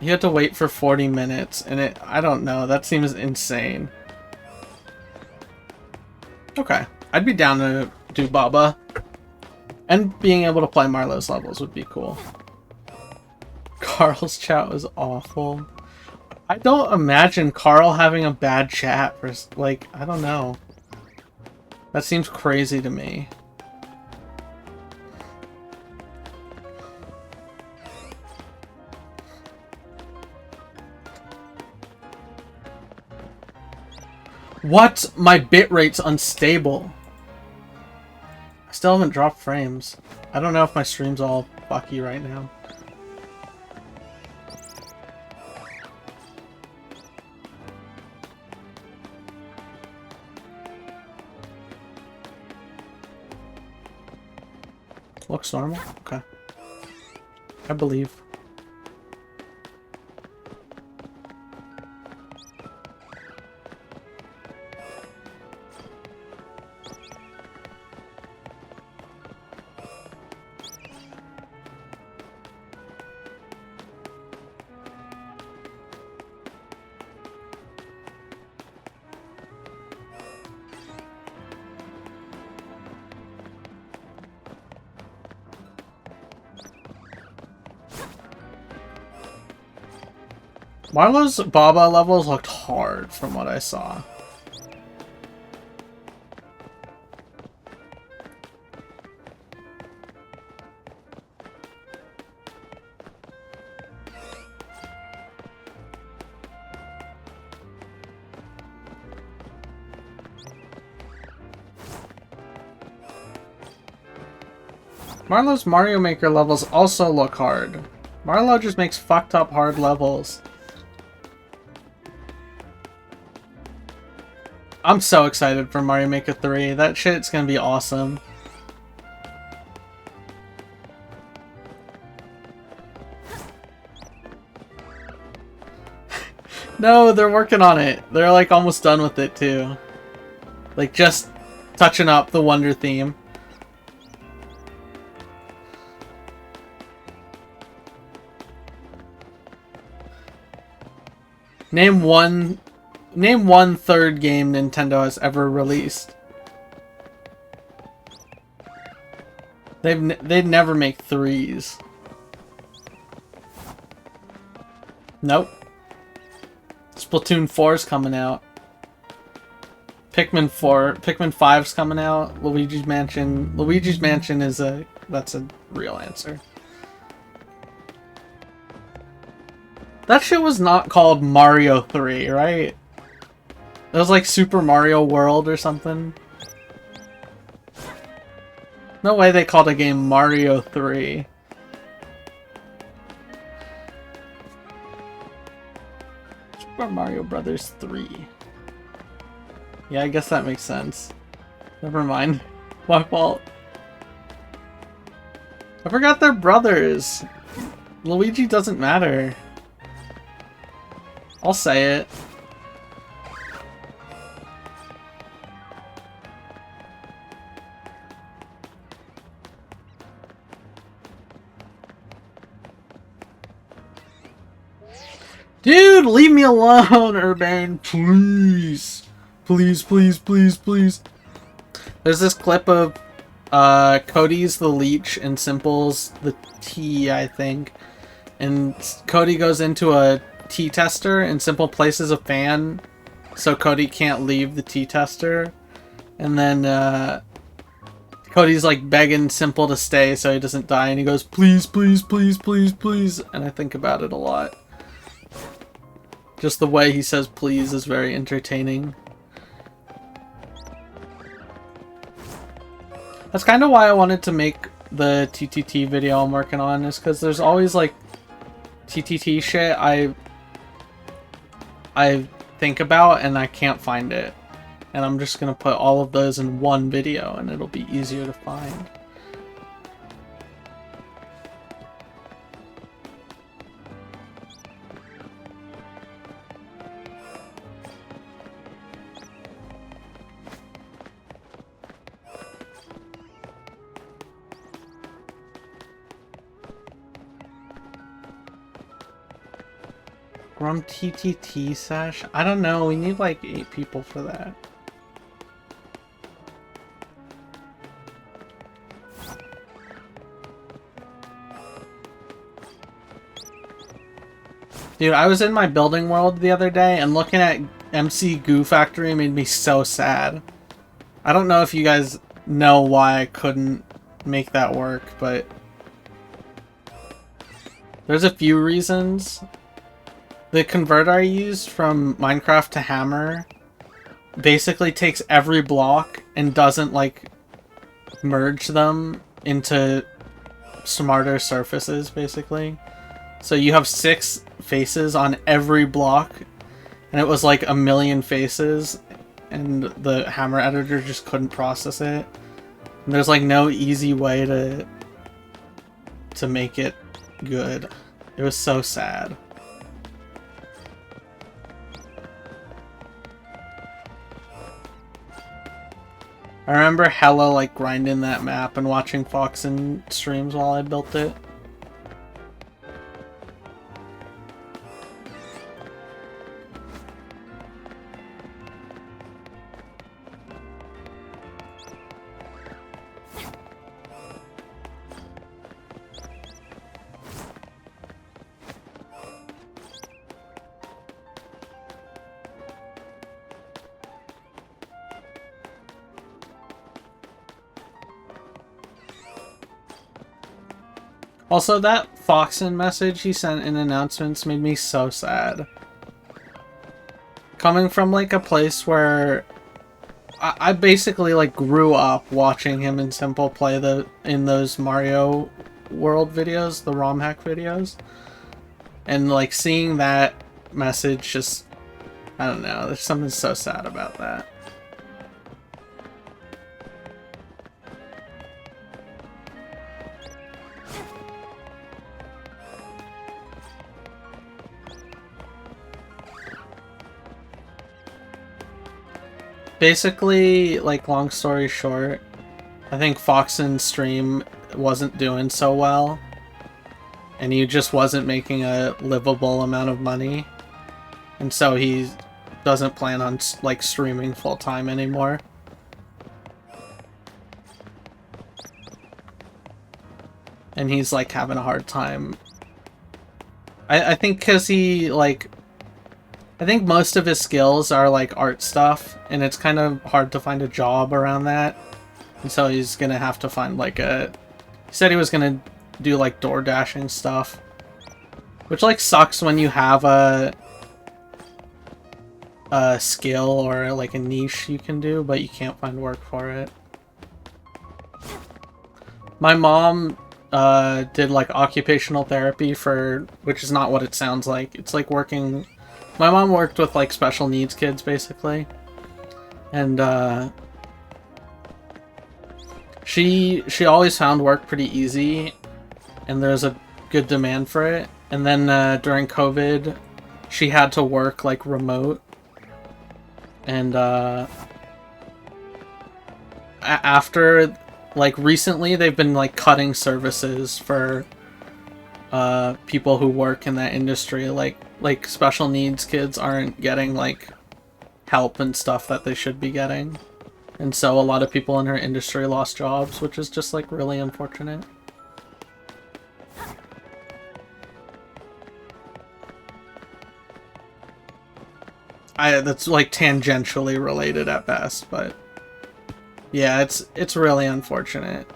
you had to wait for 40 minutes, and I don't know, that seems insane. Okay, I'd be down to do Baba. And being able to play Marlo's levels would be cool. Carl's chat was awful. I don't imagine Carl having a bad chat for, like, I don't know. That seems crazy to me. What? My bitrate's unstable. I still haven't dropped frames. I don't know if my stream's all fucky right now. Looks normal? Okay. I believe. Marlo's Baba levels looked hard from what I saw. Marlo's Mario Maker levels also look hard. Marlo just makes fucked up hard levels. I'm so excited for Mario Maker 3. That shit's gonna be awesome. No, they're working on it. They're like almost done with it too. Like just touching up the Wonder theme. Name one third game Nintendo has ever released. They'd never make threes. Nope. Splatoon 4's coming out. Pikmin 5's coming out. Luigi's Mansion is that's a real answer. That shit was not called Mario 3, right? It was like Super Mario World or something. No way they called a game Mario 3. Super Mario Brothers 3. Yeah, I guess that makes sense. Never mind. My fault. I forgot they're brothers. Luigi doesn't matter. I'll say it. Dude, leave me alone, Urban. Please. Please, please, please, please. There's this clip of Cody's the Leech and Simple's the T, I think. And Cody goes into a T tester and Simple places a fan so Cody can't leave the T tester. And then Cody's like begging Simple to stay so he doesn't die, and he goes, please, please, please, please, please. And I think about it a lot. Just the way he says please is very entertaining. That's kind of why I wanted to make the TTT video I'm working on, is because there's always like TTT shit I think about and I can't find it. And I'm just gonna put all of those in one video and it'll be easier to find. Rum TTT sesh? I don't know, we need like 8 people for that. Dude, I was in my building world the other day and looking at MC Goo Factory made me so sad. I don't know if you guys know why I couldn't make that work, but there's a few reasons. The converter I used from Minecraft to Hammer basically takes every block and doesn't like merge them into smarter surfaces, basically. So you have 6 faces on every block, and it was like 1,000,000 faces, and the Hammer editor just couldn't process it. And there's like no easy way to make it good. It was so sad. I remember hella like grinding that map and watching Foxen streams while I built it. Also, that Foxen message he sent in announcements made me so sad. Coming from like a place where I basically like grew up watching him and Simple play in those Mario World videos, the ROM hack videos. And like seeing that message just, I don't know, there's something so sad about that. Basically, like, long story short, I think Foxen's stream wasn't doing so well, and he just wasn't making a livable amount of money, and so he doesn't plan on, like, streaming full-time anymore. And he's, like, having a hard time. I think because he, like... I think most of his skills are like art stuff, and it's kind of hard to find a job around that. And so he's gonna have to find like a... He said he was gonna do like door dashing stuff. Which like sucks when you have a skill or like a niche you can do, but you can't find work for it. My mom did like occupational therapy which is not what it sounds like. It's like working... My mom worked with, like, special needs kids, basically. And, she always found work pretty easy, and there's a good demand for it. And then, during COVID, she had to work, like, remote. And, after, like, recently, they've been, like, cutting services for, people who work in that industry, like special needs kids aren't getting like help and stuff that they should be getting, and so a lot of people in her industry lost jobs, which is just like really unfortunate. That's like tangentially related at best, but yeah, it's really unfortunate.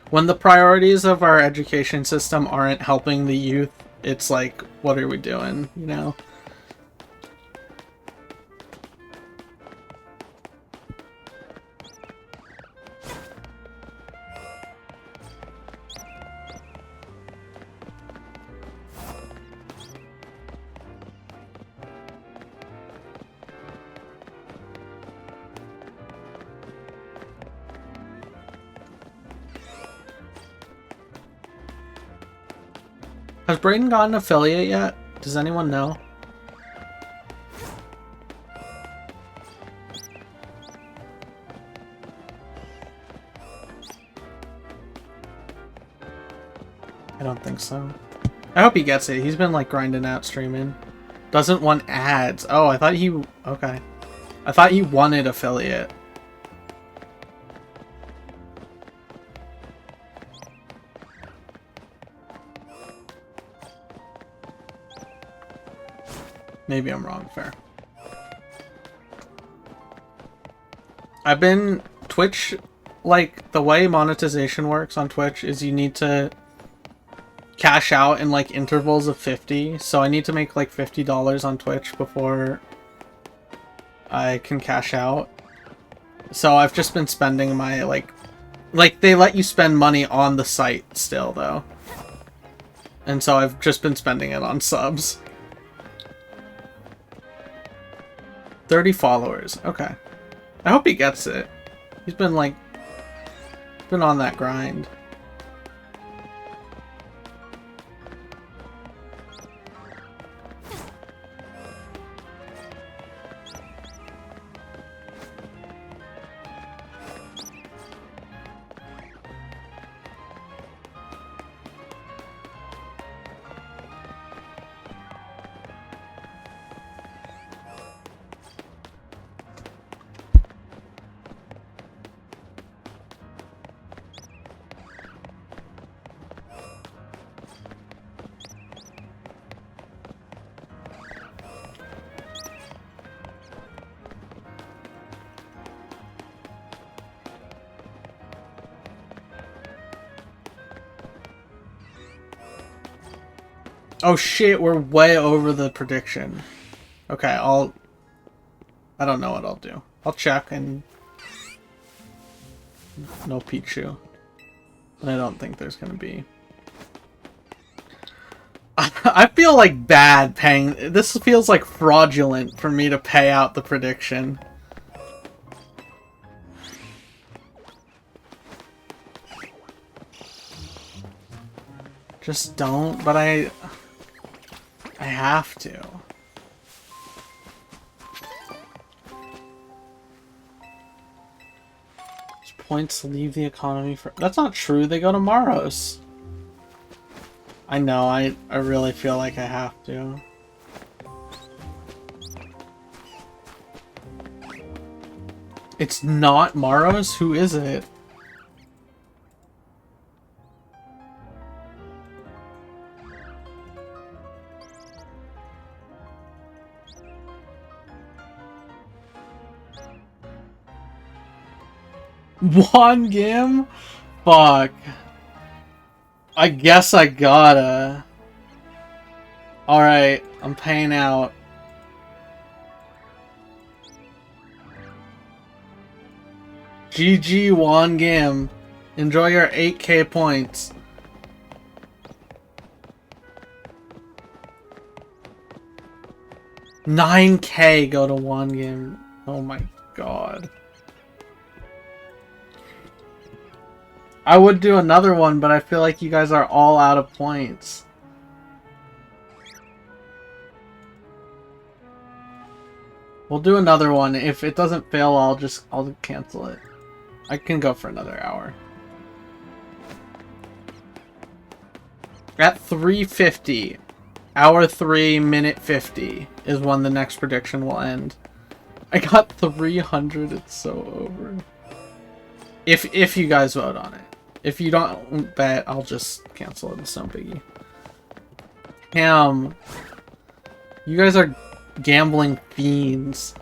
When the priorities of our education system aren't helping the youth, it's like, what are we doing, you know? Has Brayden gotten an affiliate yet? Does anyone know? I don't think so. I hope he gets it. He's been like grinding out streaming. Doesn't want ads. Oh, I thought he... Okay. I thought he wanted affiliate. Maybe I'm wrong. Fair. I've been... Twitch... Like, the way monetization works on Twitch is you need to cash out in, like, intervals of 50. So I need to make, like, $50 on Twitch before I can cash out. So I've just been spending my, like, they let you spend money on the site still, though. And so I've just been spending it on subs. 30 followers. Okay. I hope he gets it. He's been, like, been on that grind. Oh shit, we're way over the prediction. Okay, I don't know what I'll do. I'll check and... No Pichu. I don't think there's gonna be... I feel like bad paying... This feels like fraudulent for me to pay out the prediction. Just don't, but I have to. Points leave the economy for... That's not true, they go to Maros. I know, I really feel like I have to. It's not Maros? Who is it? One game? Fuck. I guess I gotta. Alright, I'm paying out. GG one game. Enjoy your 8k points. $9k go to one game. Oh my god. I would do another one, but I feel like you guys are all out of points. We'll do another one. If it doesn't fail, I'll cancel it. I can go for another hour. At 3:50, hour 3, minute 50 is when the next prediction will end. I got 300. It's so over. If you guys vote on it. If you don't bet, I'll just cancel it. It's no biggie. Damn. You guys are gambling fiends.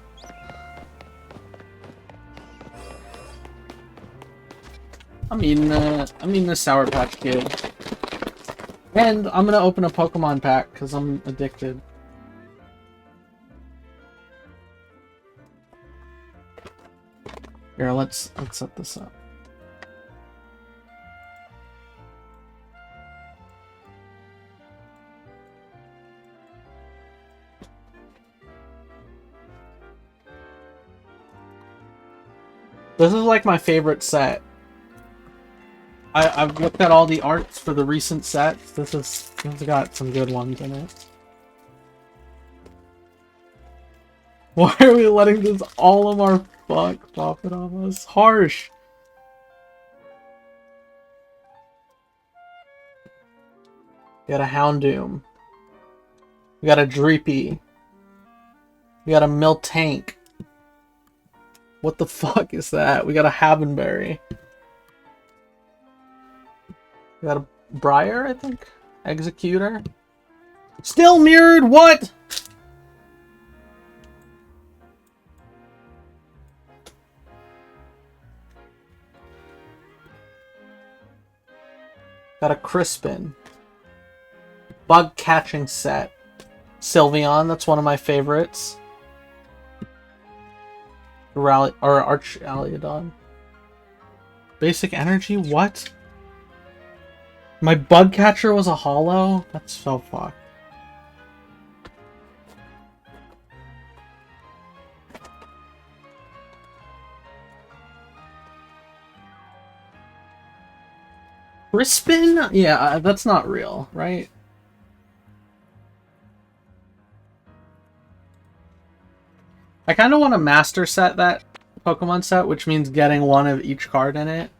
I'm eating the Sour Patch Kid. And I'm gonna open a Pokemon pack because I'm addicted. Here, let's set this up. This is like my favorite set. I've looked at all the arts for the recent sets. This has got some good ones in it. Why are we letting this all of our fuck profit on us? Harsh. We got a Houndoom. We got a Dreepy. We got a Miltank. What the fuck is that? We got a Havenberry. We got a Briar, I think? Executor. Still mirrored, what? Got a Crispin. Bug catching set. Sylveon, that's one of my favorites. Rally or Arch-Aliadon. Basic energy, what? My bug catcher was a holo? That's so fucked. Crispin? Yeah, that's not real, right? I kind of want to master set that Pokemon set, which means getting one of each card in it.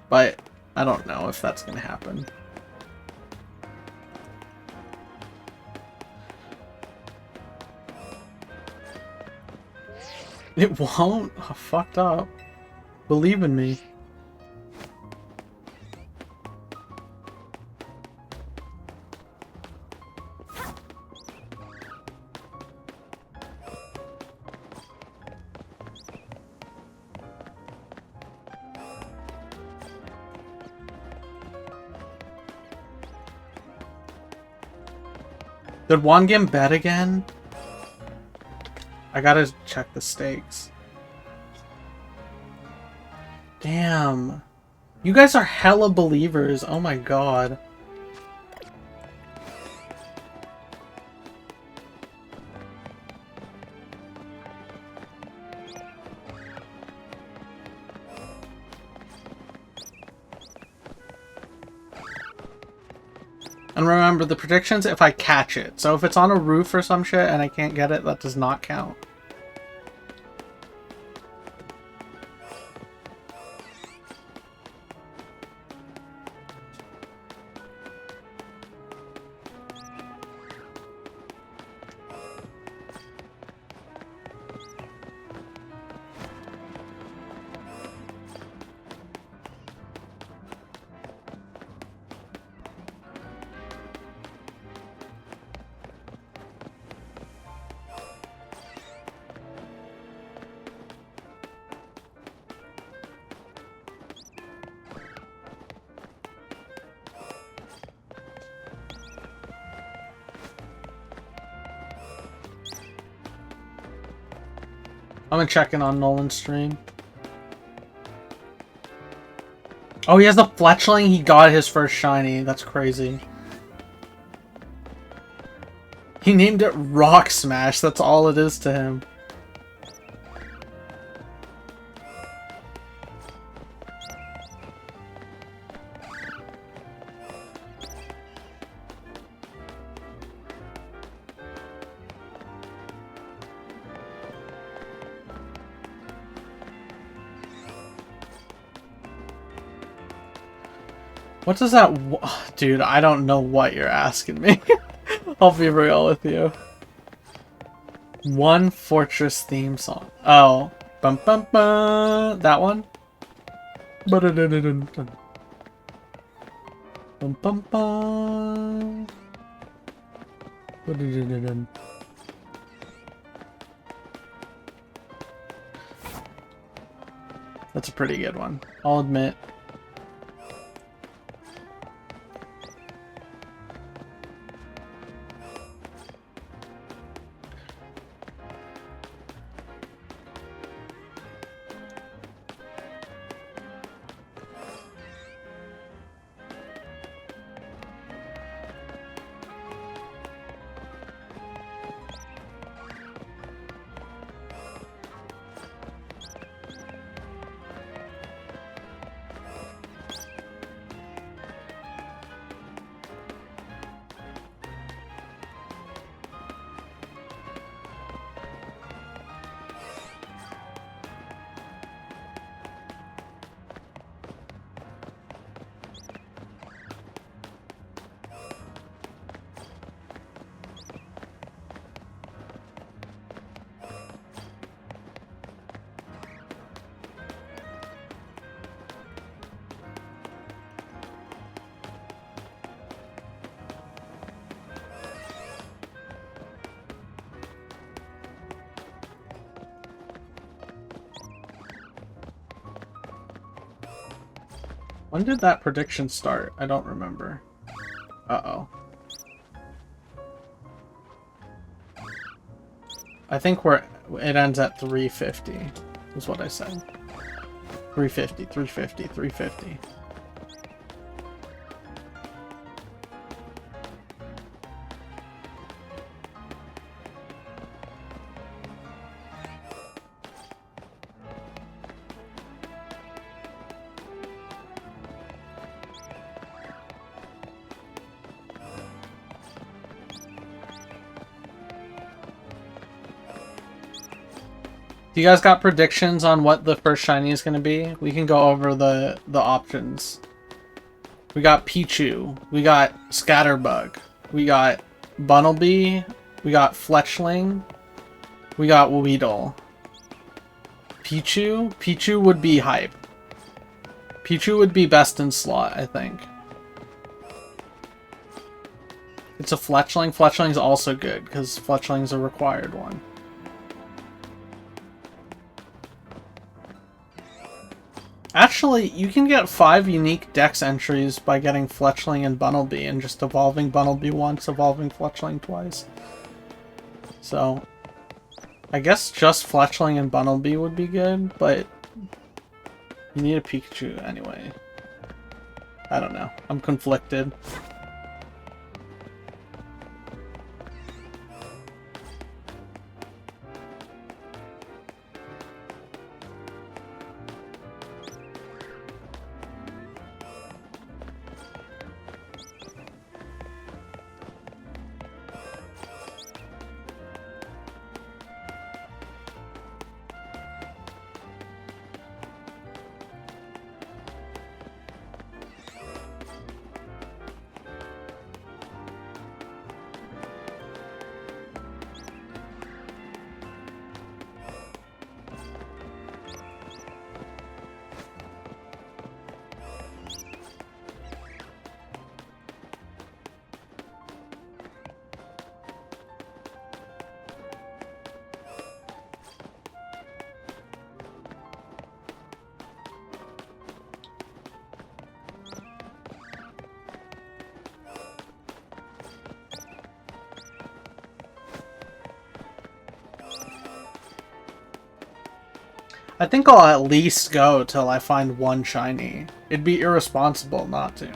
But I don't know if that's going to happen. It won't? Oh, fucked up. Believe in me. Did Wangam bet again? I gotta check the stakes. Damn. You guys are hella believers. Oh my god. And remember, the prediction's if I catch it. So if it's on a roof or some shit and I can't get it, that does not count. I'm gonna check in on Nolan's stream. Oh, he has the Fletchling? He got his first shiny. That's crazy. He named it Rock Smash. That's all it is to him. What does that... Dude, I don't know what you're asking me. I'll be real with you. One Fortress theme song. Oh. Bum bum bum. That one? Bum bum bum. That's a pretty good one, I'll admit. When did that prediction start? I don't remember. Uh-oh. I think it ends at 350, is what I said. 350, 350, 350. You guys got predictions on what the first shiny is going to be? We can go over the options. We got Pichu. We got Scatterbug. We got Bunnelby. We got Fletchling. We got Weedle. Pichu? Pichu would be hype. Pichu would be best in slot, I think. It's a Fletchling. Fletchling's also good, because Fletchling's a required one. Actually, you can get 5 unique dex entries by getting Fletchling and Bunnelby and just evolving Bunnelby once, evolving Fletchling twice. So, I guess just Fletchling and Bunnelby would be good, but you need a Pikachu anyway. I don't know. I'm conflicted. I think I'll at least go till I find one shiny. It'd be irresponsible not to.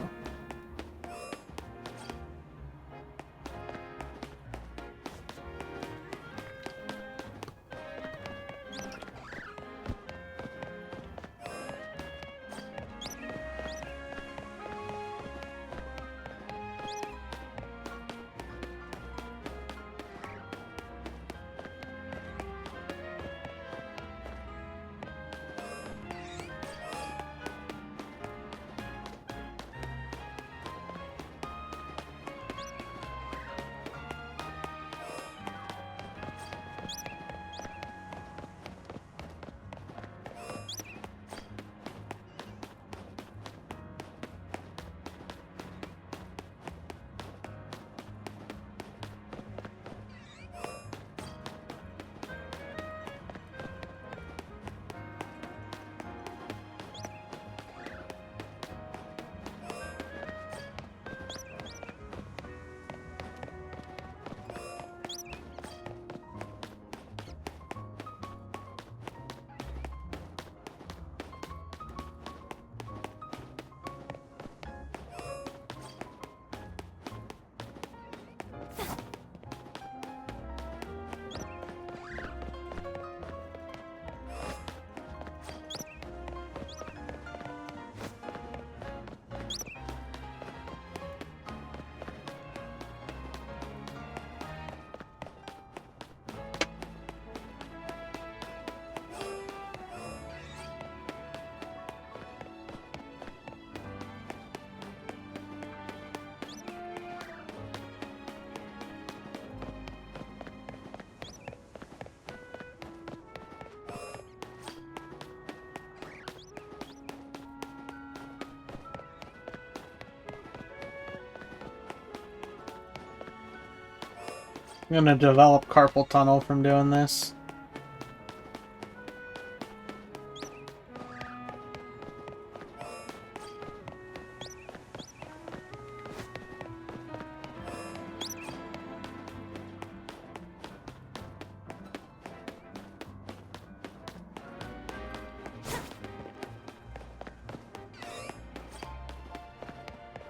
I'm gonna develop carpal tunnel from doing this.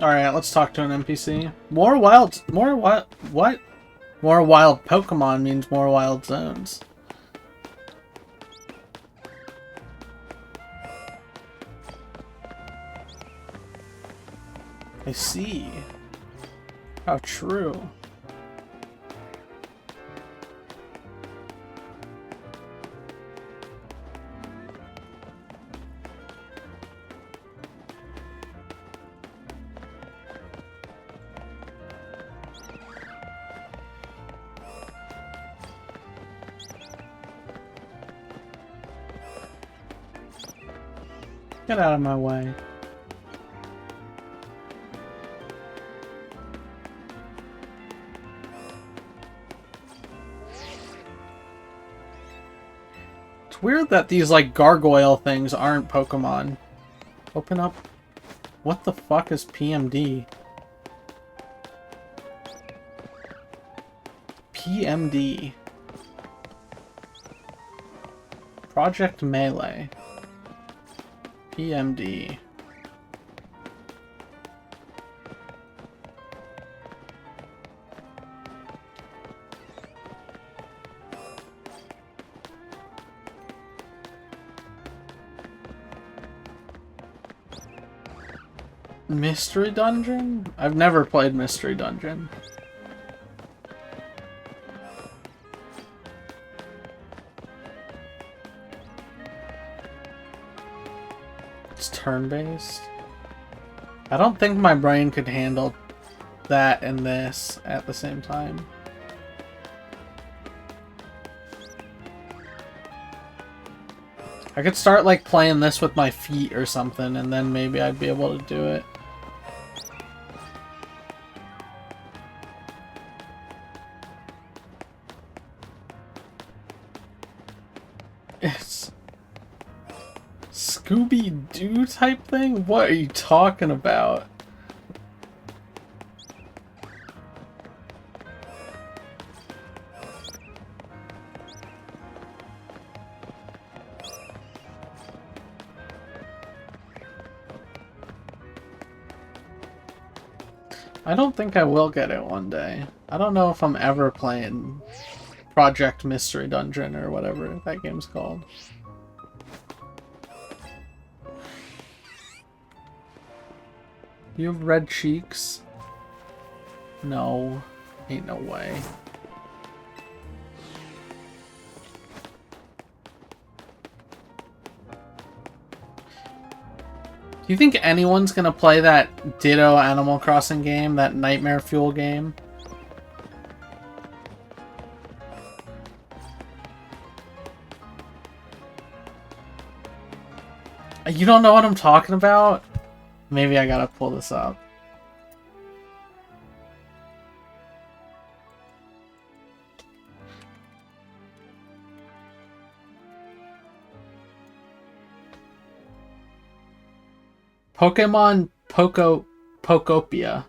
Alright, let's talk to an NPC. More wild... More wild... What? More wild Pokemon means more wild zones. I see. How true. Get out of my way. It's weird that these, like, gargoyle things aren't Pokemon. Open up. What the fuck is PMD? PMD. Project Melee. PMD. Mystery Dungeon? I've never played Mystery Dungeon. It's turn-based. I don't think my brain could handle that and this at the same time. I could start like playing this with my feet or something, and then maybe I'd be able to do it. It's Scooby-Doo type thing? What are you talking about? I don't think I will get it one day. I don't know if I'm ever playing Project Mystery Dungeon or whatever that game's called. You have red cheeks? No. Ain't no way. Do you think anyone's gonna play that Ditto Animal Crossing game, that Nightmare Fuel game? You don't know what I'm talking about? Maybe I gotta pull this up. Pokemon Pokopia.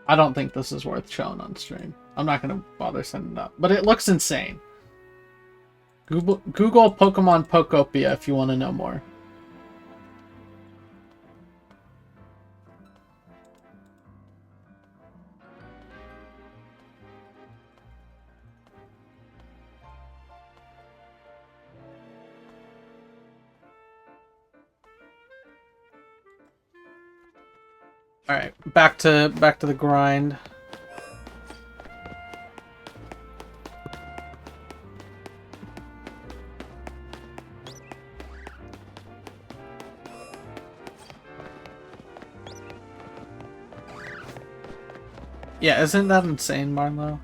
I don't think this is worth showing on stream. I'm not gonna bother sending it up, but it looks insane. Google Pokemon Pokopia if you want to know more. All right, back to the grind. Yeah, isn't that insane, Marlo?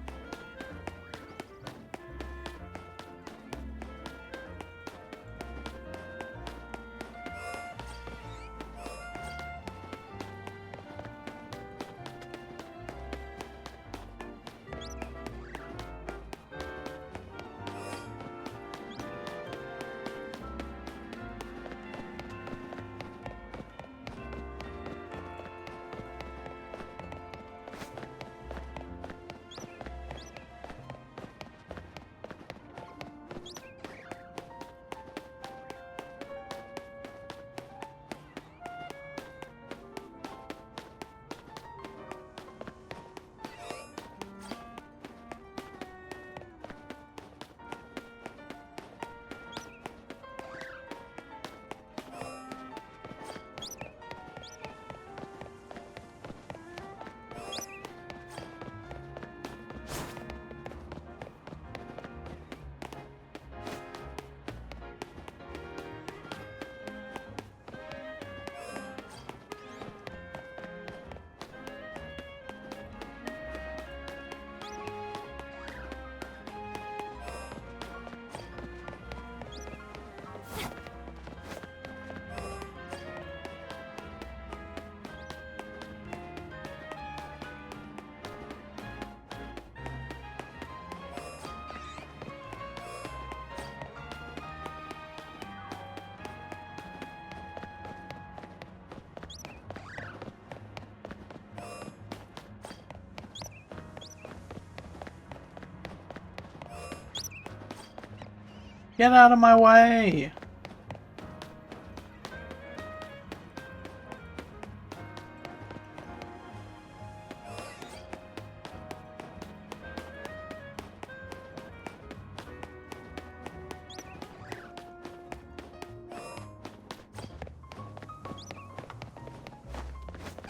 Get out of my way!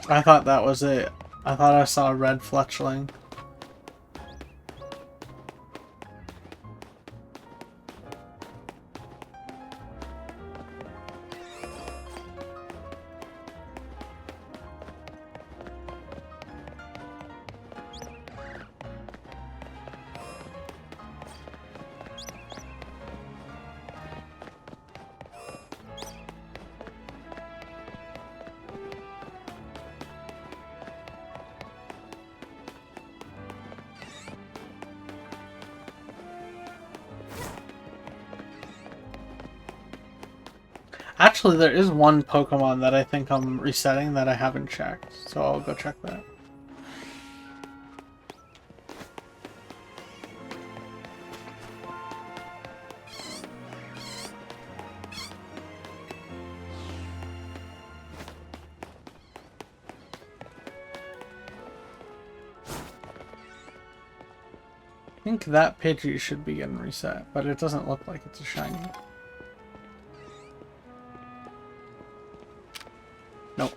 I thought that was it. I thought I saw a red fletchling. Actually, there is one Pokemon that I think I'm resetting that I haven't checked, so I'll go check that. I think that Pidgey should be getting reset, but it doesn't look like it's a shiny. Nope.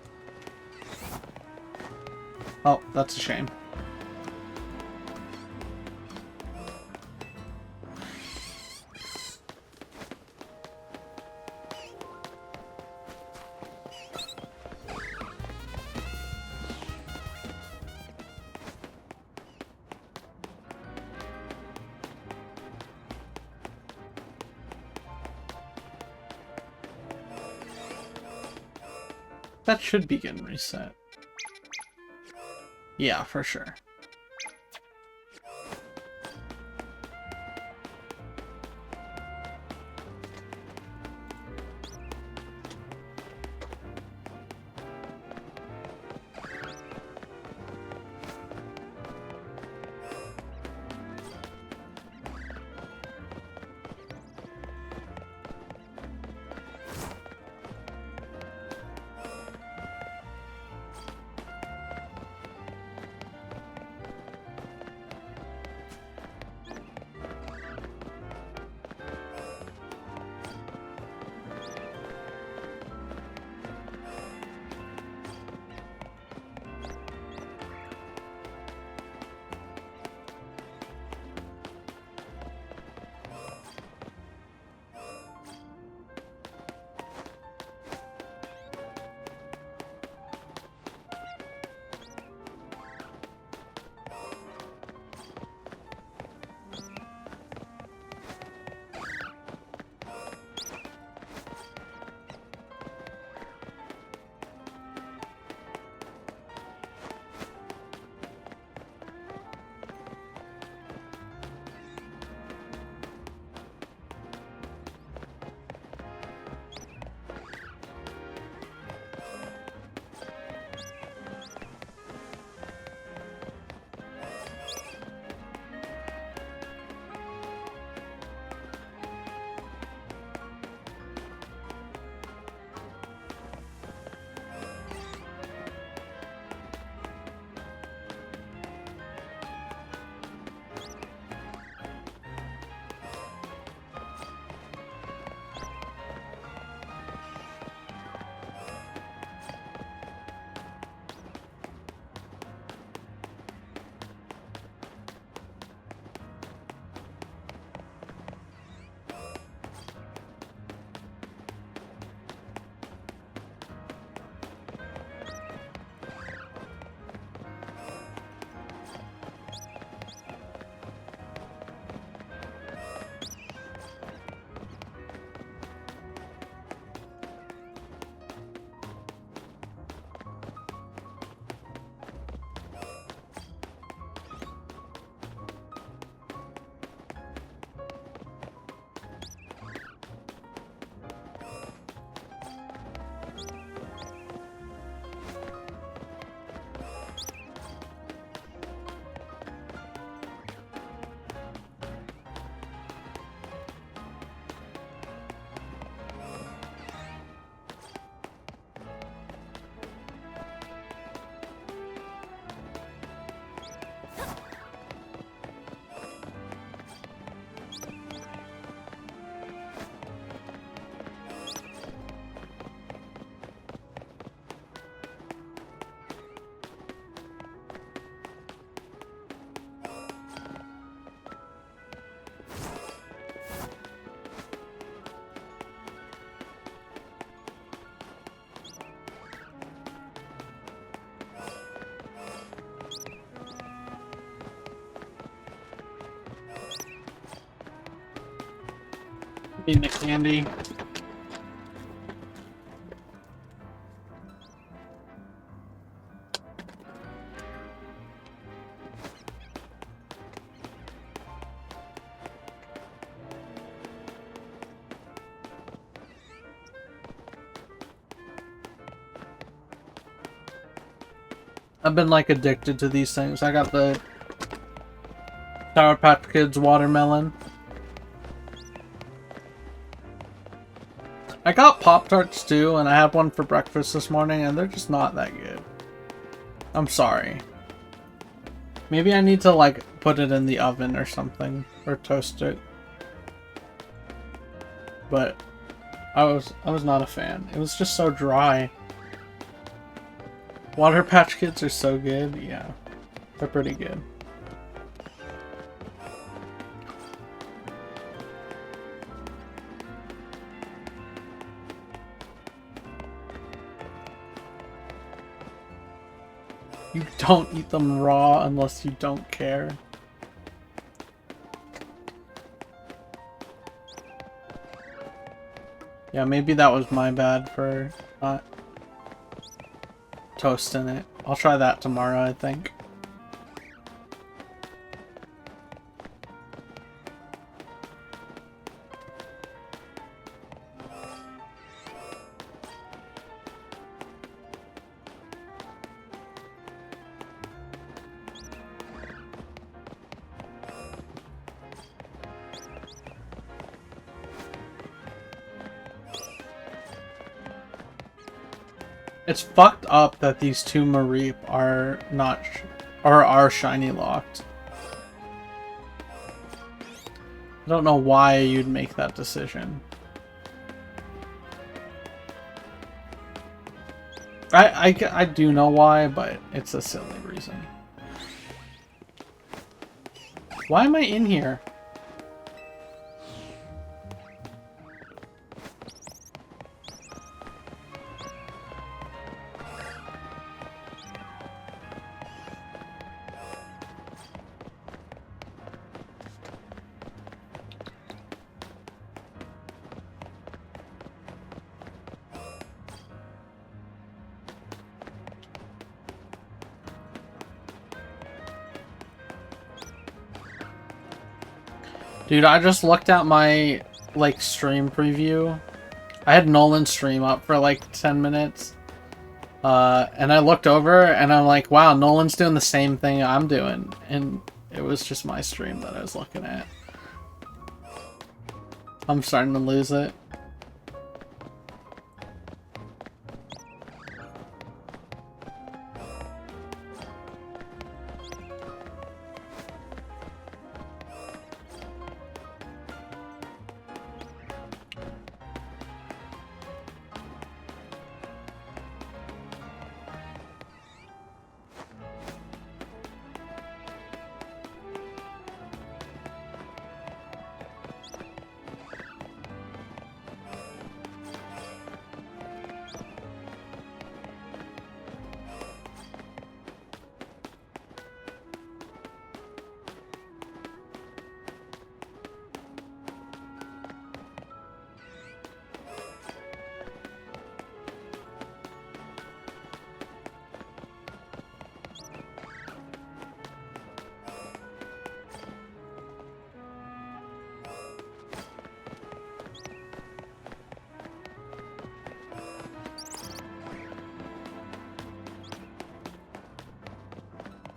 Oh, that's a shame. That should be getting reset. Yeah, for sure. Eating the candy. I've been like addicted to these things. I got the Sour Patch Kids watermelon. I got Pop-Tarts too, and I had one for breakfast this morning, and they're just not that good. I'm sorry. Maybe I need to like put it in the oven or something, or toast it. But I was not a fan. It was just so dry. Water Patch Kids are so good. Yeah, they're pretty good. You don't eat them raw unless you don't care. Yeah, maybe that was my bad for not toasting it. I'll try that tomorrow, I think. It's fucked up that these two Mareep are not, or are shiny locked. I don't know why you'd make that decision. I do know why, but it's a silly reason. Why am I in here? Dude, I just looked at my, like, stream preview. I had Nolan's stream up for, like, 10 minutes. And I looked over, and I'm like, wow, Nolan's doing the same thing I'm doing. And it was just my stream that I was looking at. I'm starting to lose it.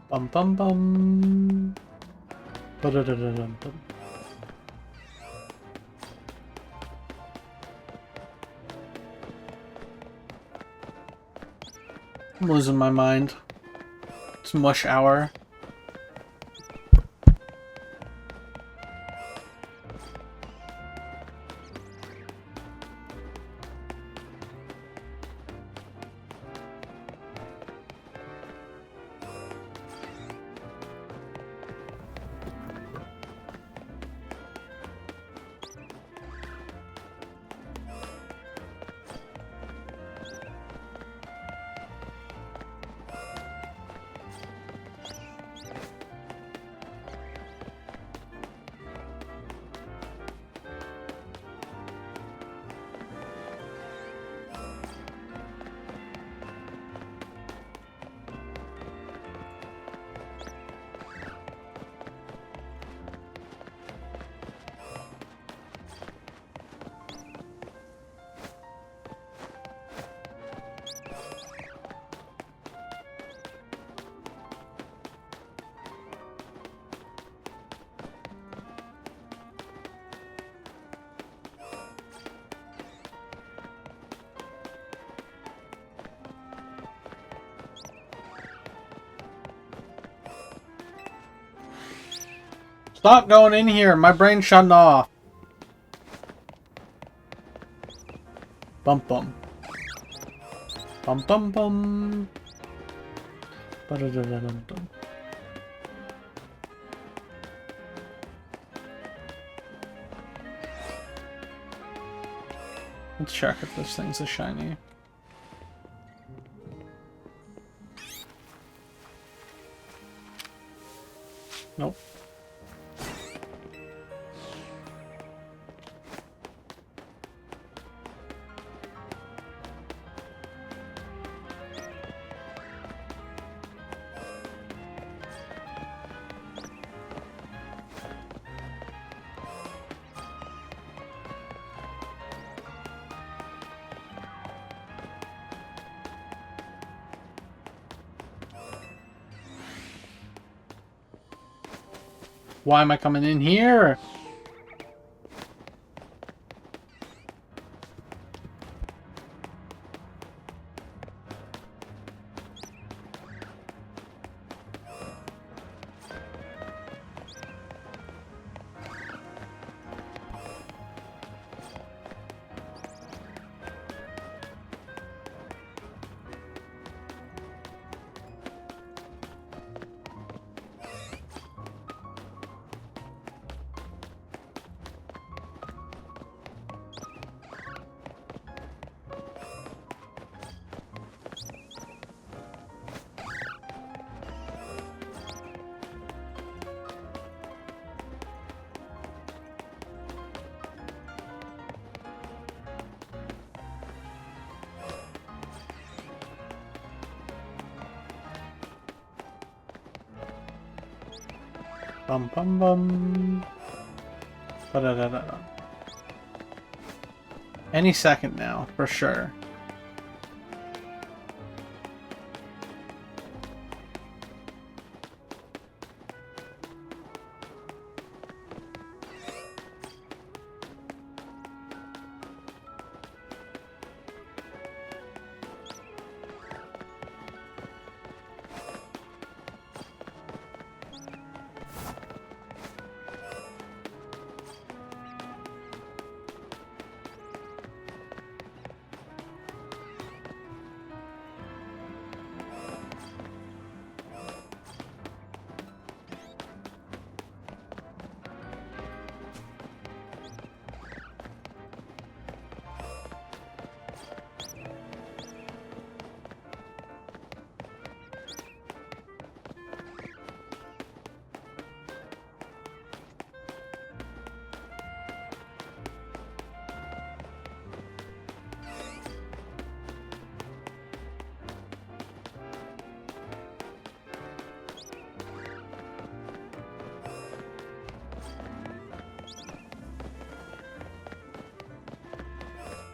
Bum bum bum. Ba-da-da-da-dum-dum. I'm losing my mind. It's mush hour. Stop going in here. My brain's shutting off. Bum bum. Bum bum bum. Ba-da-da-da-dum-dum. Let's check if this thing's a shiny. Nope. Why am I coming in here? Bum bum bum. Ba-da-da-da-da. Any second now, for sure.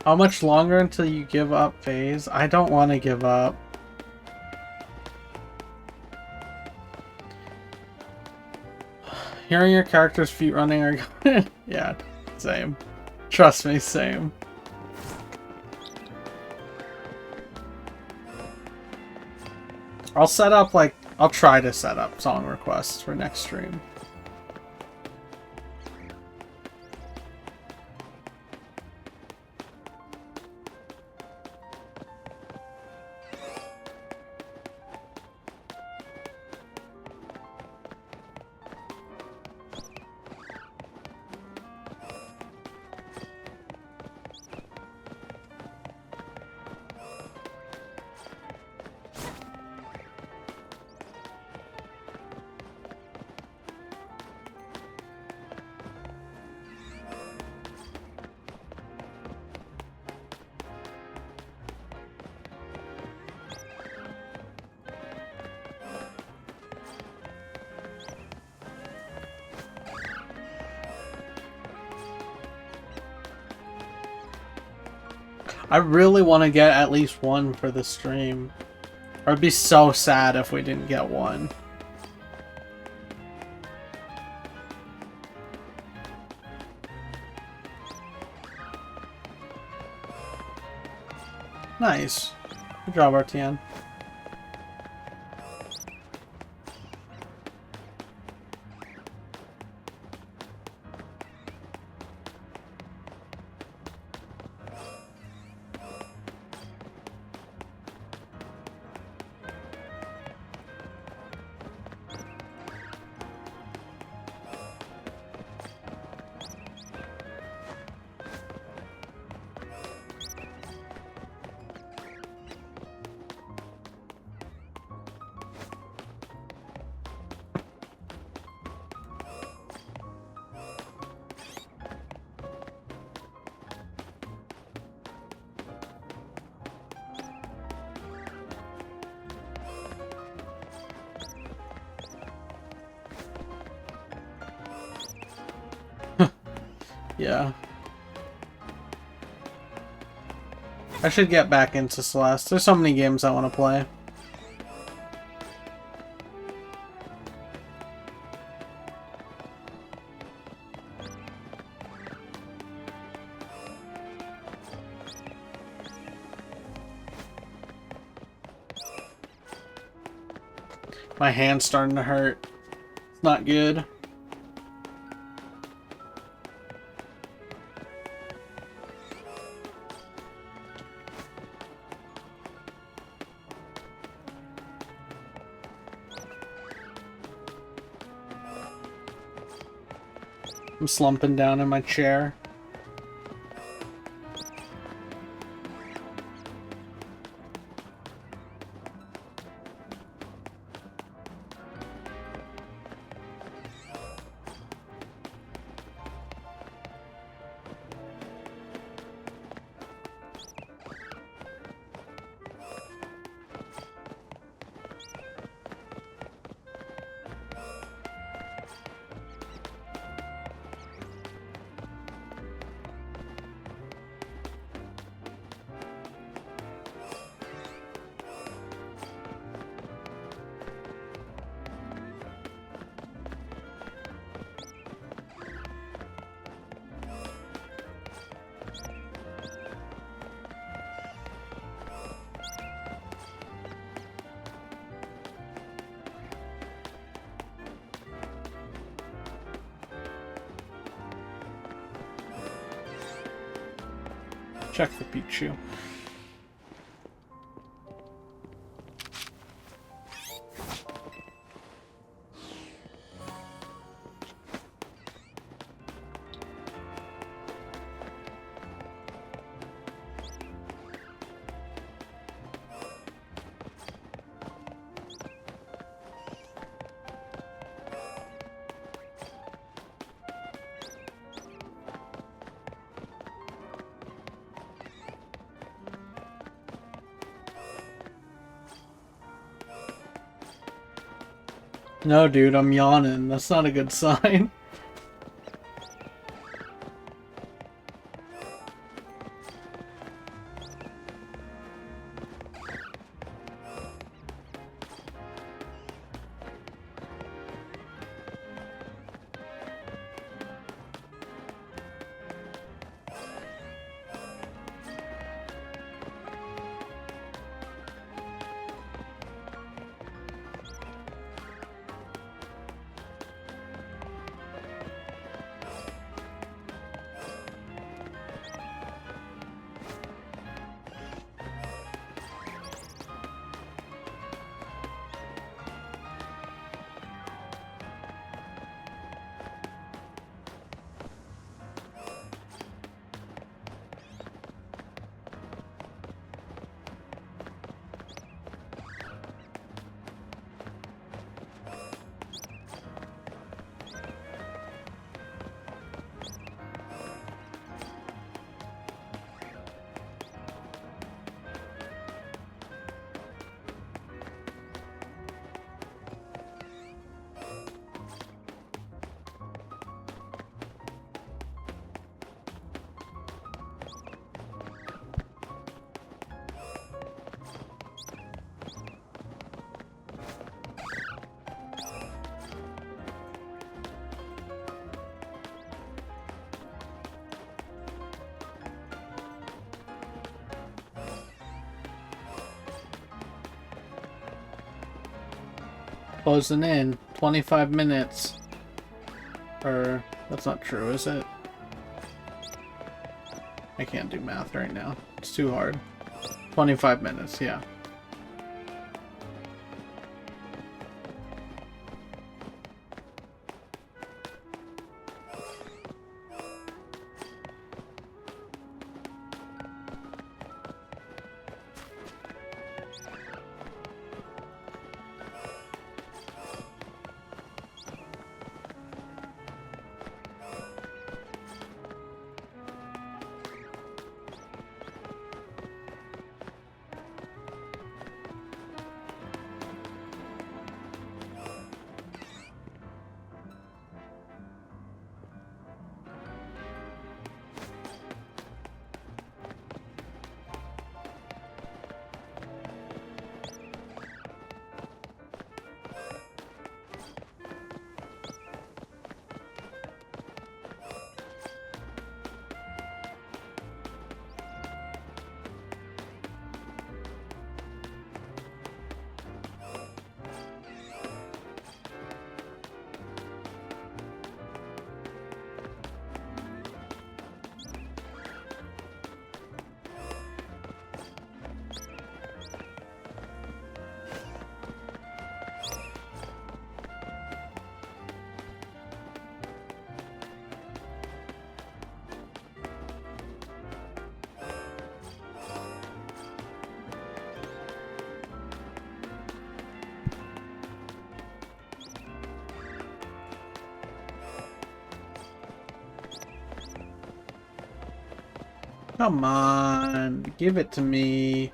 How much longer until you give up phase? I don't want to give up. Hearing your character's feet running are... yeah, same. Trust me, same. I'll set up, like... I'll try to set up song requests for next stream. I really want to get at least one for the stream. Or it'd be so sad if we didn't get one. Nice. Good job, RTN. Yeah. I should get back into Celeste. There's so many games I want to play. My hand's starting to hurt. It's not good. I'm slumping down in my chair. Check the Pichu. No, dude, I'm yawning. That's not a good sign. Closing in. 25 minutes. Or, that's not true, is it? I can't do math right now. It's too hard. 25 minutes, yeah. Come on, give it to me.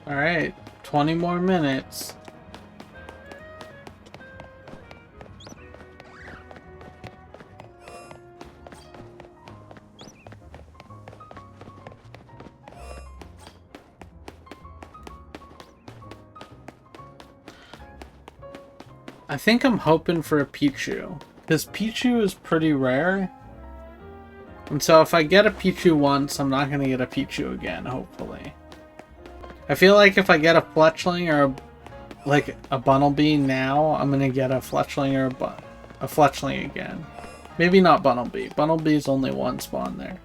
Alright, 20 more minutes. I think I'm hoping for a Pichu, because Pichu is pretty rare. And so if I get a Pichu once, I'm not going to get a Pichu again, hopefully. I feel like if I get a Fletchling or a Bunnelby now, I'm going to get a Fletchling or a Fletchling again. Maybe not Bunnelby. Bunnelby's only one spawn there.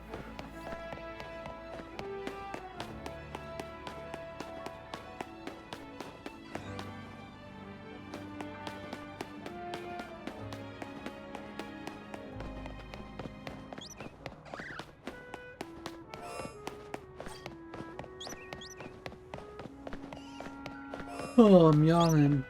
Oh, I'm yawning.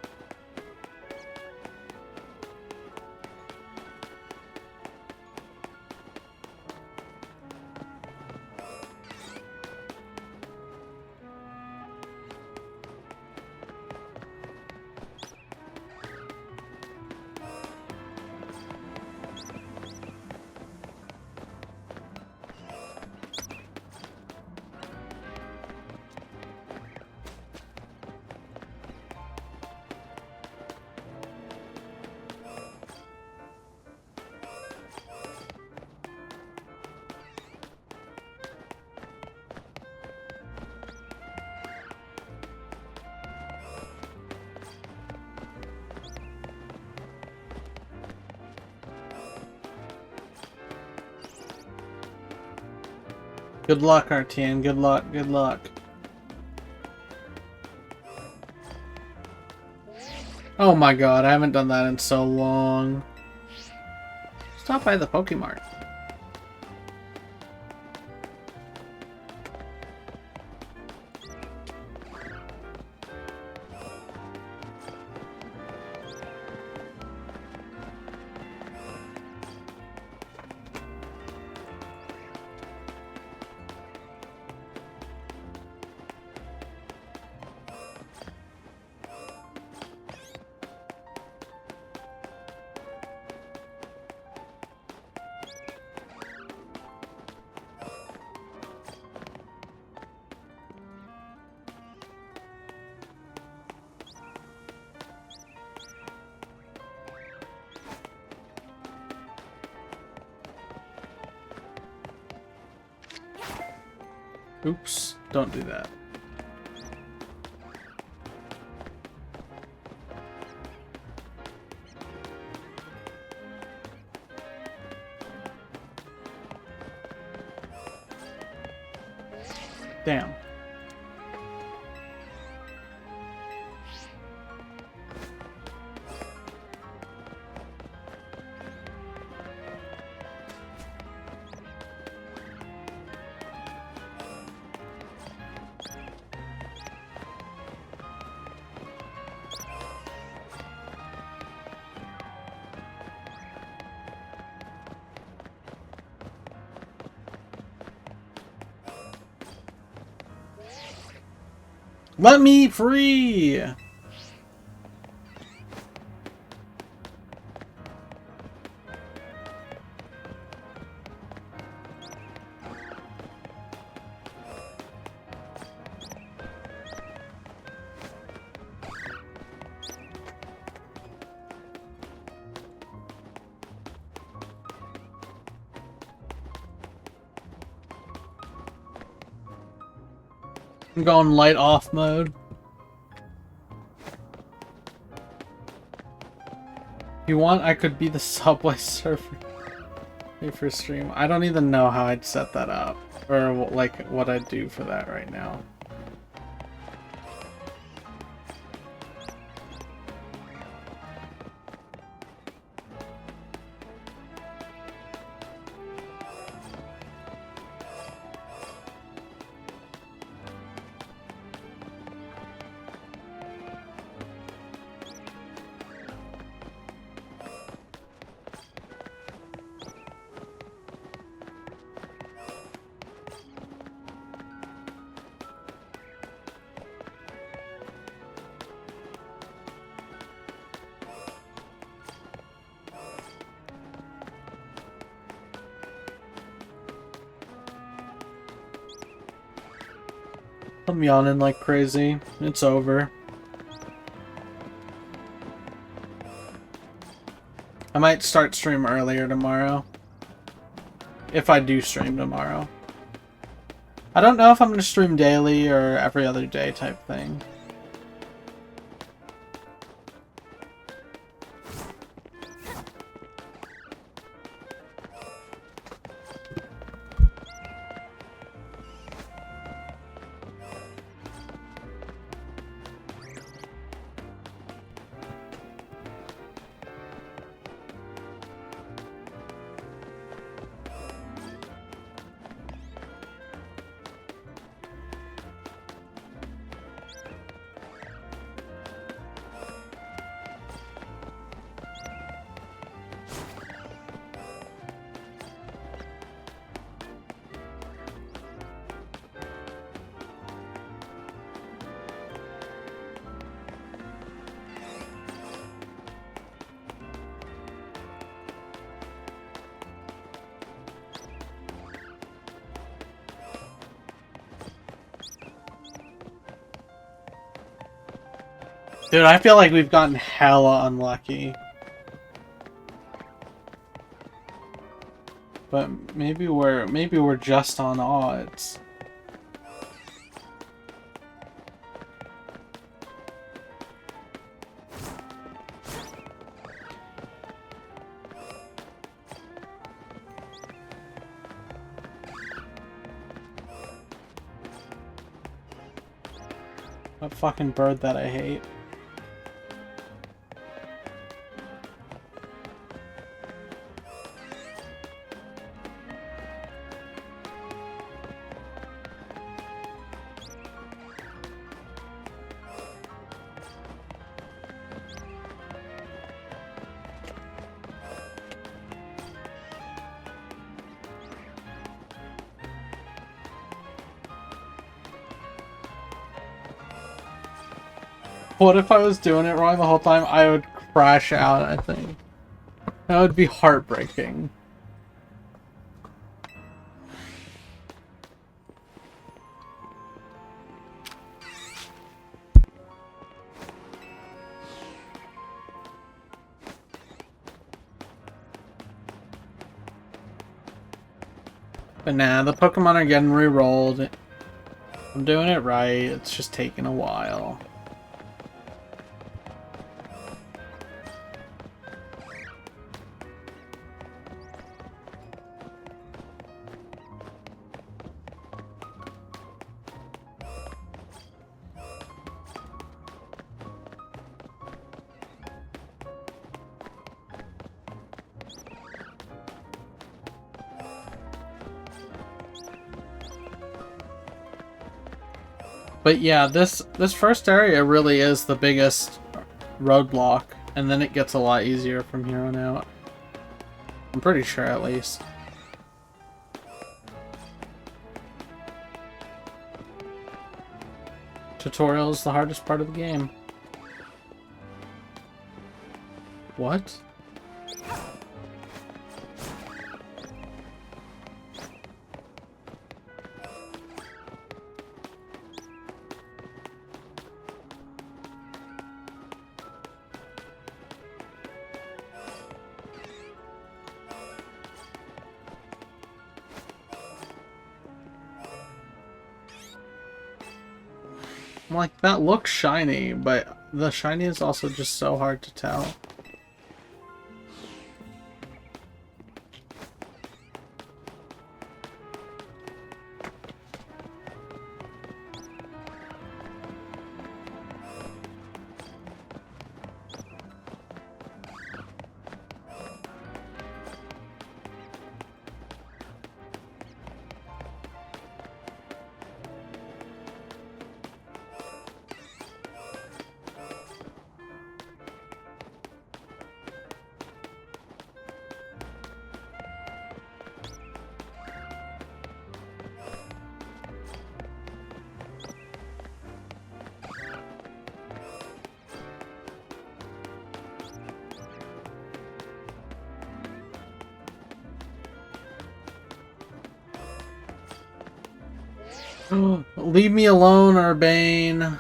Good luck, RTN. Good luck. Good luck. Oh my god, I haven't done that in so long. Stop by the Pokemart. Oops, don't do that. Damn. Let me free! I'm going light off mode. If you want, I could be the Subway Surfer for stream. I don't even know how I'd set that up, or like what I'd do for that right now. I'm yawning like crazy. It's over. I might start stream earlier tomorrow. If I do stream tomorrow. I don't know if I'm going to stream daily or every other day type thing. Dude, I feel like we've gotten hella unlucky. But maybe we're just on odds. That fucking bird that I hate. What if I was doing it wrong the whole time? I would crash out, I think. That would be heartbreaking. But nah, the Pokemon are getting re-rolled. I'm doing it right, it's just taking a while. But yeah, this first area really is the biggest roadblock, and then it gets a lot easier from here on out. I'm pretty sure, at least. Tutorial is the hardest part of the game. What? I'm like, that looks shiny, but the shiny is also just so hard to tell. Leave me alone, Urbane.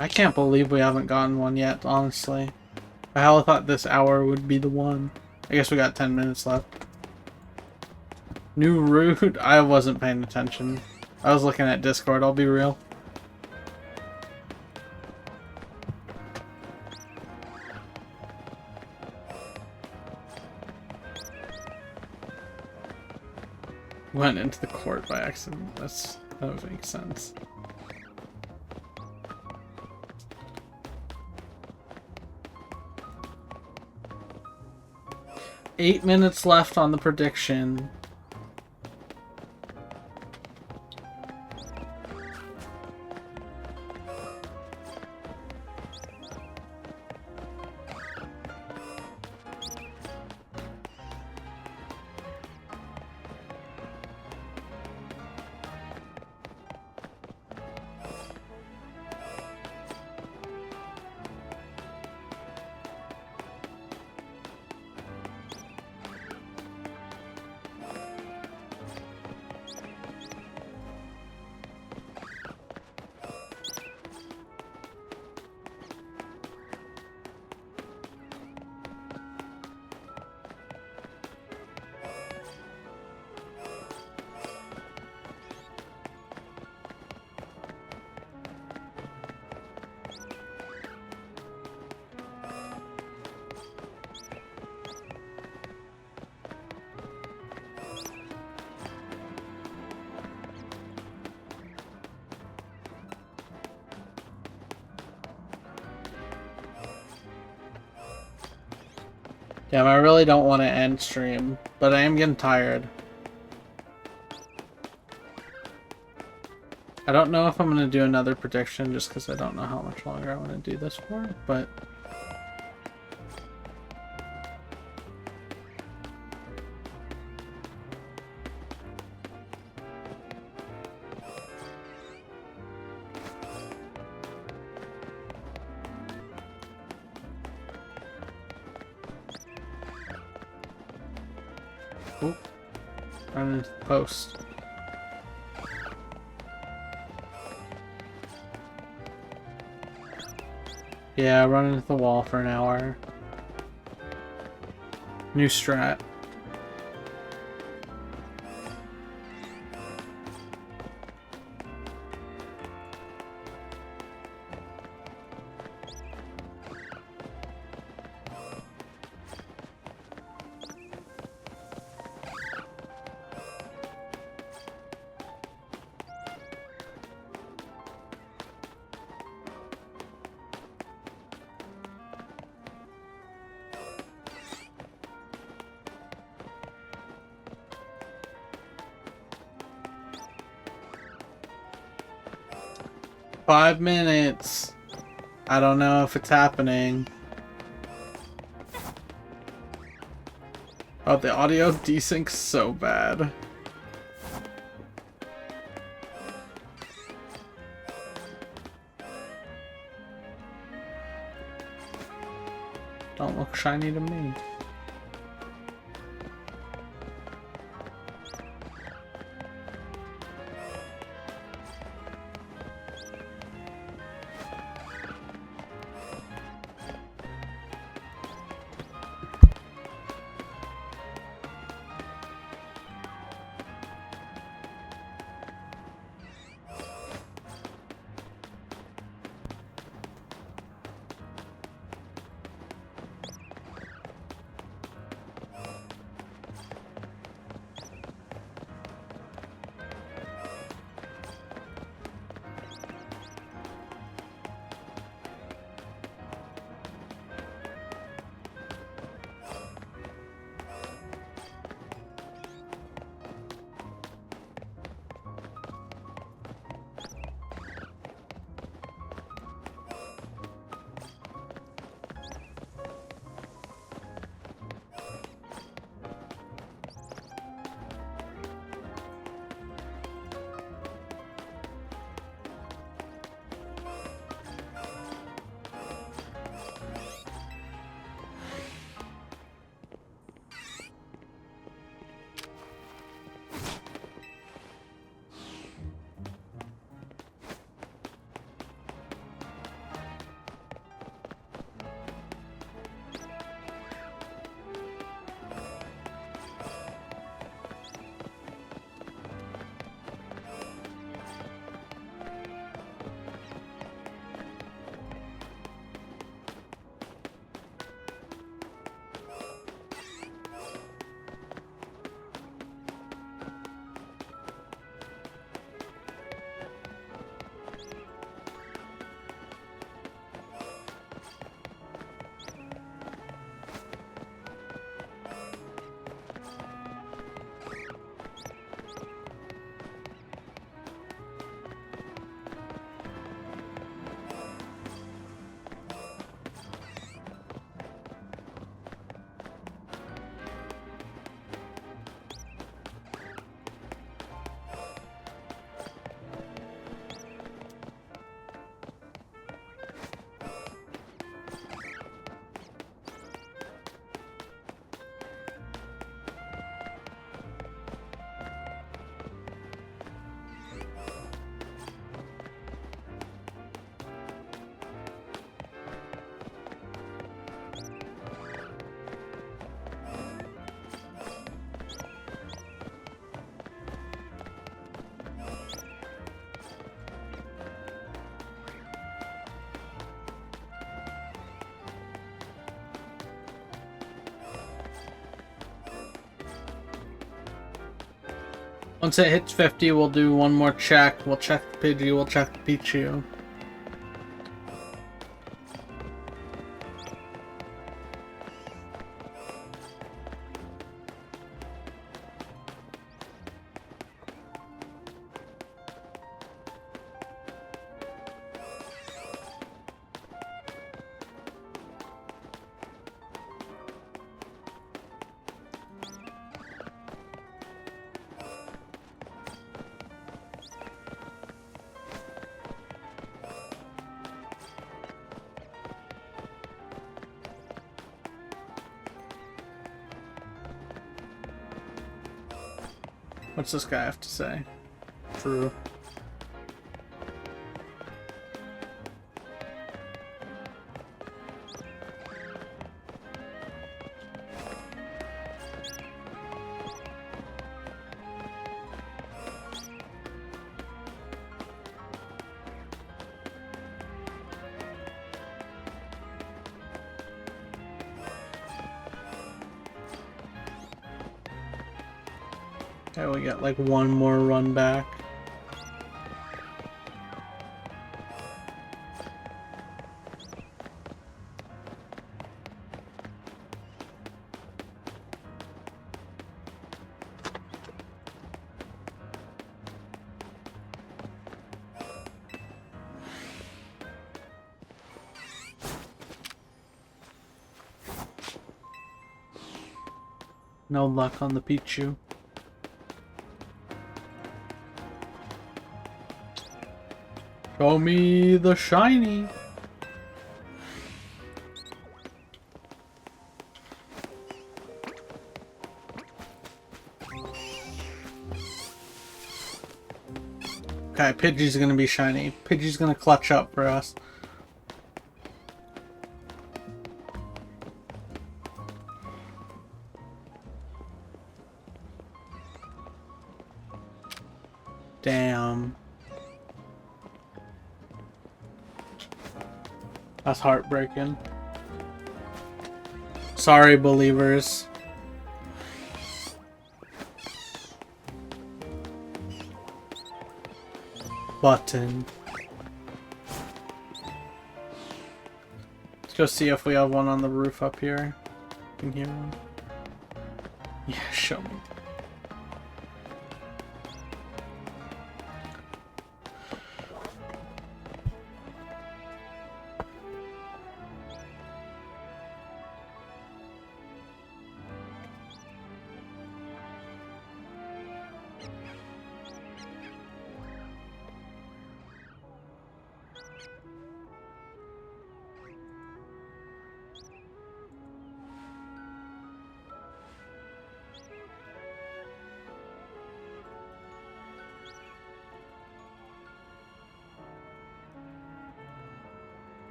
I can't believe we haven't gotten one yet, honestly. I hella thought this hour would be the one. I guess we got 10 minutes left. New route? I wasn't paying attention. I was looking at Discord, I'll be real. Went into the court by accident. That would make sense. Eight minutes left on the prediction. Damn, I really don't want to end stream, but I am getting tired. I don't know if I'm going to do another prediction just because I don't know how much longer I want to do this for, but... Oop. Run into the post. Yeah, run into the wall for an hour. New strat. Five minutes. I don't know if it's happening. Oh, the audio desync's so bad. Don't look shiny to me. Once it hits 50, we'll do one more check. We'll check the Pidgey, we'll check the Pichu. What's this guy have to say? True. Okay, we got like one more run back. No luck on the Pichu. Show me the shiny. Okay, Pidgey's gonna be shiny. Pidgey's gonna clutch up for us. Damn. That's heartbreaking. Sorry, believers. Button. Let's go see if we have one on the roof up here. Can hear one. Yeah, show me.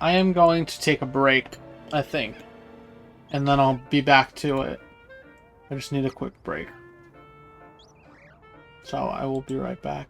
I am going to take a break, I think. And then I'll be back to it. I just need a quick break. So I will be right back.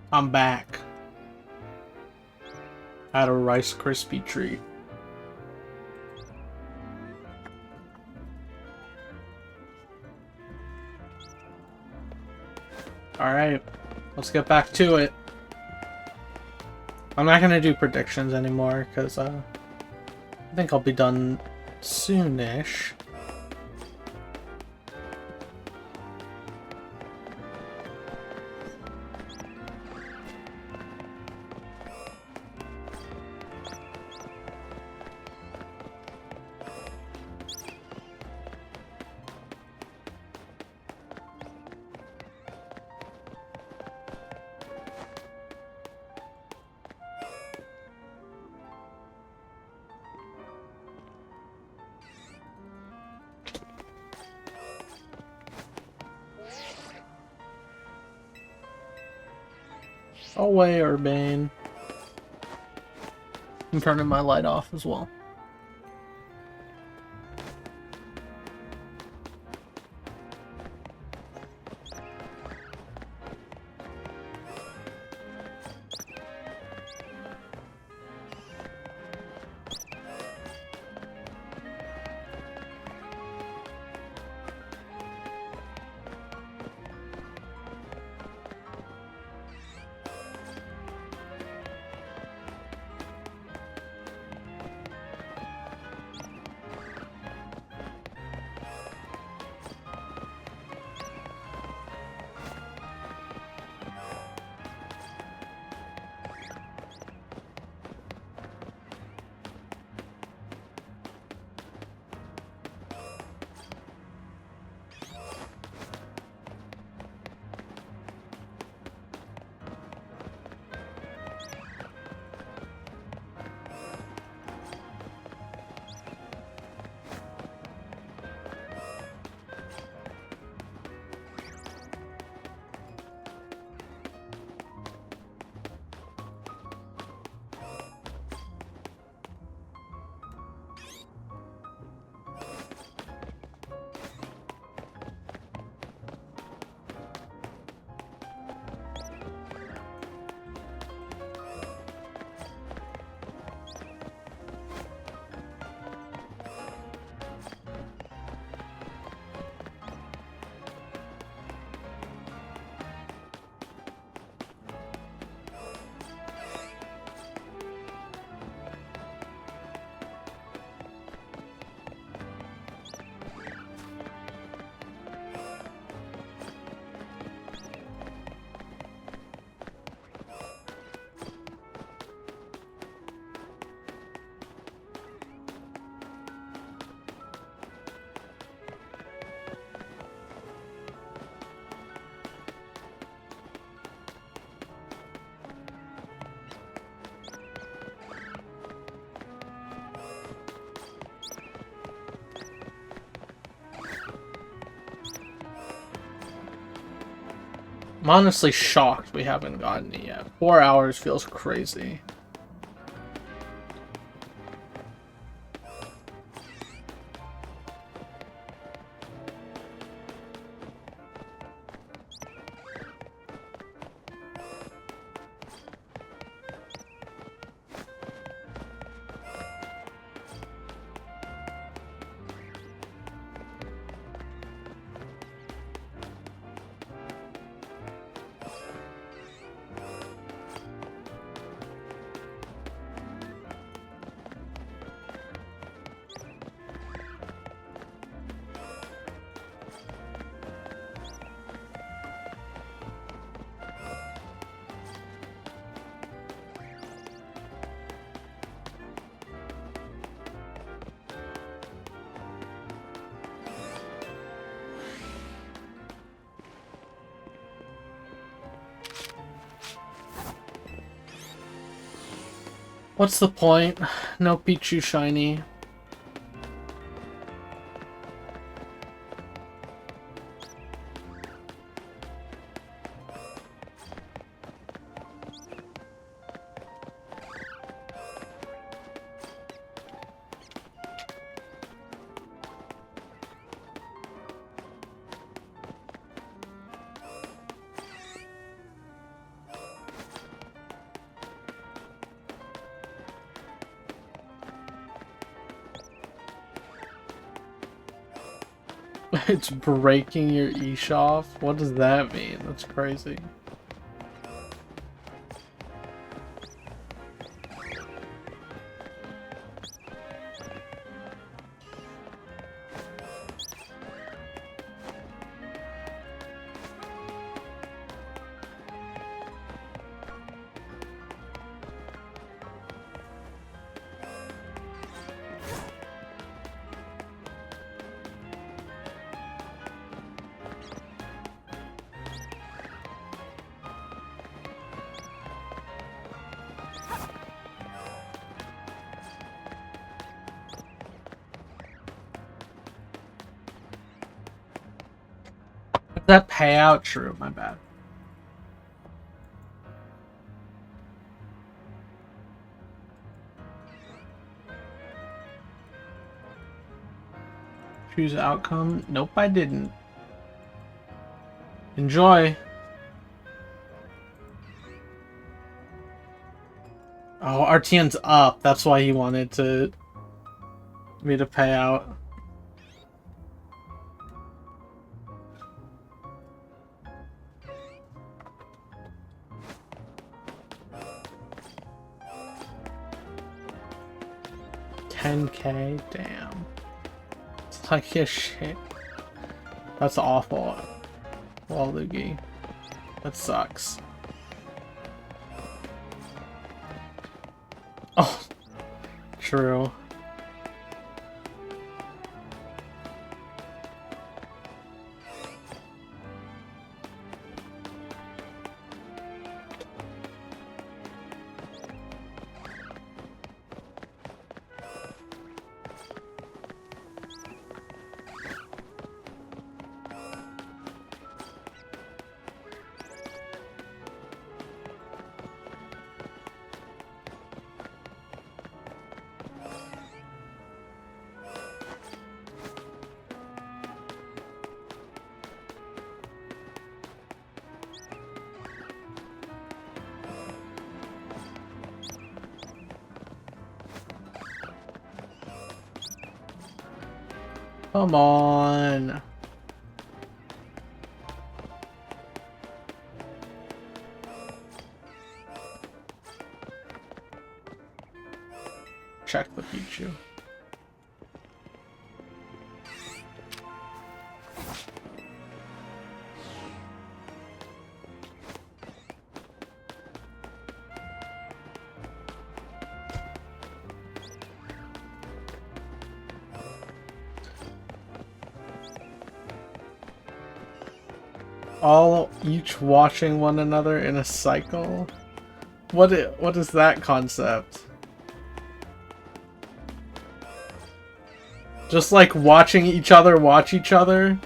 I'm back. I had a Rice Krispie treat. Alright, let's get back to it. I'm not gonna do predictions anymore, because I think I'll be done soonish. Away, Urbane. I'm turning my light off as well. I'm honestly shocked we haven't gotten it yet. 4 hours feels crazy. What's the point? No Pichu shiny. It's breaking your eShop? What does that mean? That's crazy. That payout true, my bad. Choose outcome. Nope, I didn't. Enjoy. Oh, Artian's up. That's why he wanted me to pay out. $10K? Damn. It's like his shit. That's awful. Waluigi. That sucks. Oh, true. Come on. Check the Pichu. All each watching one another in a cycle? What is that concept? Just like watching each other watch each other?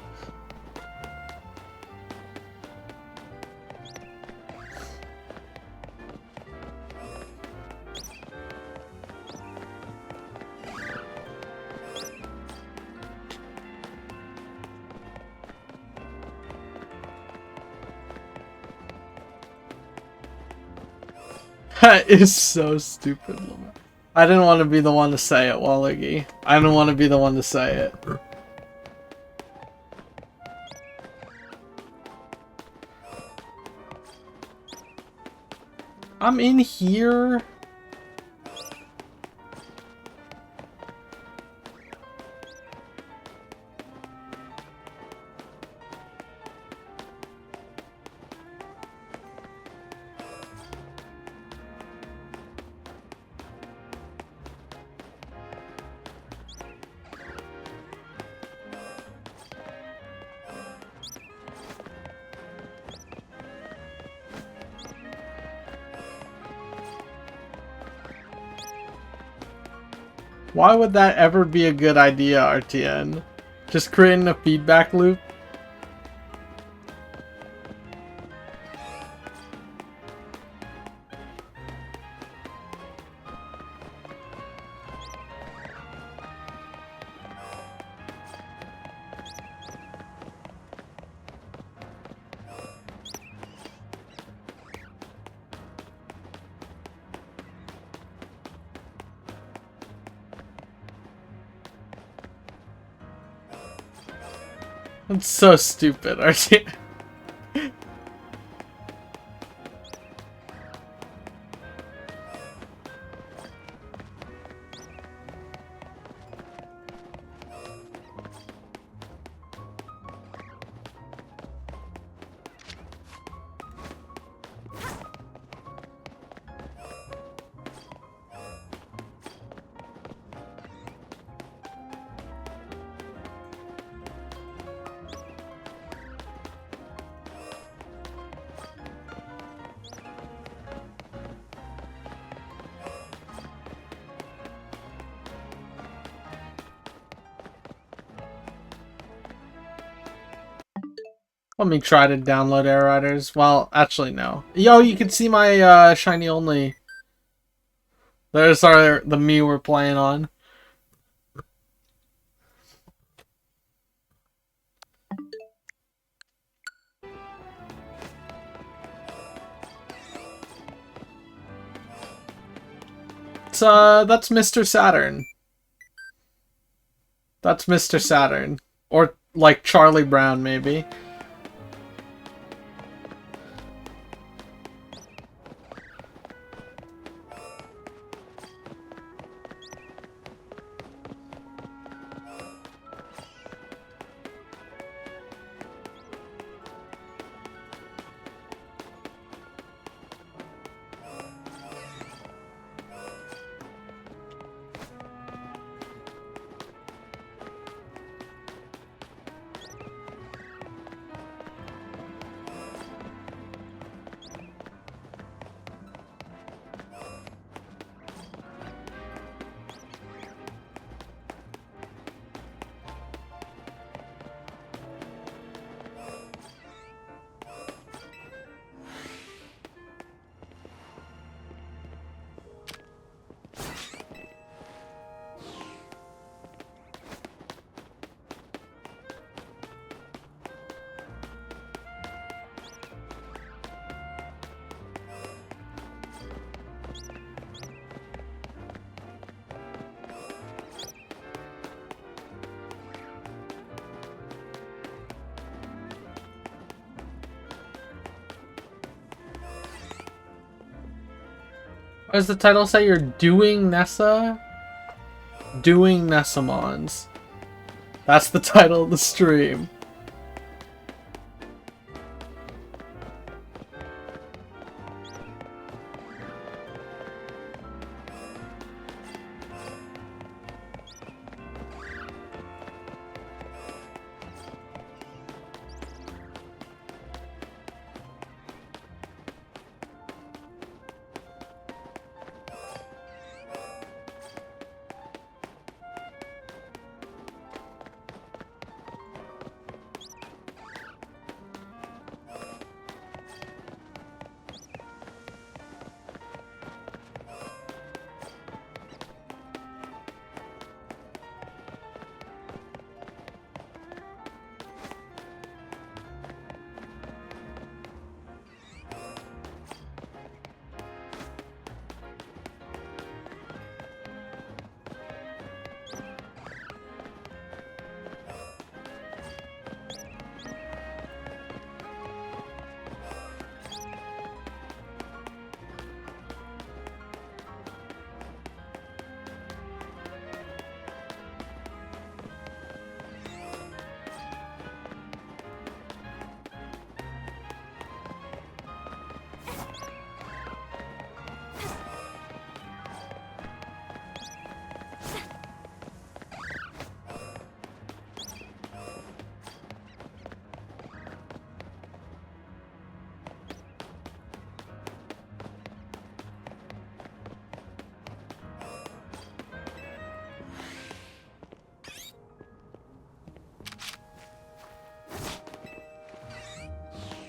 That is so stupid. I didn't want to be the one to say it, Waluigi. I didn't want to be the one to say it. I'm in here. Why would that ever be a good idea, RTN? Just creating a feedback loop? It's so stupid, RTN. Let me try to download Air Riders. Well, actually, no. Yo, you can see my shiny only. There's the me we're playing on. That's Mr. Saturn. That's Mr. Saturn. Or, like, Charlie Brown, maybe. What does the title say? You're doing Nessa? Doing Nesamons. That's the title of the stream.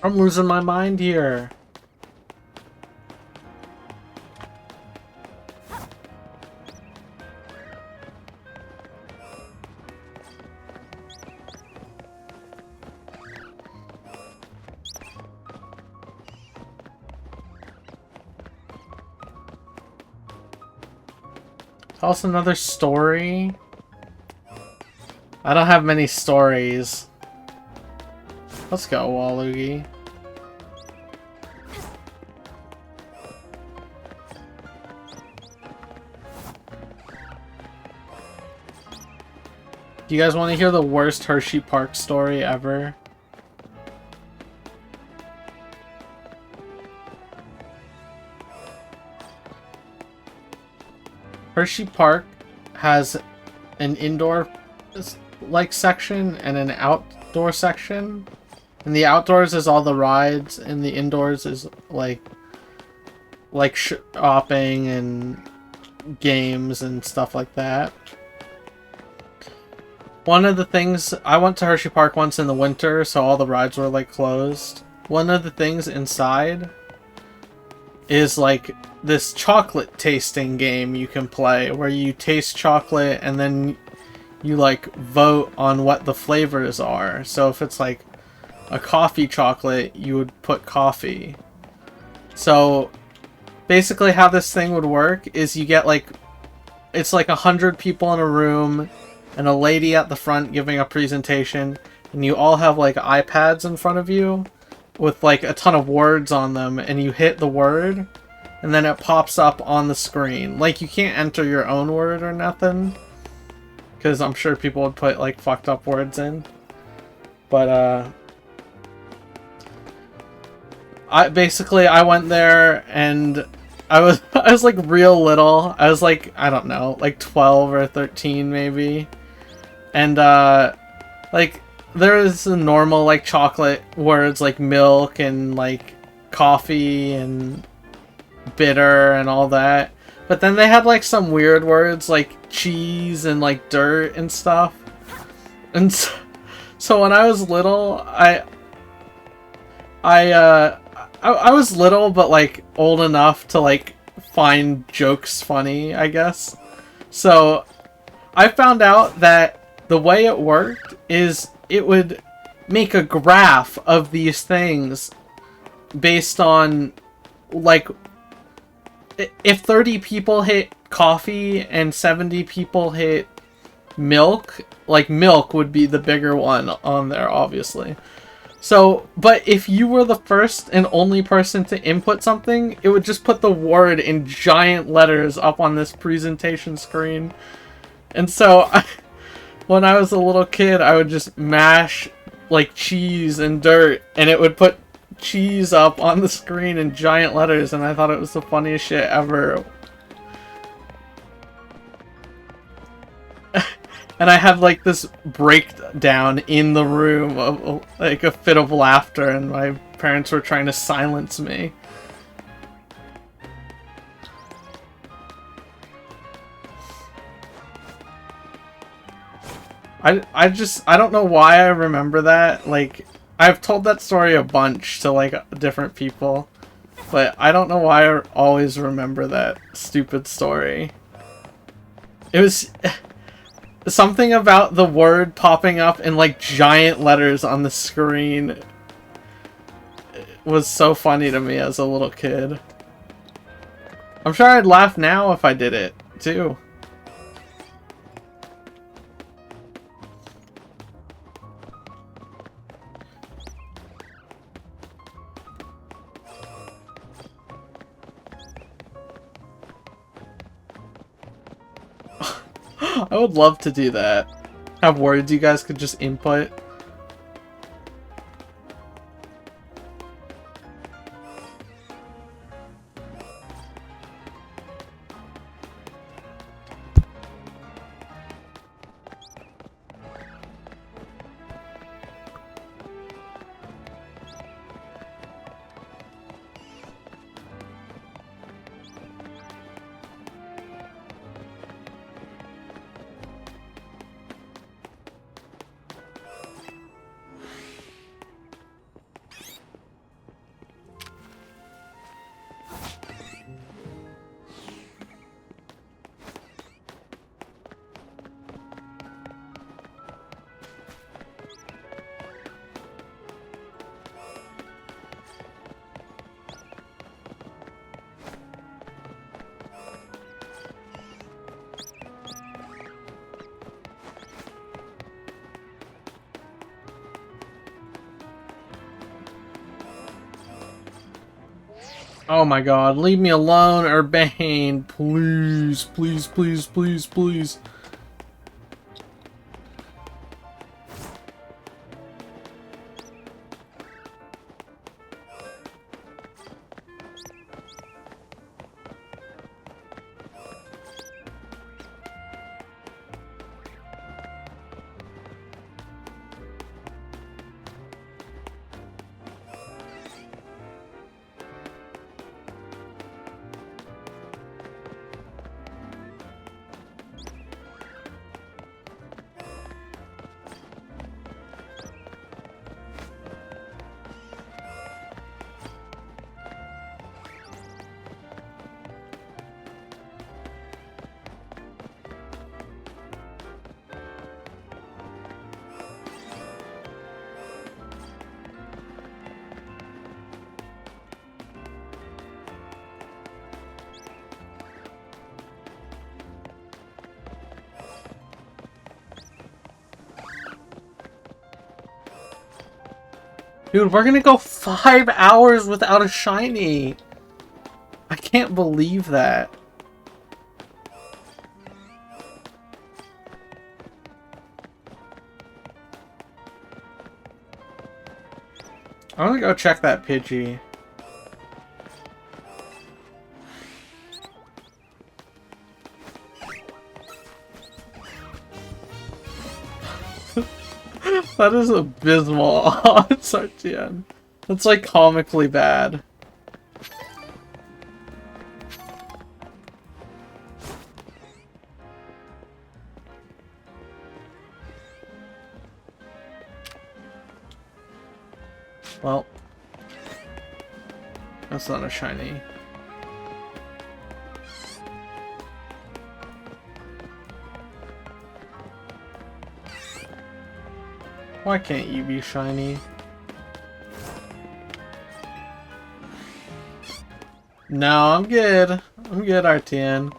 I'm losing my mind here. Tell us another story. I don't have many stories. Let's go, Waluigi. Do you guys want to hear the worst Hershey Park story ever? Hershey Park has an indoor section and an outdoor section. And the outdoors is all the rides, and the indoors is like shopping and games and stuff like that. One of the things, I went to Hershey Park once in the winter, so all the rides were like closed. One of the things inside is like this chocolate tasting game you can play where you taste chocolate and then you like vote on what the flavors are. So if it's like a coffee chocolate, you would put coffee. So basically how this thing would work is you get like, it's like 100 people in a room and a lady at the front giving a presentation, and you all have like iPads in front of you with like a ton of words on them, and you hit the word and then it pops up on the screen. Like, you can't enter your own word or nothing, because I'm sure people would put like fucked up words in. But I went there and I was like real little. I was like, I don't know, like 12 or 13 maybe. And like there is a normal like chocolate words like milk and like coffee and bitter and all that. But then they had like some weird words like cheese and like dirt and stuff. And so when I was little, I was little, but like old enough to like find jokes funny, I guess. So I found out that the way it worked is it would make a graph of these things based on like if 30 people hit coffee and 70 people hit milk, like milk would be the bigger one on there, obviously. So, but if you were the first and only person to input something, it would just put the word in giant letters up on this presentation screen. And so, when I was a little kid, I would just mash, like, cheese and dirt, and it would put cheese up on the screen in giant letters, and I thought it was the funniest shit ever. And I had like this breakdown in the room of like a fit of laughter, and my parents were trying to silence me. I don't know why I remember that. Like, I've told that story a bunch to like different people, but I don't know why I always remember that stupid story. It was something about the word popping up in like giant letters on the screen was so funny to me as a little kid. I'm sure I'd laugh now if I did it too. I would love to do that. Have words you guys could just input. Oh my god, leave me alone, Urbane. Please, please, please, please, please. Dude, we're gonna go 5 hours without a shiny. I can't believe that. I'm gonna go check that Pidgey. That is abysmal on Sartian. That's like comically bad. Well, that's not a shiny. Why can't you be shiny? No, I'm good. I'm good, RTN.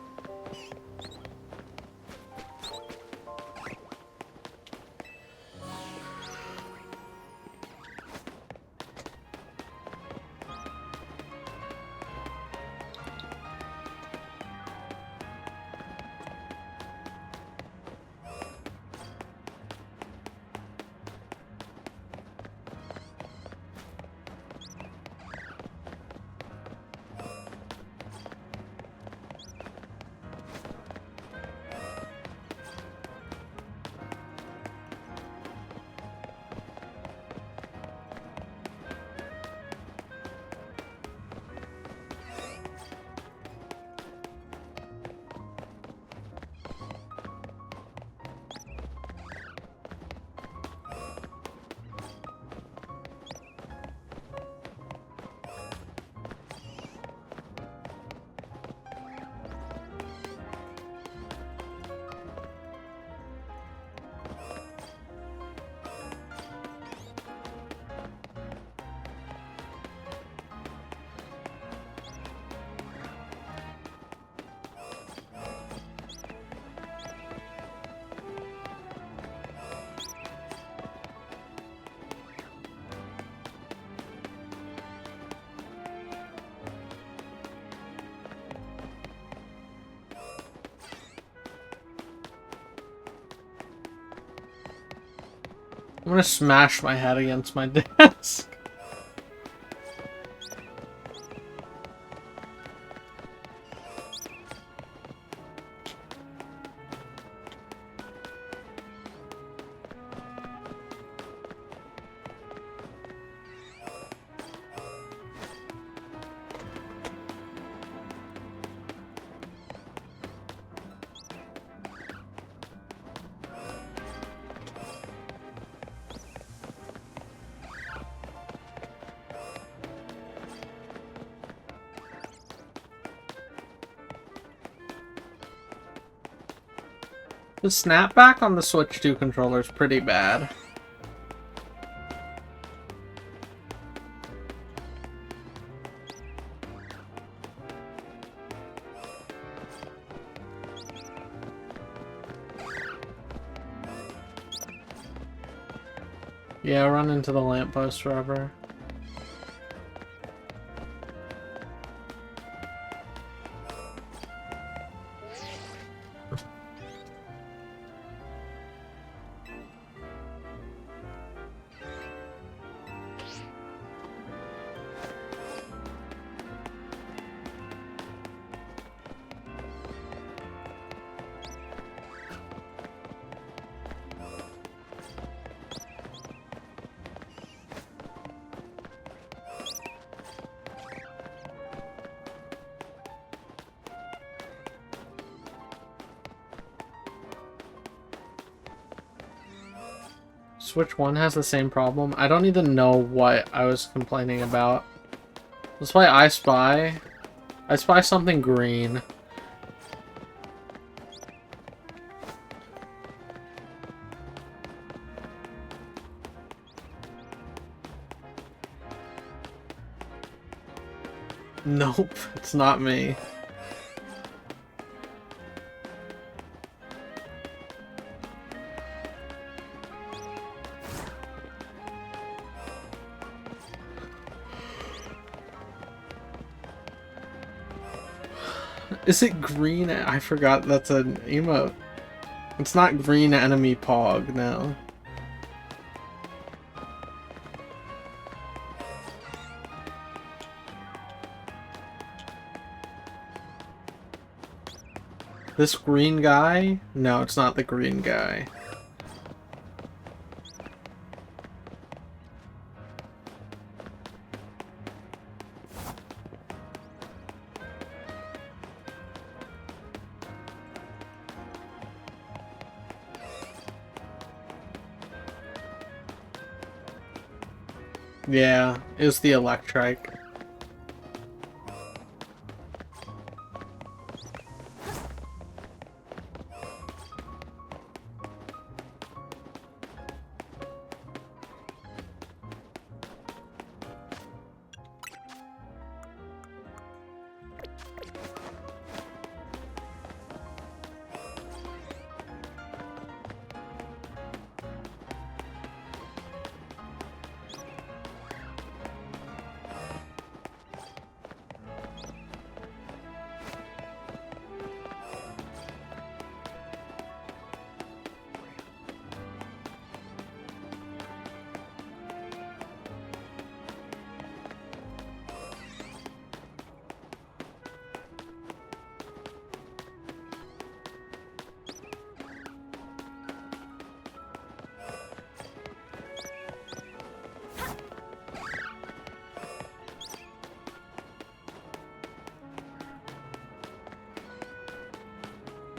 I'm gonna smash my head against my desk. The snapback on the Switch 2 controller is pretty bad. Yeah, run into the lamppost forever. confused which one has the same problem. I don't even know what I was complaining about. Let's play I Spy. I spy something green. Nope, it's not me. Is it green? I forgot that's an emote. It's not green enemy pog, no. This green guy? No, it's not the green guy. Yeah, it was the Electrike.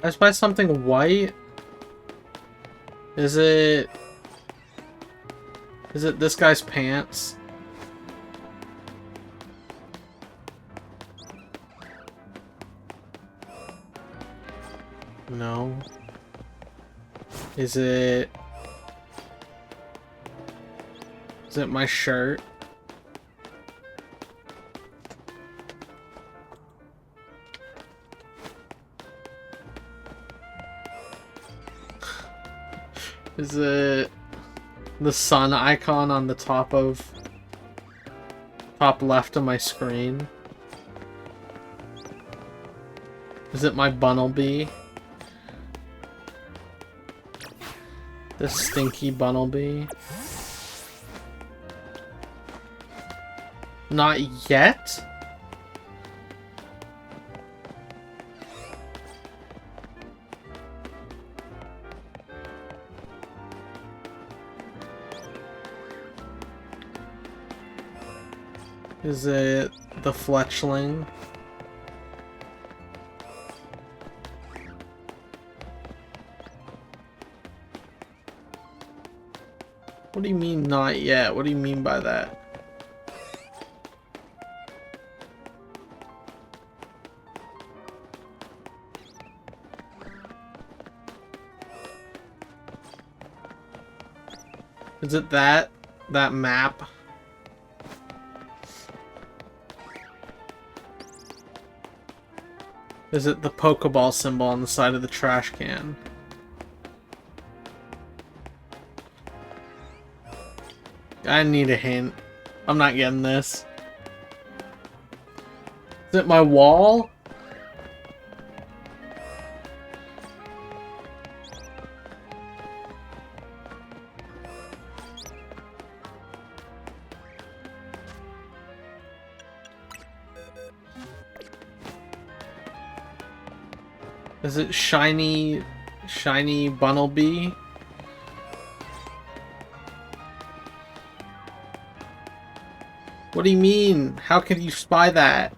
I spy something white. Is it this guy's pants? No. Is it my shirt? Is it the sun icon on the top left of my screen? Is it my Bunnelby? The stinky Bunnelby? Not yet? Is it the Fletchling? What do you mean not yet? What do you mean by that? Is it that map? Is it the Pokeball symbol on the side of the trash can? I need a hint. I'm not getting this. Is it my wall? Is it shiny Bunnelby? What do you mean? How can you spy that?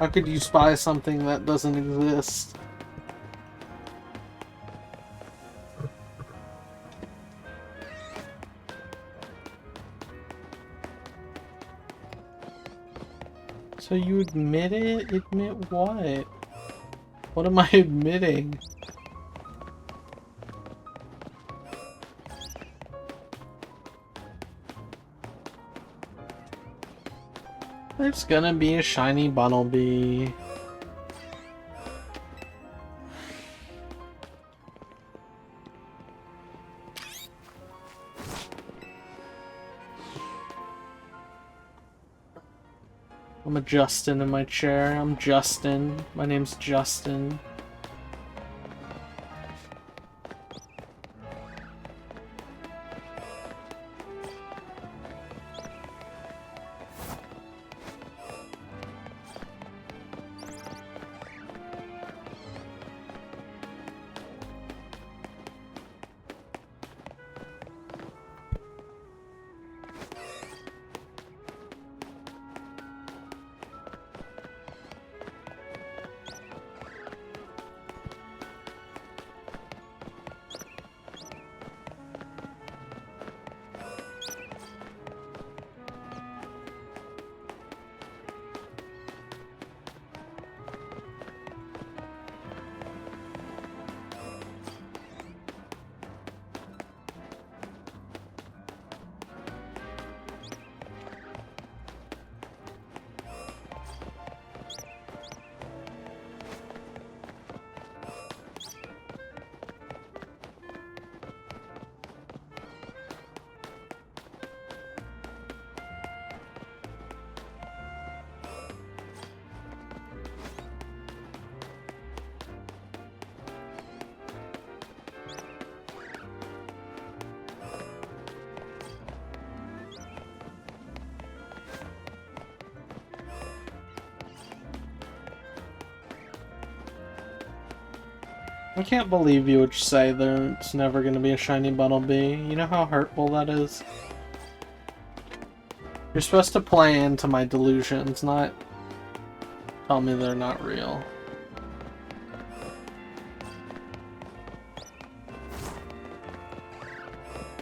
How could you spy something that doesn't exist? So you admit it? Admit what? What am I admitting? There's gonna be a shiny Bunnelby. I'm a Justin in my chair. I'm Justin. My name's Justin. I can't believe you would say there's never going to be a shiny Bunnelby. You know how hurtful that is? You're supposed to play into my delusions, not tell me they're not real.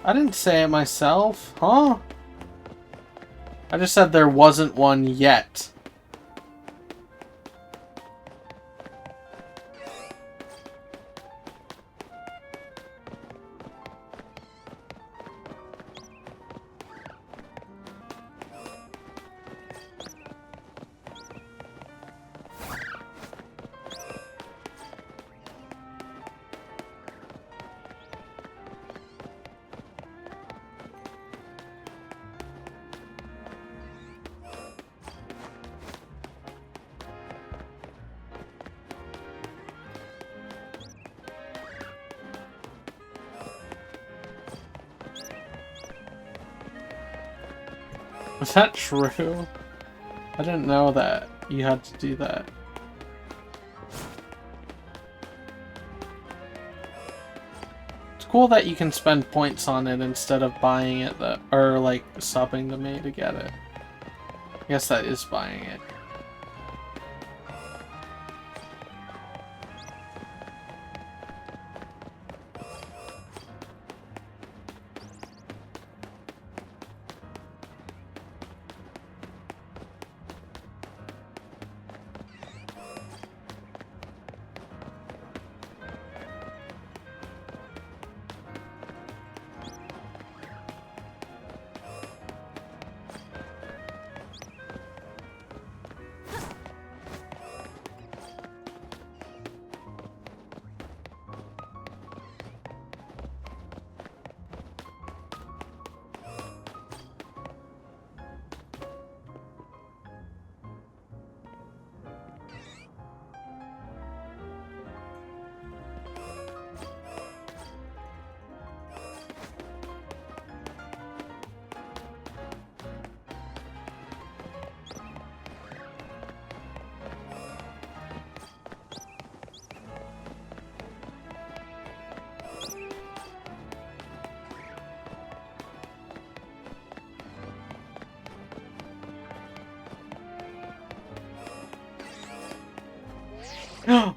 I didn't say it myself, huh? I just said there wasn't one yet. Was that true? I didn't know that you had to do that. It's cool that you can spend points on it instead of buying it, or like subbing to me to get it. I guess that is buying it.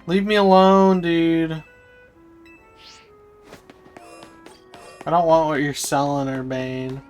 Leave me alone, dude. I don't want what you're selling her, Bane.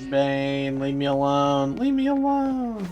Bane, leave me alone. Leave me alone.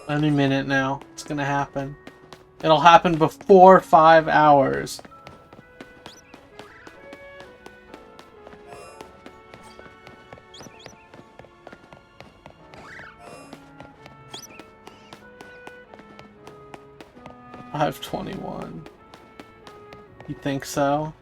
Any minute now. It's gonna happen. It'll happen before 5 hours. I have 21. You think so?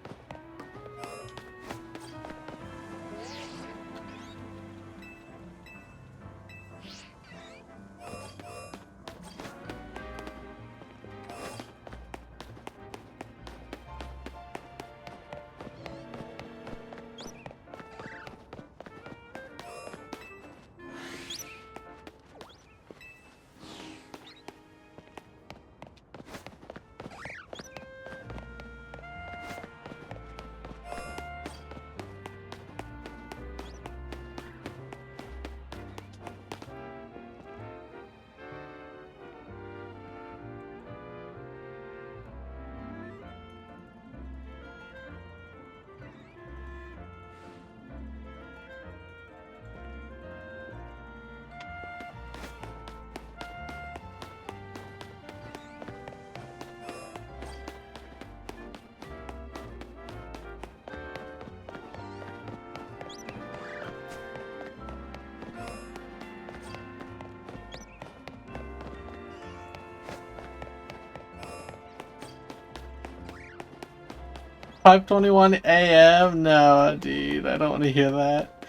5:21 a.m.? No, dude, I don't want to hear that.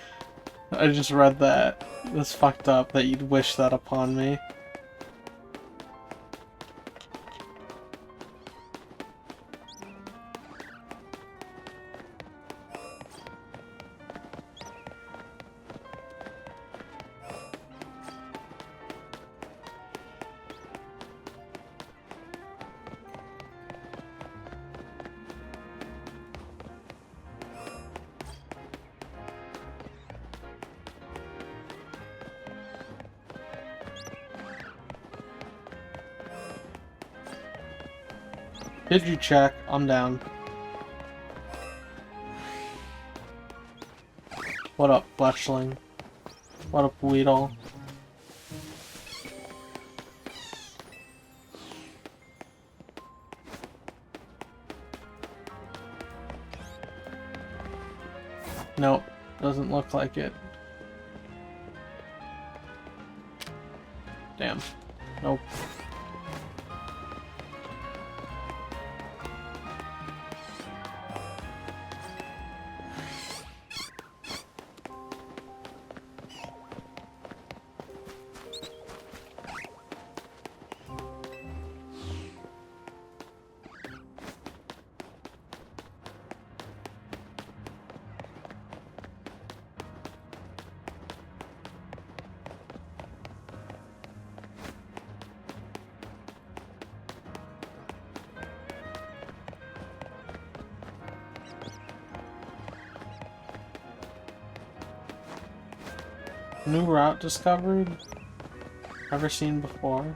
I just read that. That's fucked up that you'd wish that upon me. Did you check? I'm down. What up, Fletchling? What up, Weedle? Nope, doesn't look like it. Damn. Nope. New route discovered? Never seen before.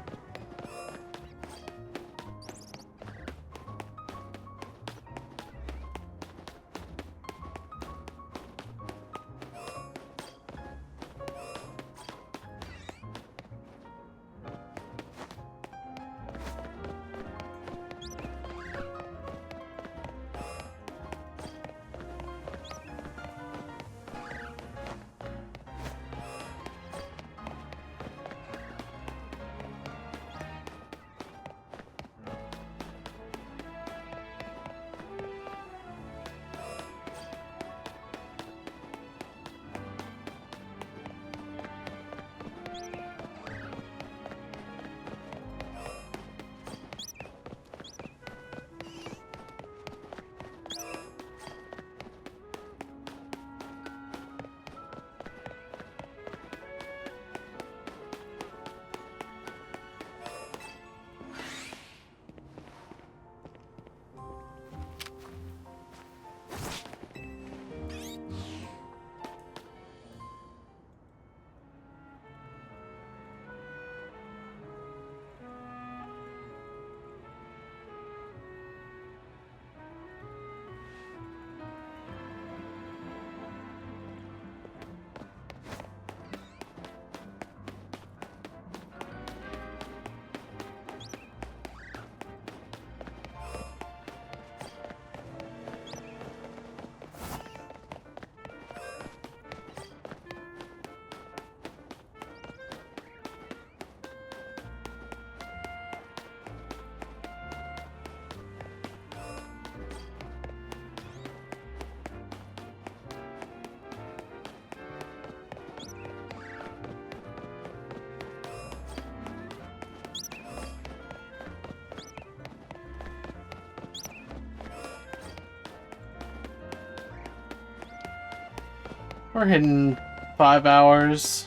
We're hitting 5 hours.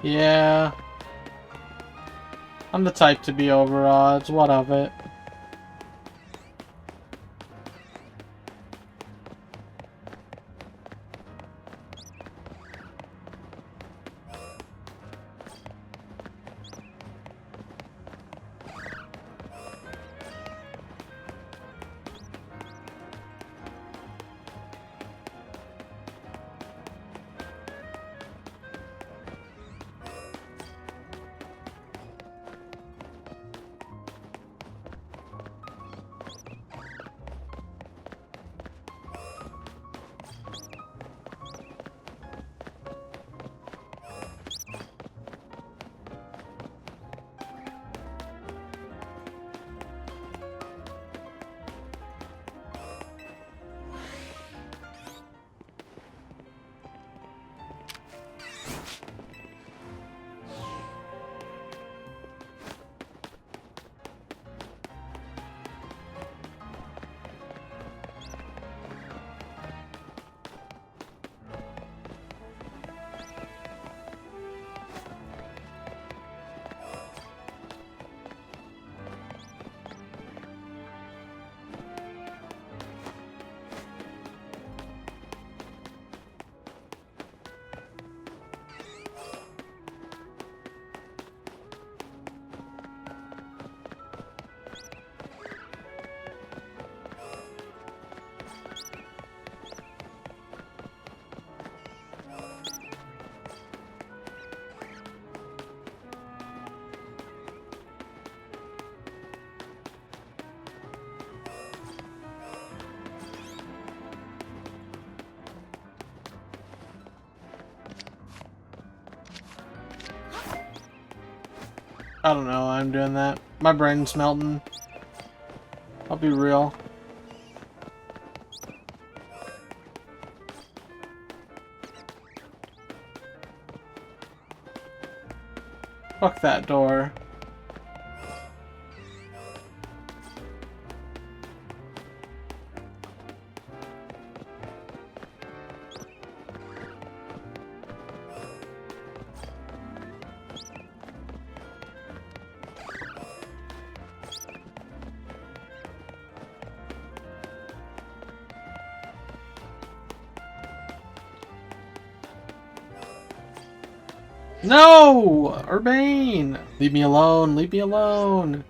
Yeah. I'm the type to be over odds. What of it? I don't know why I'm doing that. My brain's melting. I'll be real. Fuck that door. No! Urbane! Leave me alone, leave me alone!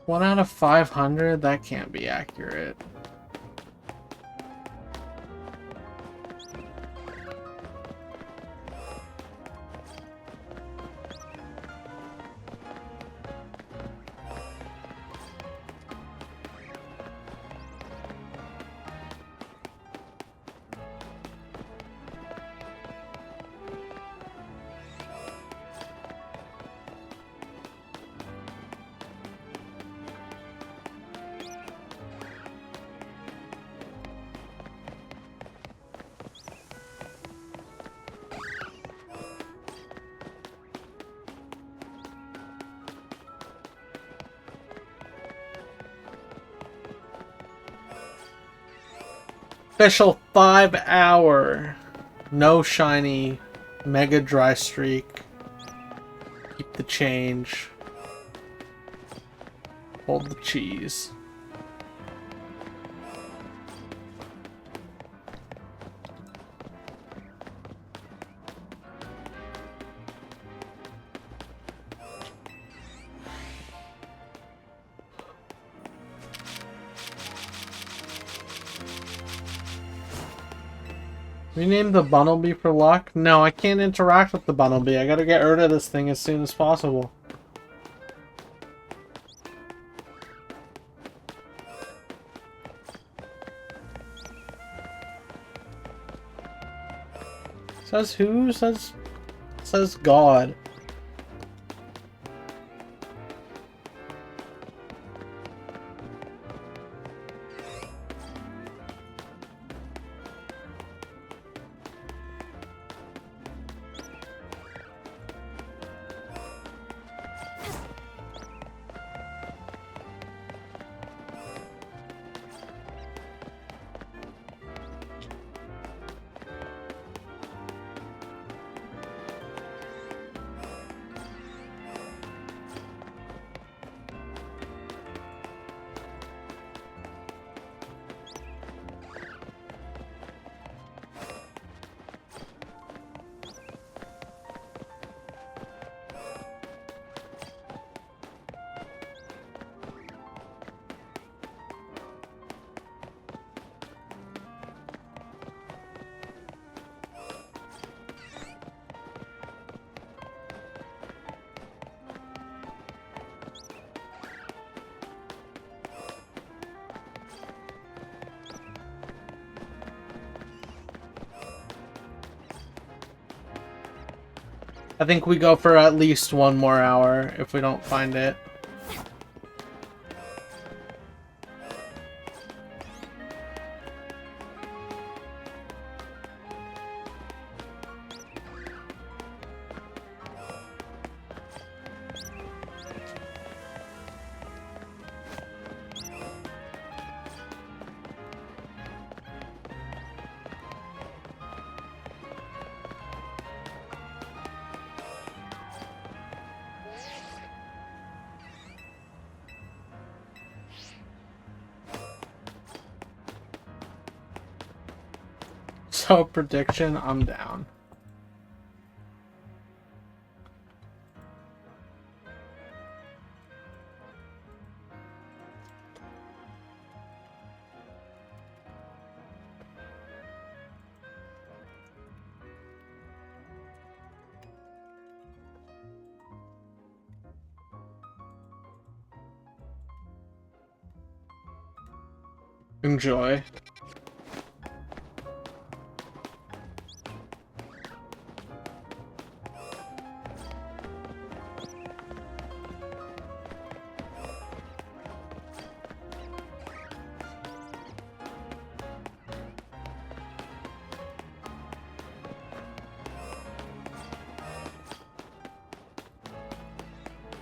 One out of 500? That can't be accurate. official 5-hour no shiny mega dry streak. Keep the change. Hold the cheese. Rename the Bunnelby for luck? No, I can't interact with the Bunnelby. I gotta get rid of this thing as soon as possible. Says who? Says God. I think we go for at least one more hour if we don't find it. So prediction, I'm down. Enjoy.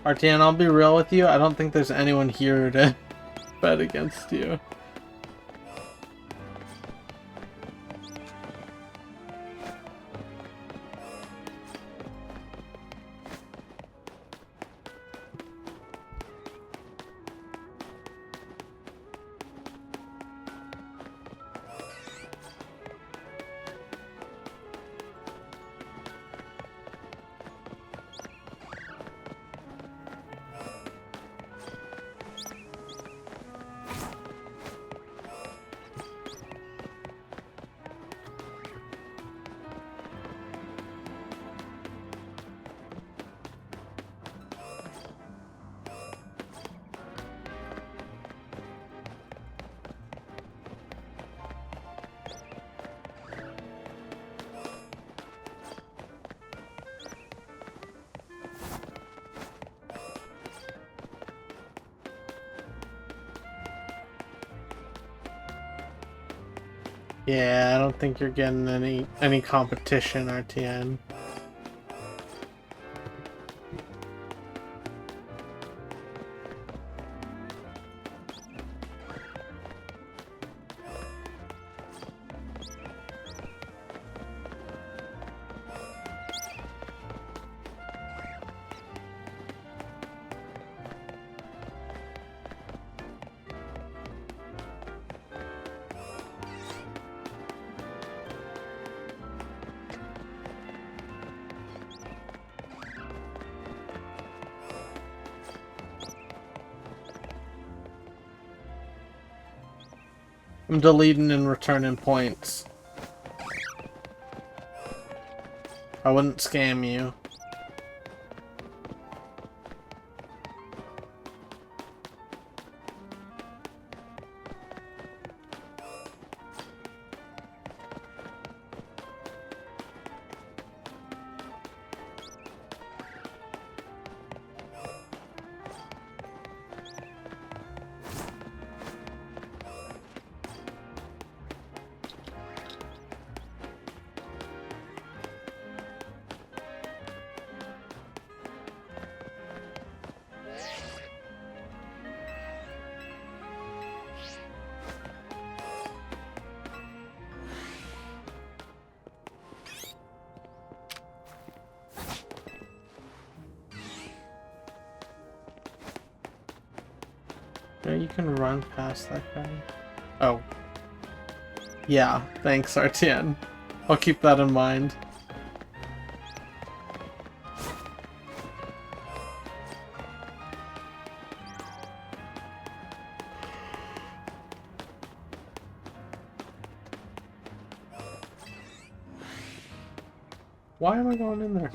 RTN, I'll be real with you. I don't think there's anyone here to bet against you. Yeah, I don't think you're getting any competition, RTN. I'm deleting and returning points. I wouldn't scam you. Yeah, you can run past that guy. Oh. Yeah, thanks, Artian. I'll keep that in mind. Why am I going in there?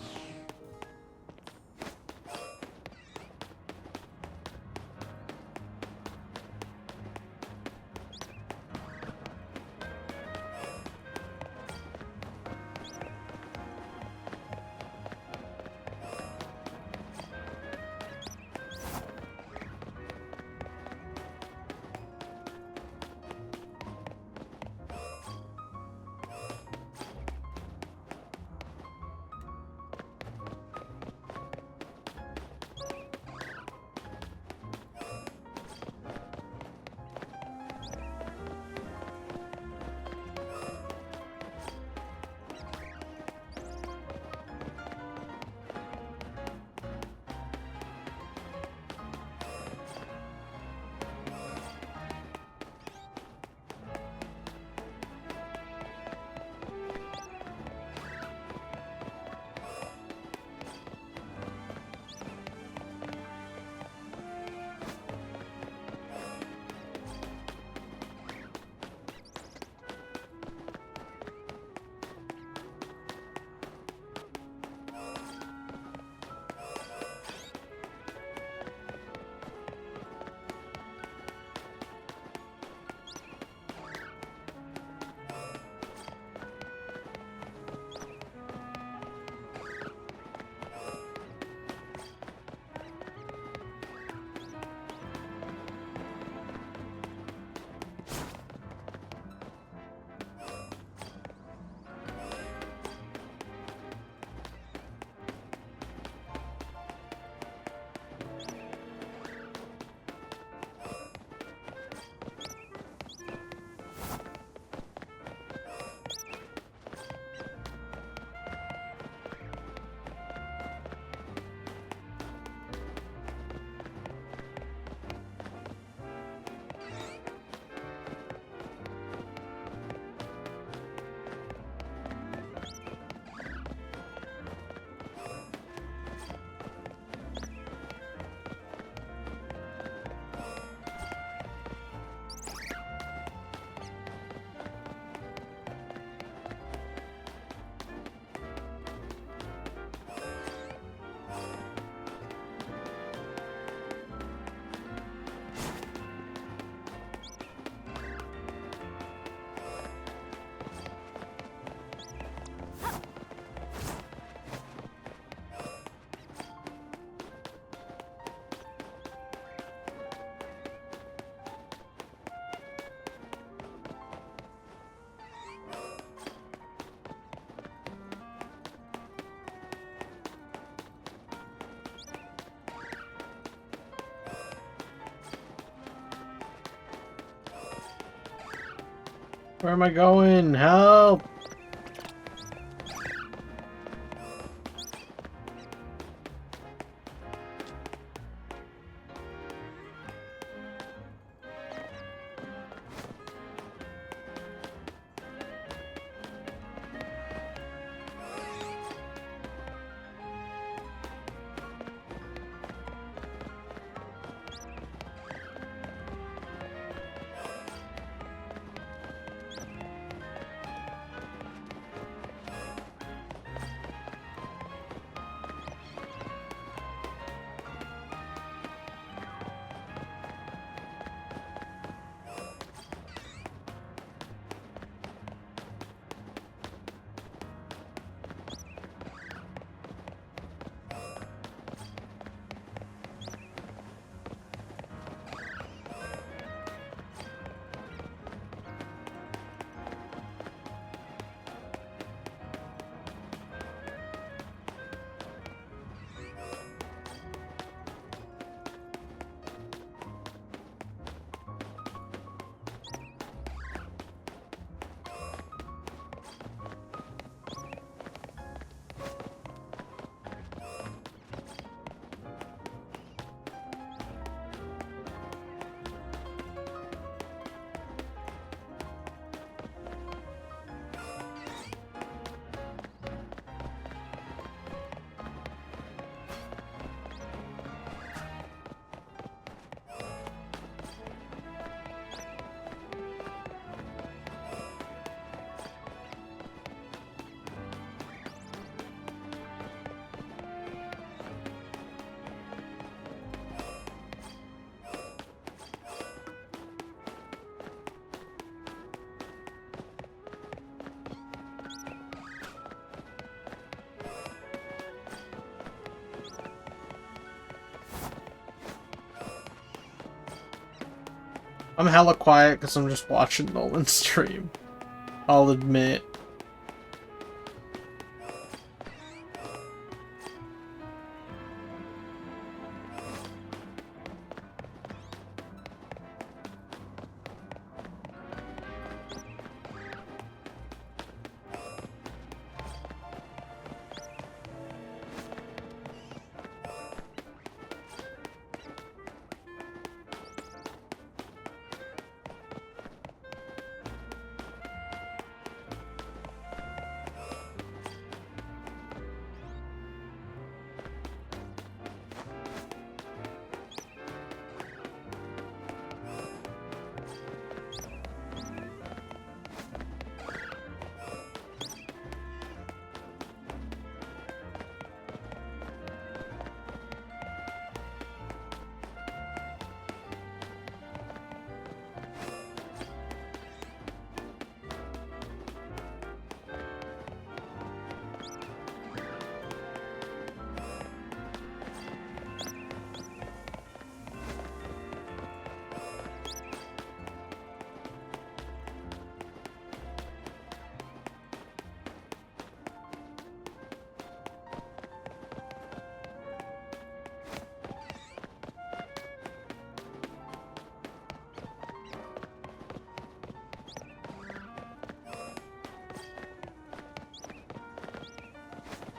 Where am I going? Help! I'm hella quiet because I'm just watching Nolan stream. I'll admit.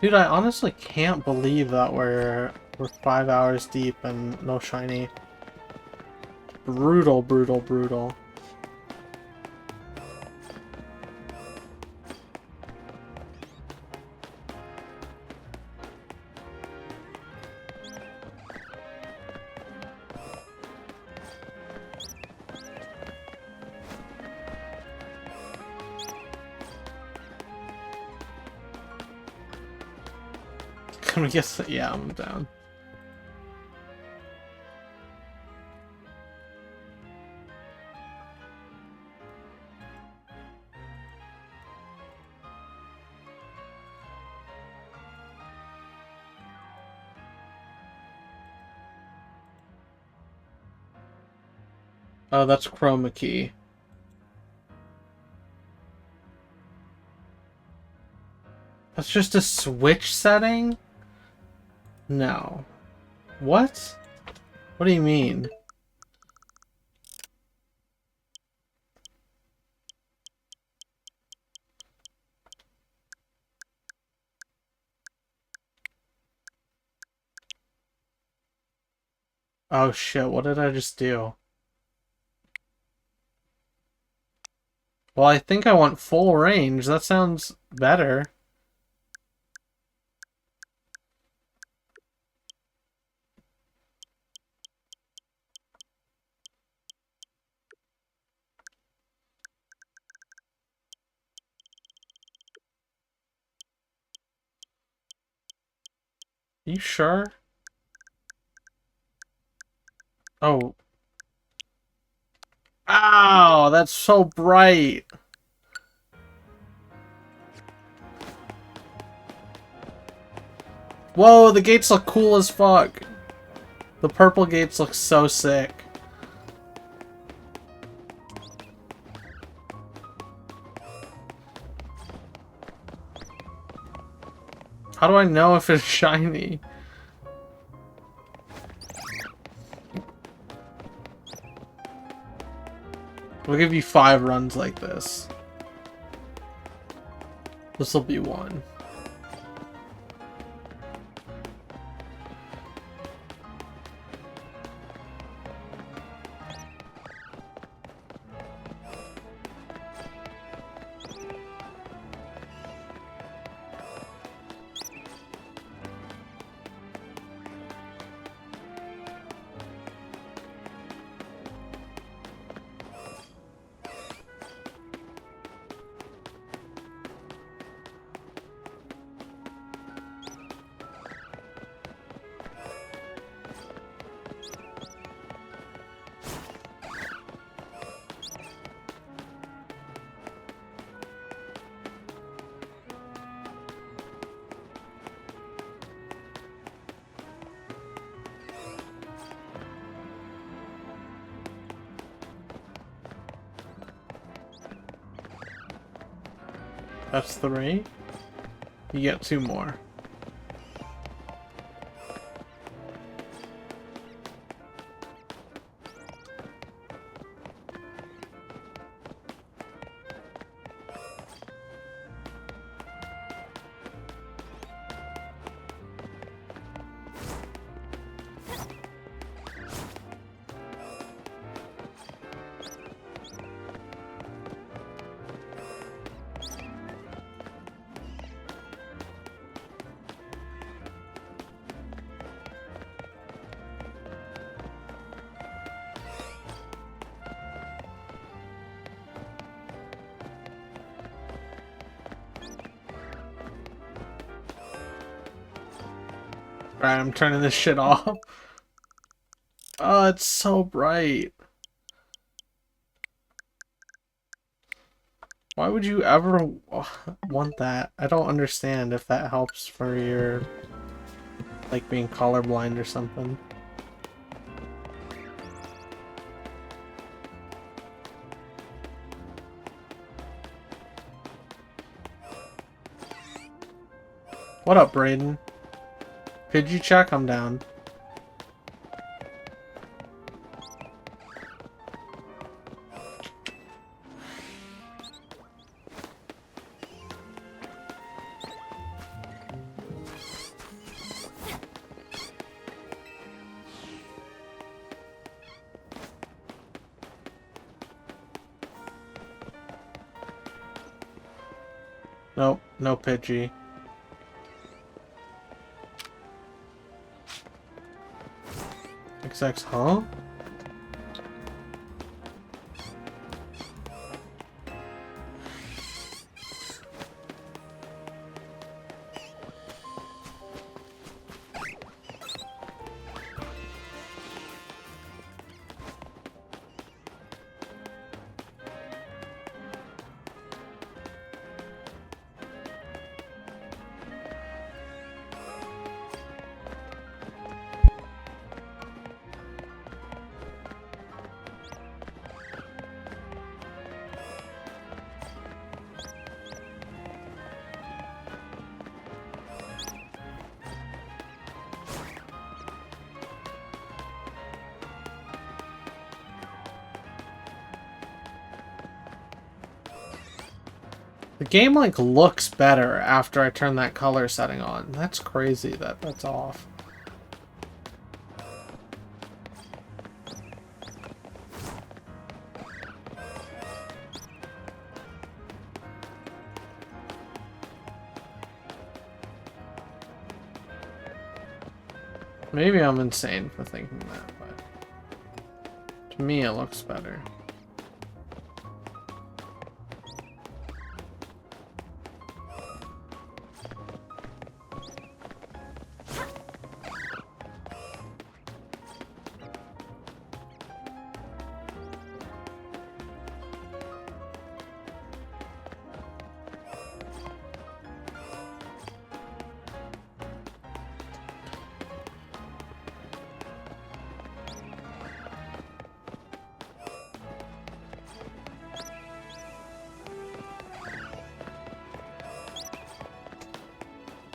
Dude, I honestly can't believe that we're 5 hours deep and no shiny. Brutal, brutal, brutal. Can we guess? Yeah, I'm down. Oh, that's chroma key. That's just a switch setting? No. What? What do you mean? Oh shit, what did I just do? Well, I think I want full range. That sounds better. You sure? Oh. Ow, that's so bright. Whoa, the gates look cool as fuck. The purple gates look so sick. How do I know if it's shiny? We'll give you 5 runs like this. This'll be 1. That's 3. You get 2 more. Alright, I'm turning this shit off. Oh, it's so bright. Why would you ever want that? I don't understand if that helps for your, like, being colorblind or something. What up, Brayden? Could you check? I'm down. Nope, no Pidgey. XX, huh? The game, like, looks better after I turn that color setting on. That's crazy that that's off. Maybe I'm insane for thinking that, but to me it looks better.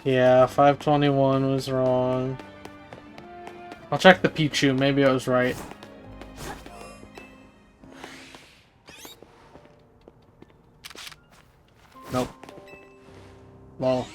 Yeah, 521 was wrong. I'll check the Pichu, maybe I was right. Nope. Lol.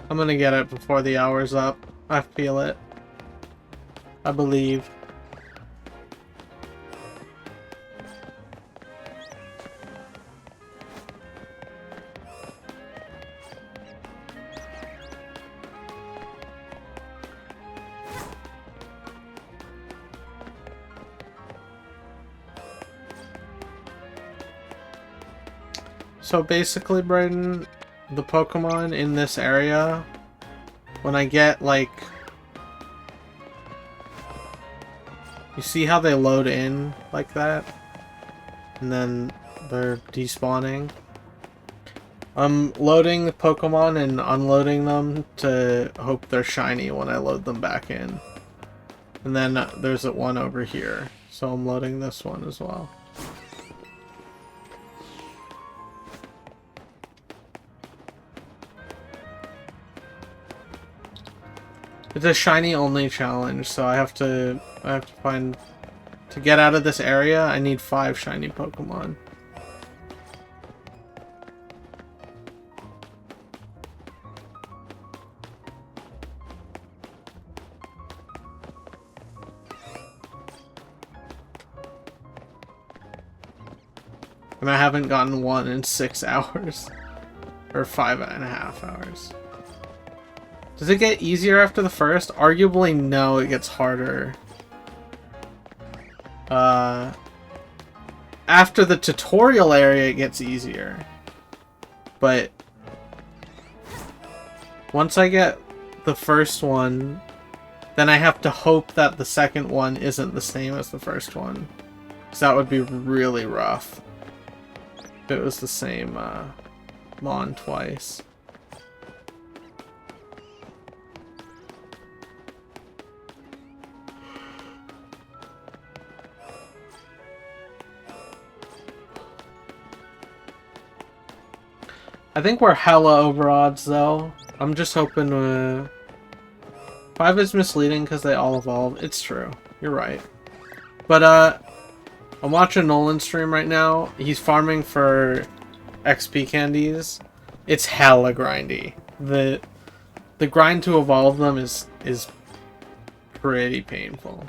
I'm gonna get it before the hour's up. I feel it. I believe. So basically, Brayden, the Pokemon in this area, when I get, like... You see how they load in like that? And then they're despawning? I'm loading the Pokemon and unloading them to hope they're shiny when I load them back in. And then there's one over here. So I'm loading this one as well. It's a shiny only challenge, so I have to find, to get out of this area, I need 5 shiny Pokemon. And I haven't gotten one in 6 hours. Or 5.5 hours. Does it get easier after the first? Arguably, no, it gets harder. After the tutorial area, it gets easier. But once I get the first one, then I have to hope that the second one isn't the same as the first one. Because that would be really rough. If it was the same Mon twice. I think we're hella over odds, though. I'm just hoping 5 is misleading because they all evolve. It's true. You're right. But, I'm watching Nolan stream right now. He's farming for XP candies. It's hella grindy. The grind to evolve them is pretty painful.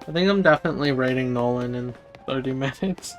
I think I'm definitely rating Nolan in 30 minutes.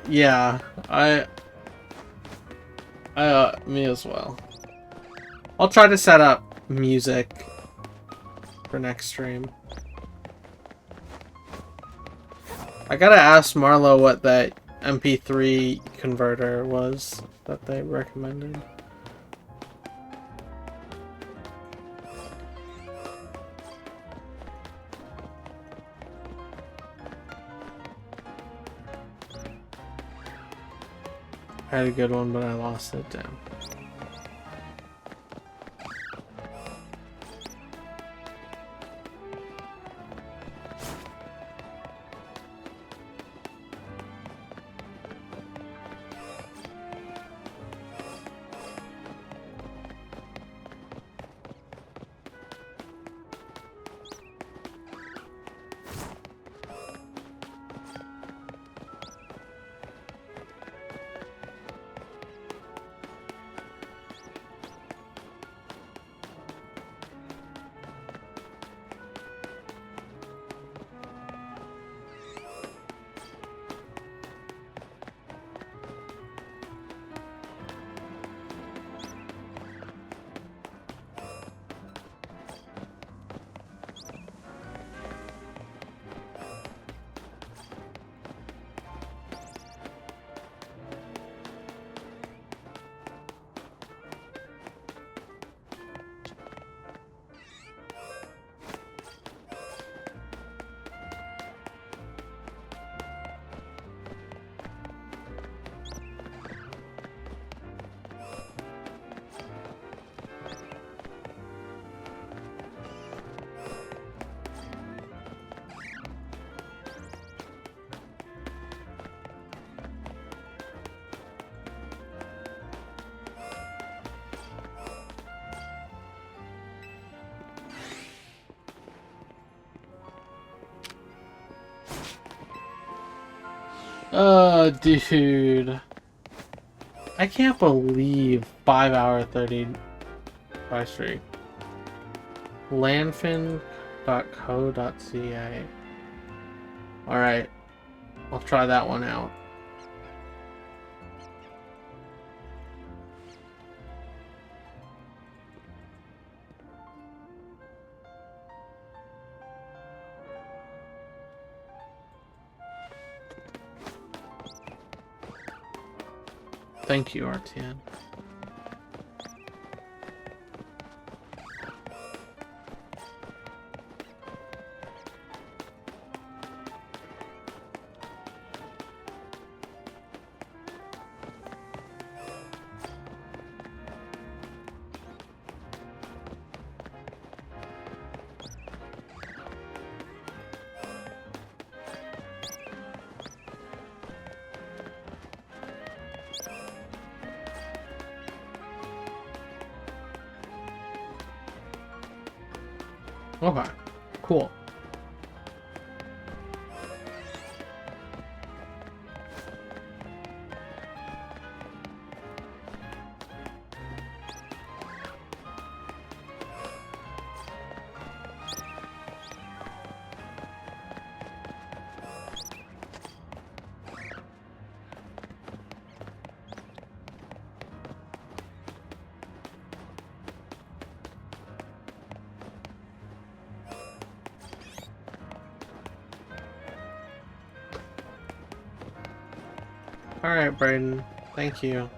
Yeah, me as well. I'll try to set up music for next stream. I gotta ask Marlo what that MP3 converter was that they recommended. I had a good one, but I lost it. Damn. Dude. I can't believe 5 hour 30 by streak. Landfin.co.ca. Alright. I'll try that one out. Thank you, RTN. Okay, cool. Alright, Brayden. Thank you.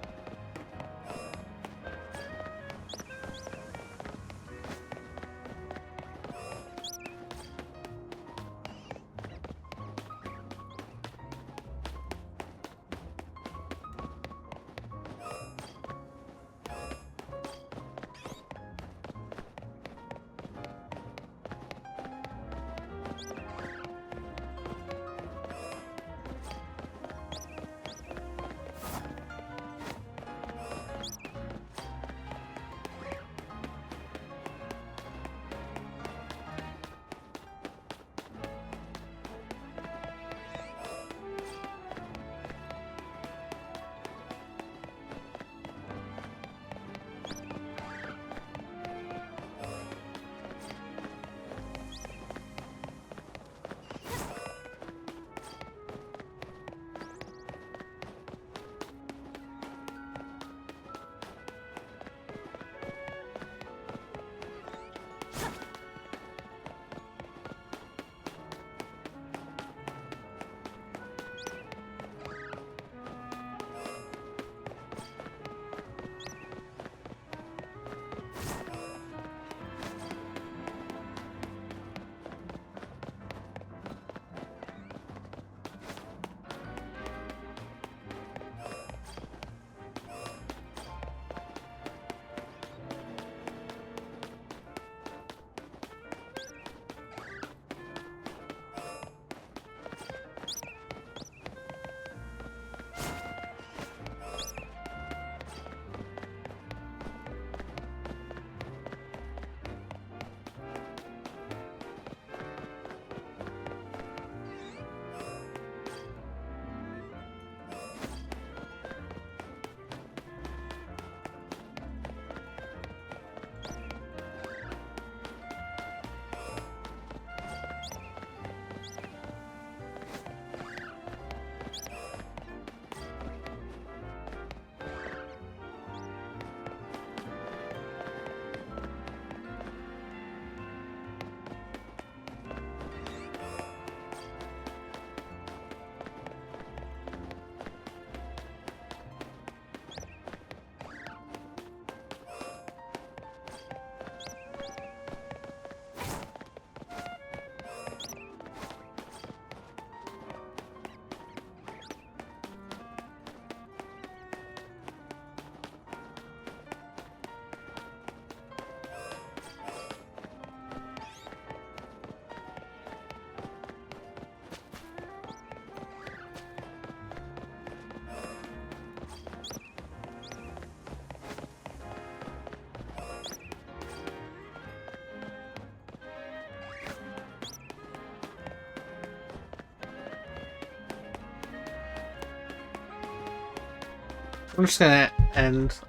I'm just gonna end.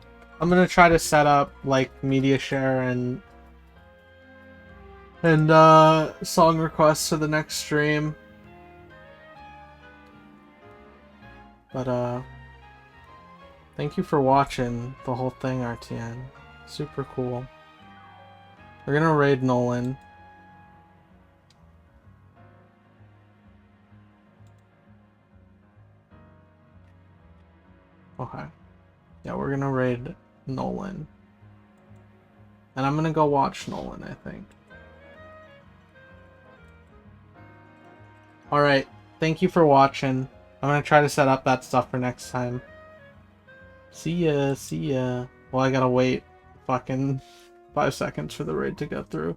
I'm gonna try to set up like media share and song requests for the next stream. But thank you for watching the whole thing, RTN. Super cool. We're gonna raid Nolan. Okay. Yeah, we're gonna raid Nolan. And I'm gonna go watch Nolan, I think. Alright, thank you for watching. I'm gonna try to set up that stuff for next time. See ya, see ya. Well, I gotta wait fucking 5 seconds for the raid to go through.